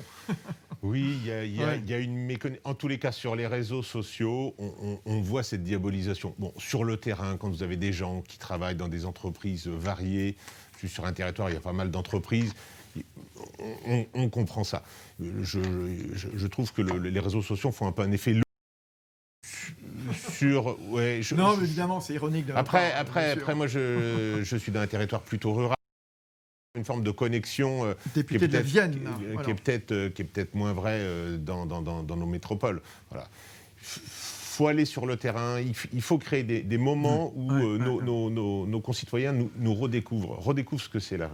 Oui, il y a une méconnaissance. En tous les cas, sur les réseaux sociaux, on voit cette diabolisation. Bon, sur le terrain, quand vous avez des gens qui travaillent dans des entreprises variées, je suis sur un territoire, il y a pas mal d'entreprises. On comprend ça. Je trouve que les réseaux sociaux font un peu un effet sur... Ouais, non, mais évidemment, c'est ironique. Après, moi, je suis dans un territoire plutôt rural. Une forme de connexion qui est peut-être moins vraie dans nos métropoles. Voilà. faut aller sur le terrain, il faut créer des moments où nos concitoyens nous redécouvrent ce que c'est la...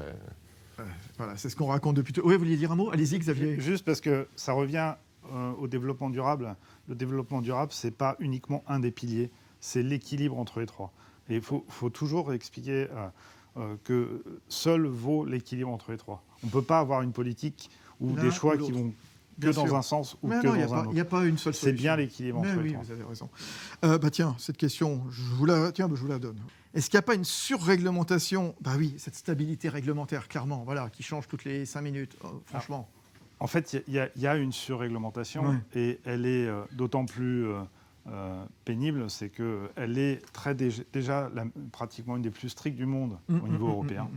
Voilà, c'est ce qu'on raconte depuis tout. Oui, vous vouliez dire un mot? Allez-y, Xavier. Juste parce que ça revient au développement durable. Le développement durable, ce n'est pas uniquement un des piliers, c'est l'équilibre entre les trois. Et il faut toujours expliquer que seul vaut l'équilibre entre les trois. On ne peut pas avoir une politique ou des choix qui vont que dans un sens ou que dans un autre. Il n'y a pas une seule solution. C'est bien l'équilibre entre les trois. Vous avez raison. Tiens, cette question, je vous la donne. Est-ce qu'il n'y a pas une surréglementation? Bah oui, cette stabilité réglementaire, clairement, voilà, qui change toutes les 5 minutes, franchement. En fait, il y a une surréglementation et elle est d'autant plus pénible, c'est qu'elle est déjà pratiquement une des plus strictes du monde au niveau européen.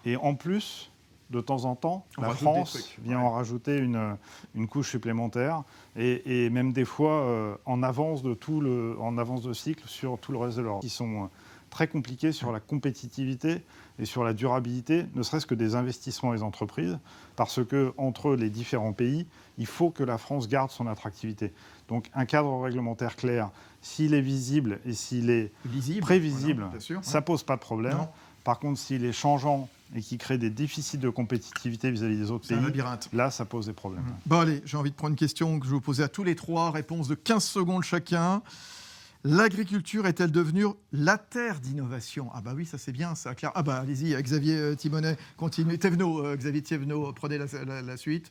Et en plus, de temps en temps, la France vient en rajouter une couche supplémentaire et même des fois en avance de cycle sur tout le reste de l'Europe, qui sont très compliqués sur la compétitivité et sur la durabilité, ne serait-ce que des investissements des entreprises, parce que entre les différents pays, il faut que la France garde son attractivité. Donc un cadre réglementaire clair, s'il est visible et s'il est prévisible, ça ne pose pas de problème. Non. Par contre, s'il est changeant et qui crée des déficits de compétitivité vis-à-vis des autres pays, là, ça pose des problèmes. Bon, allez, j'ai envie de prendre une question que je vais vous poser à tous les trois, réponse de 15 secondes chacun. L'agriculture est-elle devenue la terre d'innovation? Ah bah oui, ça c'est bien, ça, clair. Ah bah allez-y, Xavier Thiemonnet, continuez. Xavier Thévenot, prenez la suite.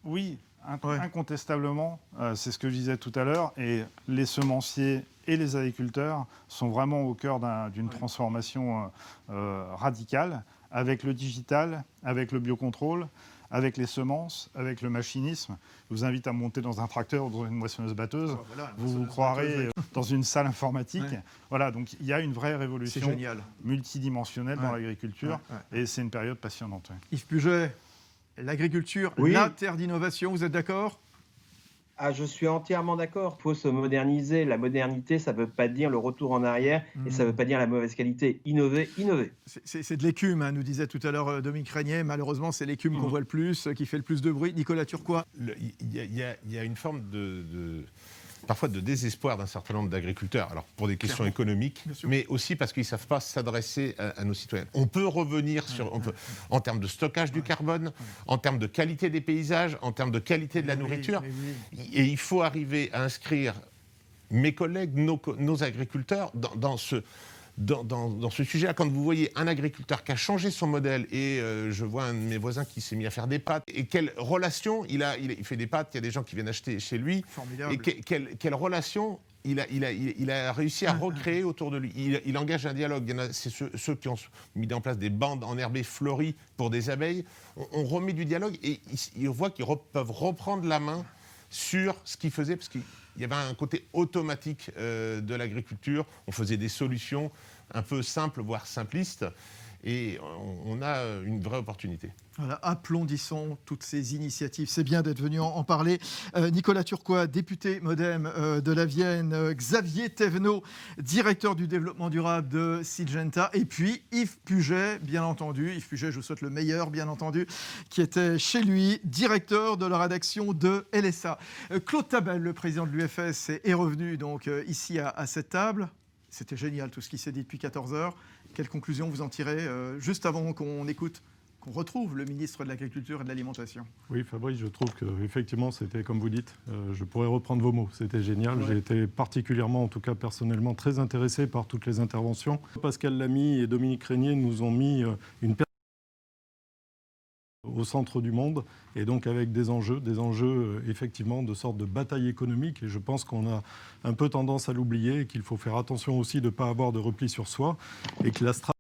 Oui, incontestablement, c'est ce que je disais tout à l'heure, et les semenciers et les agriculteurs sont vraiment au cœur d'une transformation radicale, avec le digital, avec le biocontrôle, avec les semences, avec le machinisme. Je vous invite à monter dans un tracteur ou dans une moissonneuse-batteuse. Vous vous croirez dans une salle informatique. Voilà, donc il y a une vraie révolution multidimensionnelle dans l'agriculture et c'est une période passionnante. Yves Puget, l'agriculture, la terre d'innovation, vous êtes d'accord? Je suis entièrement d'accord. Il faut se moderniser. La modernité, ça ne veut pas dire le retour en arrière et ça ne veut pas dire la mauvaise qualité. Innover. C'est de l'écume, nous disait tout à l'heure Dominique Régnier. Malheureusement, c'est l'écume qu'on voit le plus, qui fait le plus de bruit. Nicolas Turquois. Il y a une forme parfois de désespoir d'un certain nombre d'agriculteurs, alors pour des questions économiques, mais aussi parce qu'ils ne savent pas s'adresser à nos citoyens. On peut revenir en termes de stockage du carbone, en termes de qualité des paysages, en termes de qualité de la nourriture, et il faut arriver à inscrire mes collègues, nos agriculteurs dans ce sujet-là. Quand vous voyez un agriculteur qui a changé son modèle et je vois un de mes voisins qui s'est mis à faire des pâtes, et quelle relation il fait des pâtes, il y a des gens qui viennent acheter chez lui. Formidable. Et quelle relation il a réussi à recréer autour de lui. Il engage un dialogue. C'est ceux qui ont mis en place des bandes enherbées fleuries pour des abeilles. On remet du dialogue et ils voient qu'ils peuvent reprendre la main sur ce qu'ils faisaient, parce qu'il y avait un côté automatique de l'agriculture. On faisait des solutions un peu simples, voire simplistes, et on a une vraie opportunité. Voilà, applaudissons toutes ces initiatives. C'est bien d'être venu en parler. Nicolas Turquois, député MoDem de la Vienne, Xavier Thévenot, directeur du développement durable de Syngenta, et puis Yves Puget, bien entendu. Yves Puget, je vous souhaite le meilleur, bien entendu, qui était chez lui, directeur de la rédaction de LSA. Claude Tabel, le président de l'UFS, est revenu donc ici à cette table. C'était génial tout ce qui s'est dit depuis 14 heures. Quelles conclusions vous en tirez juste avant qu'on retrouve le ministre de l'Agriculture et de l'Alimentation? Oui, Fabrice, je trouve qu'effectivement, c'était comme vous dites, je pourrais reprendre vos mots, c'était génial. J'ai été particulièrement, en tout cas personnellement, très intéressé par toutes les interventions. Pascal Lamy et Dominique Régnier nous ont mis une personne au centre du monde, et donc avec des enjeux effectivement de sorte de bataille économique, et je pense qu'on a un peu tendance à l'oublier, et qu'il faut faire attention aussi de ne pas avoir de repli sur soi, et que la stratégie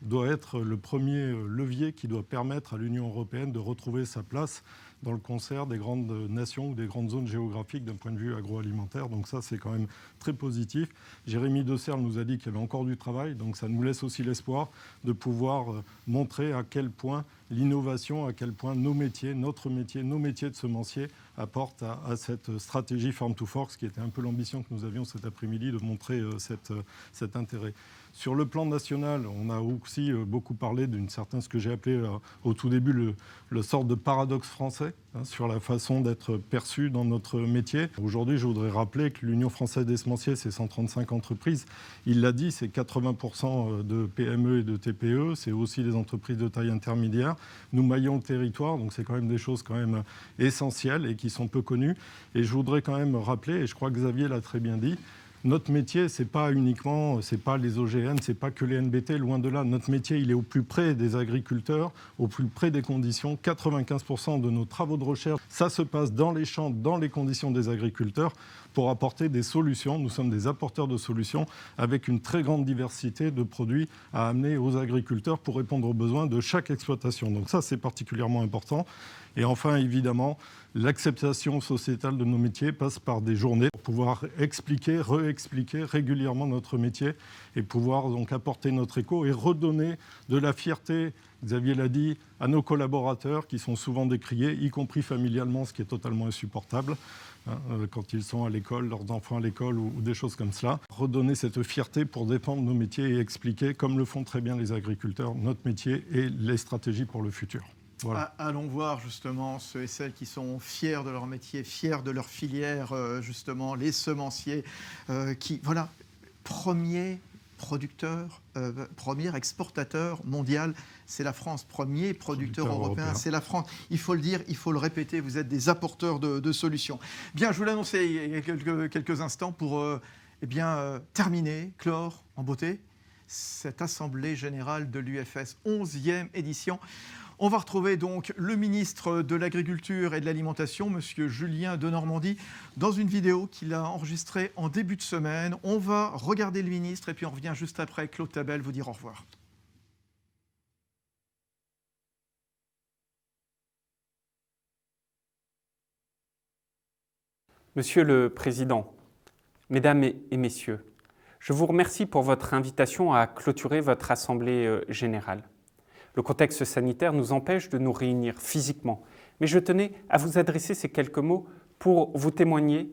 doit être le premier levier qui doit permettre à l'Union européenne de retrouver sa place dans le concert des grandes nations ou des grandes zones géographiques d'un point de vue agroalimentaire. Donc ça, c'est quand même très positif. Jérémy Desserles nous a dit qu'il y avait encore du travail, donc ça nous laisse aussi l'espoir de pouvoir montrer à quel point l'innovation, à quel point nos métiers, notre métier, nos métiers de semencier apportent à cette stratégie Farm to Fork, qui était un peu l'ambition que nous avions cet après-midi de montrer cet intérêt. Sur le plan national, on a aussi beaucoup parlé d'une certaine, ce que j'ai appelé au tout début, le sort de paradoxe français, Français sur la façon d'être perçu dans notre métier. Aujourd'hui, je voudrais rappeler que l'Union française des semenciers, c'est 135 entreprises. Il l'a dit, c'est 80% de PME et de TPE. C'est aussi des entreprises de taille intermédiaire. Nous maillons le territoire, donc c'est quand même des choses quand même essentielles et qui sont peu connues. Et je voudrais quand même rappeler, et je crois que Xavier l'a très bien dit, notre métier, c'est pas uniquement, c'est pas les OGM, c'est pas que les NBT, loin de là. Notre métier, il est au plus près des agriculteurs, au plus près des conditions. 95% de nos travaux de recherche, ça se passe dans les champs, dans les conditions des agriculteurs, pour apporter des solutions. Nous sommes des apporteurs de solutions avec une très grande diversité de produits à amener aux agriculteurs pour répondre aux besoins de chaque exploitation. Donc ça, c'est particulièrement important. Et enfin, évidemment, l'acceptation sociétale de nos métiers passe par des journées pour pouvoir expliquer, réexpliquer régulièrement notre métier et pouvoir donc apporter notre écho et redonner de la fierté, Xavier l'a dit, à nos collaborateurs qui sont souvent décriés, y compris familialement, ce qui est totalement insupportable, quand ils sont à l'école, leurs enfants à l'école ou des choses comme cela. Redonner cette fierté pour défendre nos métiers et expliquer, comme le font très bien les agriculteurs, notre métier et les stratégies pour le futur. Voilà. Allons voir justement ceux et celles qui sont fiers de leur métier, fiers de leur filière, justement, les semenciers, qui, voilà, premier producteur, premier exportateur mondial, c'est la France. Premier producteur européen, c'est la France. Il faut le dire, il faut le répéter, vous êtes des apporteurs de solutions. Bien, je vous l'annonçais il y a quelques instants pour terminer, clore en beauté cette Assemblée générale de l'UFS, 11e édition. On va retrouver donc le ministre de l'Agriculture et de l'Alimentation, M. Julien Denormandie, dans une vidéo qu'il a enregistrée en début de semaine. On va regarder le ministre et puis on revient juste après. Claude Tabel vous dire au revoir. Monsieur le Président, Mesdames et Messieurs, je vous remercie pour votre invitation à clôturer votre Assemblée générale. Le contexte sanitaire nous empêche de nous réunir physiquement, mais je tenais à vous adresser ces quelques mots pour vous témoigner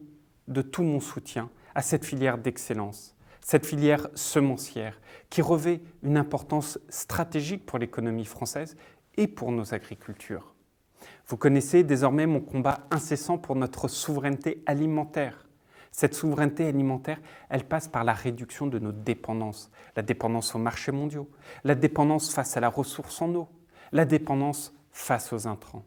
de tout mon soutien à cette filière d'excellence, cette filière semencière qui revêt une importance stratégique pour l'économie française et pour nos agricultures. Vous connaissez désormais mon combat incessant pour notre souveraineté alimentaire. Cette souveraineté alimentaire, elle passe par la réduction de nos dépendances. La dépendance aux marchés mondiaux, la dépendance face à la ressource en eau, la dépendance face aux intrants.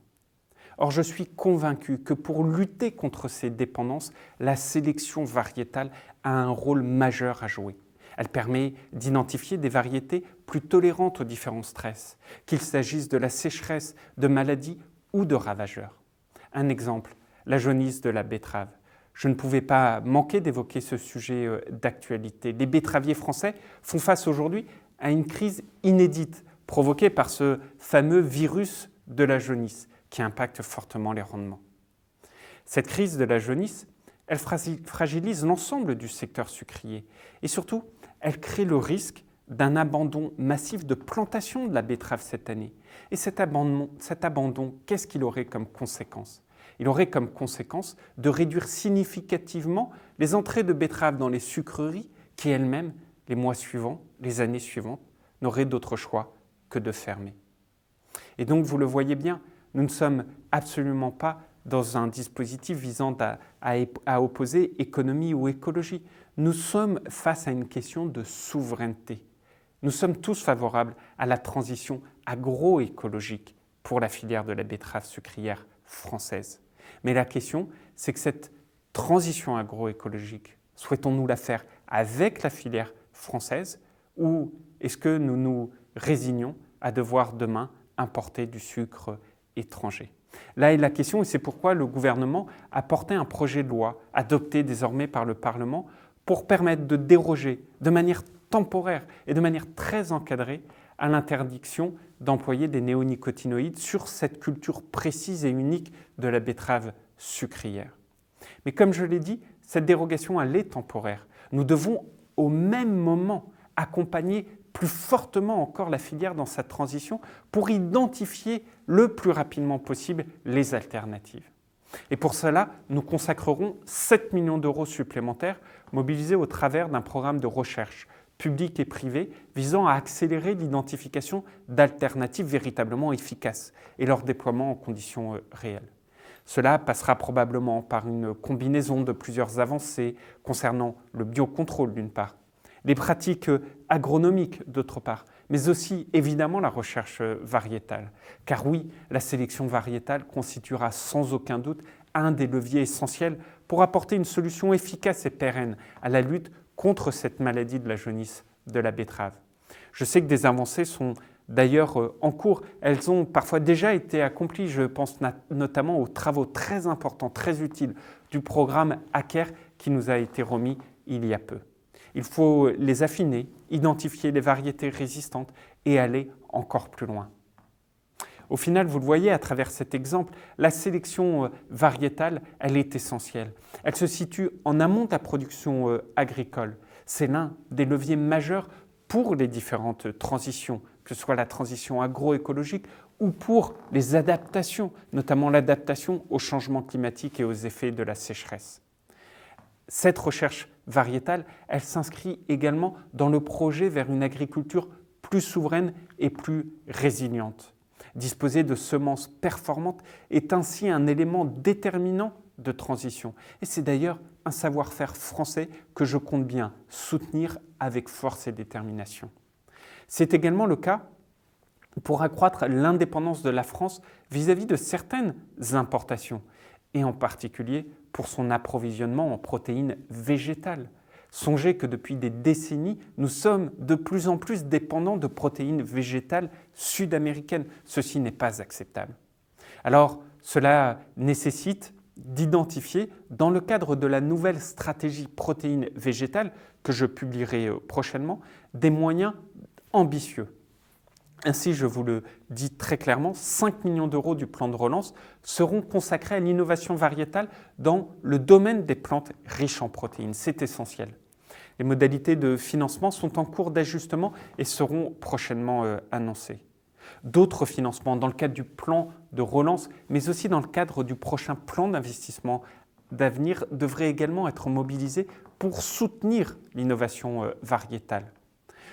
Or, je suis convaincu que pour lutter contre ces dépendances, la sélection variétale a un rôle majeur à jouer. Elle permet d'identifier des variétés plus tolérantes aux différents stress, qu'il s'agisse de la sécheresse, de maladies ou de ravageurs. Un exemple, la jaunisse de la betterave. Je ne pouvais pas manquer d'évoquer ce sujet d'actualité. Les betteraviers français font face aujourd'hui à une crise inédite provoquée par ce fameux virus de la jaunisse qui impacte fortement les rendements. Cette crise de la jaunisse, elle fragilise l'ensemble du secteur sucrier et surtout, elle crée le risque d'un abandon massif de plantation de la betterave cette année. Et cet abandon, qu'est-ce qu'il aurait comme conséquence ? Il aurait comme conséquence de réduire significativement les entrées de betteraves dans les sucreries qui elles-mêmes, les mois suivants, les années suivantes, n'auraient d'autre choix que de fermer. Et donc, vous le voyez bien, nous ne sommes absolument pas dans un dispositif visant à opposer économie ou écologie. Nous sommes face à une question de souveraineté. Nous sommes tous favorables à la transition agroécologique pour la filière de la betterave sucrière française. Mais la question, c'est que cette transition agroécologique, souhaitons-nous la faire avec la filière française ou est-ce que nous nous résignons à devoir demain importer du sucre étranger ? Là est la question et c'est pourquoi le gouvernement a porté un projet de loi adopté désormais par le Parlement pour permettre de déroger de manière temporaire et de manière très encadrée à l'interdiction d'employer des néonicotinoïdes sur cette culture précise et unique de la betterave sucrière. Mais comme je l'ai dit, cette dérogation, elle est temporaire. Nous devons au même moment accompagner plus fortement encore la filière dans sa transition pour identifier le plus rapidement possible les alternatives. Et pour cela, nous consacrerons 7 millions d'euros supplémentaires mobilisés au travers d'un programme de recherche public et privé visant à accélérer l'identification d'alternatives véritablement efficaces et leur déploiement en conditions réelles. Cela passera probablement par une combinaison de plusieurs avancées concernant le biocontrôle d'une part, les pratiques agronomiques d'autre part, mais aussi évidemment la recherche variétale. Car oui, la sélection variétale constituera sans aucun doute un des leviers essentiels pour apporter une solution efficace et pérenne à la lutte contre cette maladie de la jaunisse de la betterave. Je sais que des avancées sont d'ailleurs en cours. Elles ont parfois déjà été accomplies. Je pense notamment aux travaux très importants, très utiles du programme ACER qui nous a été remis il y a peu. Il faut les affiner, identifier les variétés résistantes et aller encore plus loin. Au final, vous le voyez à travers cet exemple, la sélection variétale, elle est essentielle. Elle se situe en amont de la production agricole. C'est l'un des leviers majeurs pour les différentes transitions, que ce soit la transition agroécologique ou pour les adaptations, notamment l'adaptation au changement climatique et aux effets de la sécheresse. Cette recherche variétale, elle s'inscrit également dans le projet vers une agriculture plus souveraine et plus résiliente. Disposer de semences performantes est ainsi un élément déterminant de transition. Et c'est d'ailleurs un savoir-faire français que je compte bien soutenir avec force et détermination. C'est également le cas pour accroître l'indépendance de la France vis-à-vis de certaines importations, et en particulier pour son approvisionnement en protéines végétales. Songez que depuis des décennies, nous sommes de plus en plus dépendants de protéines végétales sud-américaines. Ceci n'est pas acceptable. Alors, cela nécessite d'identifier, dans le cadre de la nouvelle stratégie protéines végétales que je publierai prochainement, des moyens ambitieux. Ainsi, je vous le dis très clairement, 5 millions d'euros du plan de relance seront consacrés à l'innovation variétale dans le domaine des plantes riches en protéines. C'est essentiel. Les modalités de financement sont en cours d'ajustement et seront prochainement annoncées. D'autres financements dans le cadre du plan de relance, mais aussi dans le cadre du prochain plan d'investissement d'avenir, devraient également être mobilisés pour soutenir l'innovation variétale.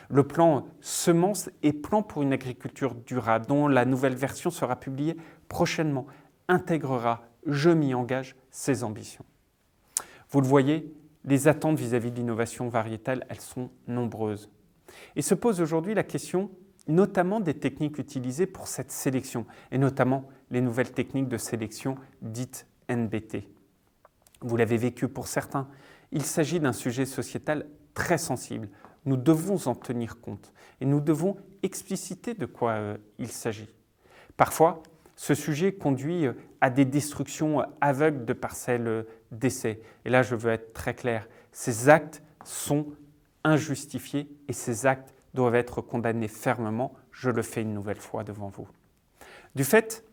Le plan Semences et plan pour une agriculture durable, dont la nouvelle version sera publiée prochainement, intégrera, je m'y engage, ces ambitions. Vous le voyez, les attentes vis-à-vis de l'innovation variétale, elles sont nombreuses. Et se pose aujourd'hui la question notamment des techniques utilisées pour cette sélection, et notamment les nouvelles techniques de sélection dites NBT. Vous l'avez vécu pour certains, il s'agit d'un sujet sociétal très sensible. Nous devons en tenir compte et nous devons expliciter de quoi il s'agit. Parfois, ce sujet conduit à des destructions aveugles de parcelles d'essai. Et là, je veux être très clair, ces actes sont injustifiés et ces actes doivent être condamnés fermement. Je le fais une nouvelle fois devant vous. Du fait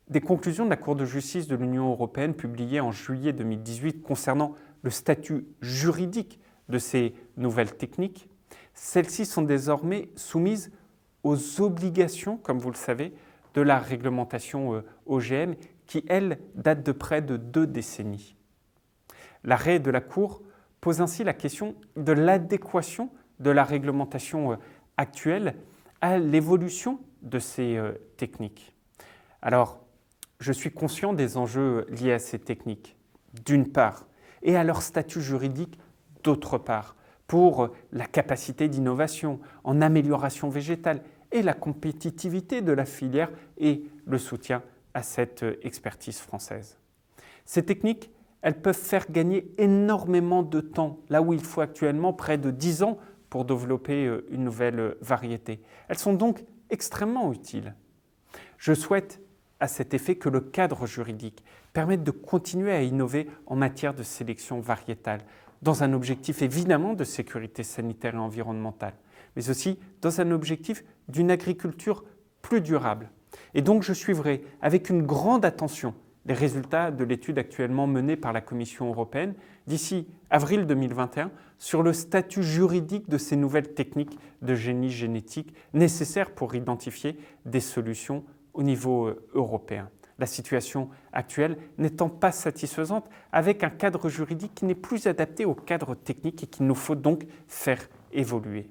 des conclusions de la Cour de justice de l'Union européenne publiées en juillet 2018 concernant le statut juridique de ces nouvelles techniques, celles-ci sont désormais soumises aux obligations, comme vous le savez, de la réglementation OGM qui, elle, date de près de 2 décennies. L'arrêt de la Cour pose ainsi la question de l'adéquation de la réglementation actuelle à l'évolution de ces techniques. Alors, je suis conscient des enjeux liés à ces techniques, d'une part, et à leur statut juridique, d'autre part, pour la capacité d'innovation en amélioration végétale et la compétitivité de la filière et le soutien à cette expertise française. Ces techniques, elles peuvent faire gagner énormément de temps, là où il faut actuellement près de 10 ans pour développer une nouvelle variété. Elles sont donc extrêmement utiles. Je souhaite à cet effet que le cadre juridique permette de continuer à innover en matière de sélection variétale, dans un objectif évidemment de sécurité sanitaire et environnementale, mais aussi dans un objectif d'une agriculture plus durable. Et donc je suivrai avec une grande attention les résultats de l'étude actuellement menée par la Commission européenne d'ici avril 2021 sur le statut juridique de ces nouvelles techniques de génie génétique nécessaires pour identifier des solutions au niveau européen. La situation actuelle n'étant pas satisfaisante, avec un cadre juridique qui n'est plus adapté au cadre technique et qu'il nous faut donc faire évoluer.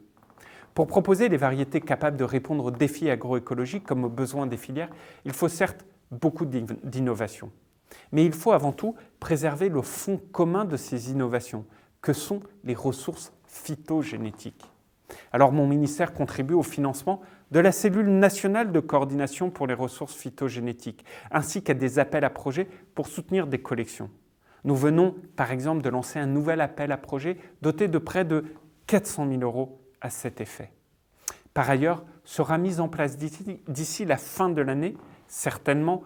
Pour proposer des variétés capables de répondre aux défis agroécologiques comme aux besoins des filières, il faut certes beaucoup d'innovation. Mais il faut avant tout préserver le fond commun de ces innovations, que sont les ressources phytogénétiques. Alors mon ministère contribue au financement de la cellule nationale de coordination pour les ressources phytogénétiques, ainsi qu'à des appels à projets pour soutenir des collections. Nous venons, par exemple, de lancer un nouvel appel à projets doté de près de 400 000 € à cet effet. Par ailleurs, sera mise en place d'ici la fin de l'année, certainement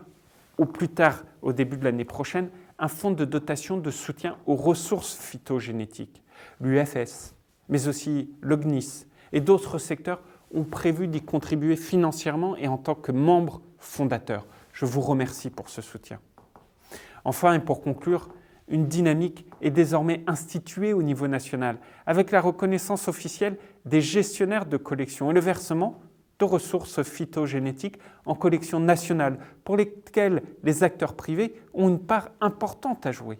au plus tard au début de l'année prochaine, un fonds de dotation de soutien aux ressources phytogénétiques. L'UFS, mais aussi le CNIS et d'autres secteurs ont prévu d'y contribuer financièrement et en tant que membres fondateurs. Je vous remercie pour ce soutien. Enfin, et pour conclure, une dynamique est désormais instituée au niveau national, avec la reconnaissance officielle des gestionnaires de collections et le versement de ressources phytogénétiques en collections nationales, pour lesquelles les acteurs privés ont une part importante à jouer.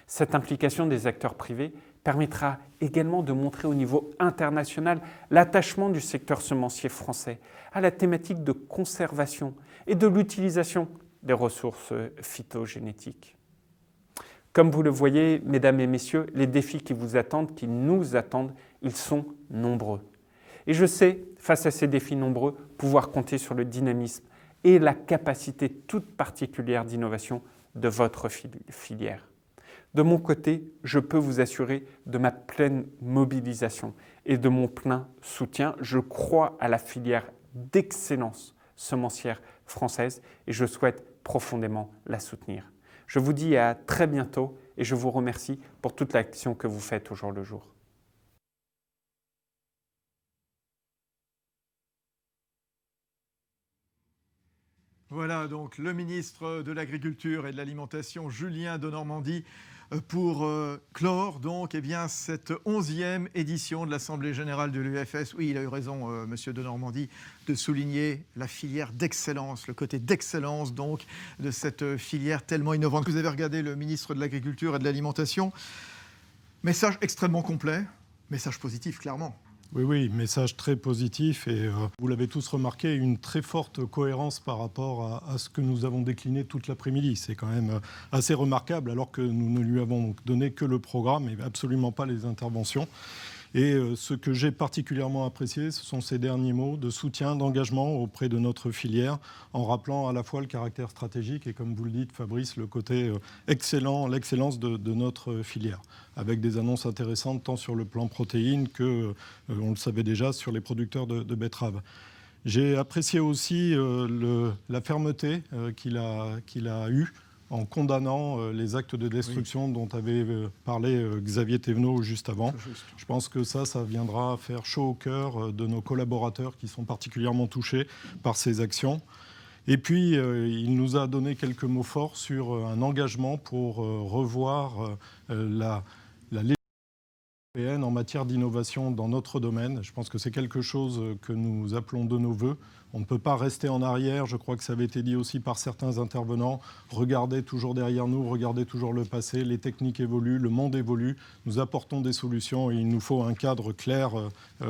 Cette implication des acteurs privés permettra également de montrer au niveau international l'attachement du secteur semencier français à la thématique de conservation et de l'utilisation des ressources phytogénétiques. Comme vous le voyez, mesdames et messieurs, les défis qui vous attendent, qui nous attendent, ils sont nombreux. Et je sais, face à ces défis nombreux, pouvoir compter sur le dynamisme et la capacité toute particulière d'innovation de votre filière. De mon côté, je peux vous assurer de ma pleine mobilisation et de mon plein soutien. Je crois à la filière d'excellence semencière française et je souhaite profondément la soutenir. Je vous dis à très bientôt et je vous remercie pour toute l'action que vous faites au jour le jour. Voilà donc le ministre de l'Agriculture et de l'Alimentation, Julien Denormandie, pour clore donc cette 11e édition de l'Assemblée générale de l'UFS. Oui, il a eu raison, monsieur Denormandie, de souligner la filière d'excellence, le côté d'excellence donc de cette filière tellement innovante. Vous avez regardé le ministre de l'Agriculture et de l'Alimentation. Message extrêmement complet, message positif clairement. Oui, message très positif et vous l'avez tous remarqué, une très forte cohérence par rapport à ce que nous avons décliné toute l'après-midi. C'est quand même assez remarquable alors que nous ne lui avons donné que le programme et absolument pas les interventions. Et ce que j'ai particulièrement apprécié, ce sont ces derniers mots de soutien, d'engagement auprès de notre filière, en rappelant à la fois le caractère stratégique et, comme vous le dites, Fabrice, le côté excellent, l'excellence de notre filière, avec des annonces intéressantes tant sur le plan protéines que, on le savait déjà, sur les producteurs de betteraves. J'ai apprécié aussi la fermeté qu'il a eue en condamnant les actes de destruction dont avait parlé Xavier Thévenot juste avant. Je pense que ça viendra faire chaud au cœur de nos collaborateurs qui sont particulièrement touchés par ces actions. Et puis, il nous a donné quelques mots forts sur un engagement pour revoir la législation européenne en matière d'innovation dans notre domaine. Je pense que c'est quelque chose que nous appelons de nos vœux. On ne peut pas rester en arrière, je crois que ça avait été dit aussi par certains intervenants. Regardez toujours derrière nous, regardez toujours le passé, les techniques évoluent, le monde évolue, nous apportons des solutions et il nous faut un cadre clair.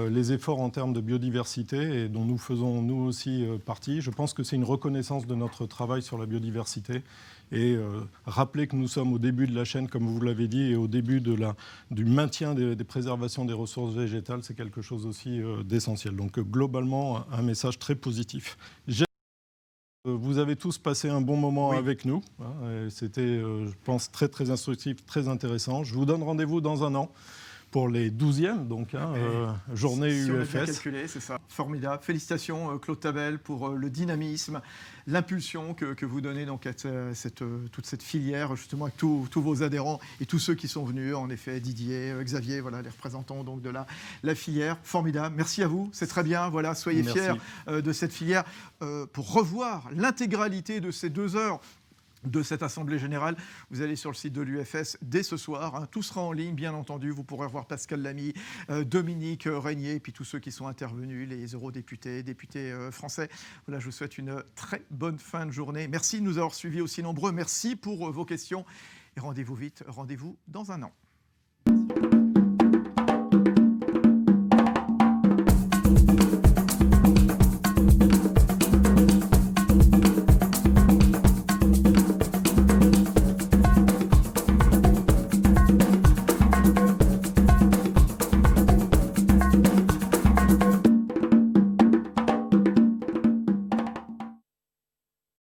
Les efforts en termes de biodiversité et dont nous faisons nous aussi partie, je pense que c'est une reconnaissance de notre travail sur la biodiversité et rappeler que nous sommes au début de la chaîne, comme vous l'avez dit, et au début du maintien des préservations des ressources végétales, c'est quelque chose aussi d'essentiel. Donc globalement, un message très positif. Vous avez tous passé un bon moment avec nous. C'était, je pense, très, très instructif, très intéressant. Je vous donne rendez-vous dans un an pour les 12e, donc, journée si UFS. On a bien calculé, c'est ça. Formidable. Félicitations, Claude Tabel, pour le dynamisme, l'impulsion que vous donnez donc, à toute cette filière, justement, avec tous vos adhérents et tous ceux qui sont venus, en effet, Didier, Xavier, voilà, les représentants donc, de la filière. Formidable. Merci à vous, c'est très bien. Voilà, soyez fiers de cette filière. Pour revoir l'intégralité de ces 2 heures de cette Assemblée générale, vous allez sur le site de l'UFS dès ce soir. Tout sera en ligne, bien entendu. Vous pourrez voir Pascal Lamy, Dominique Régnier, et puis tous ceux qui sont intervenus, les eurodéputés, députés français. Voilà, je vous souhaite une très bonne fin de journée. Merci de nous avoir suivis aussi nombreux. Merci pour vos questions. Et rendez-vous vite, rendez-vous dans un an.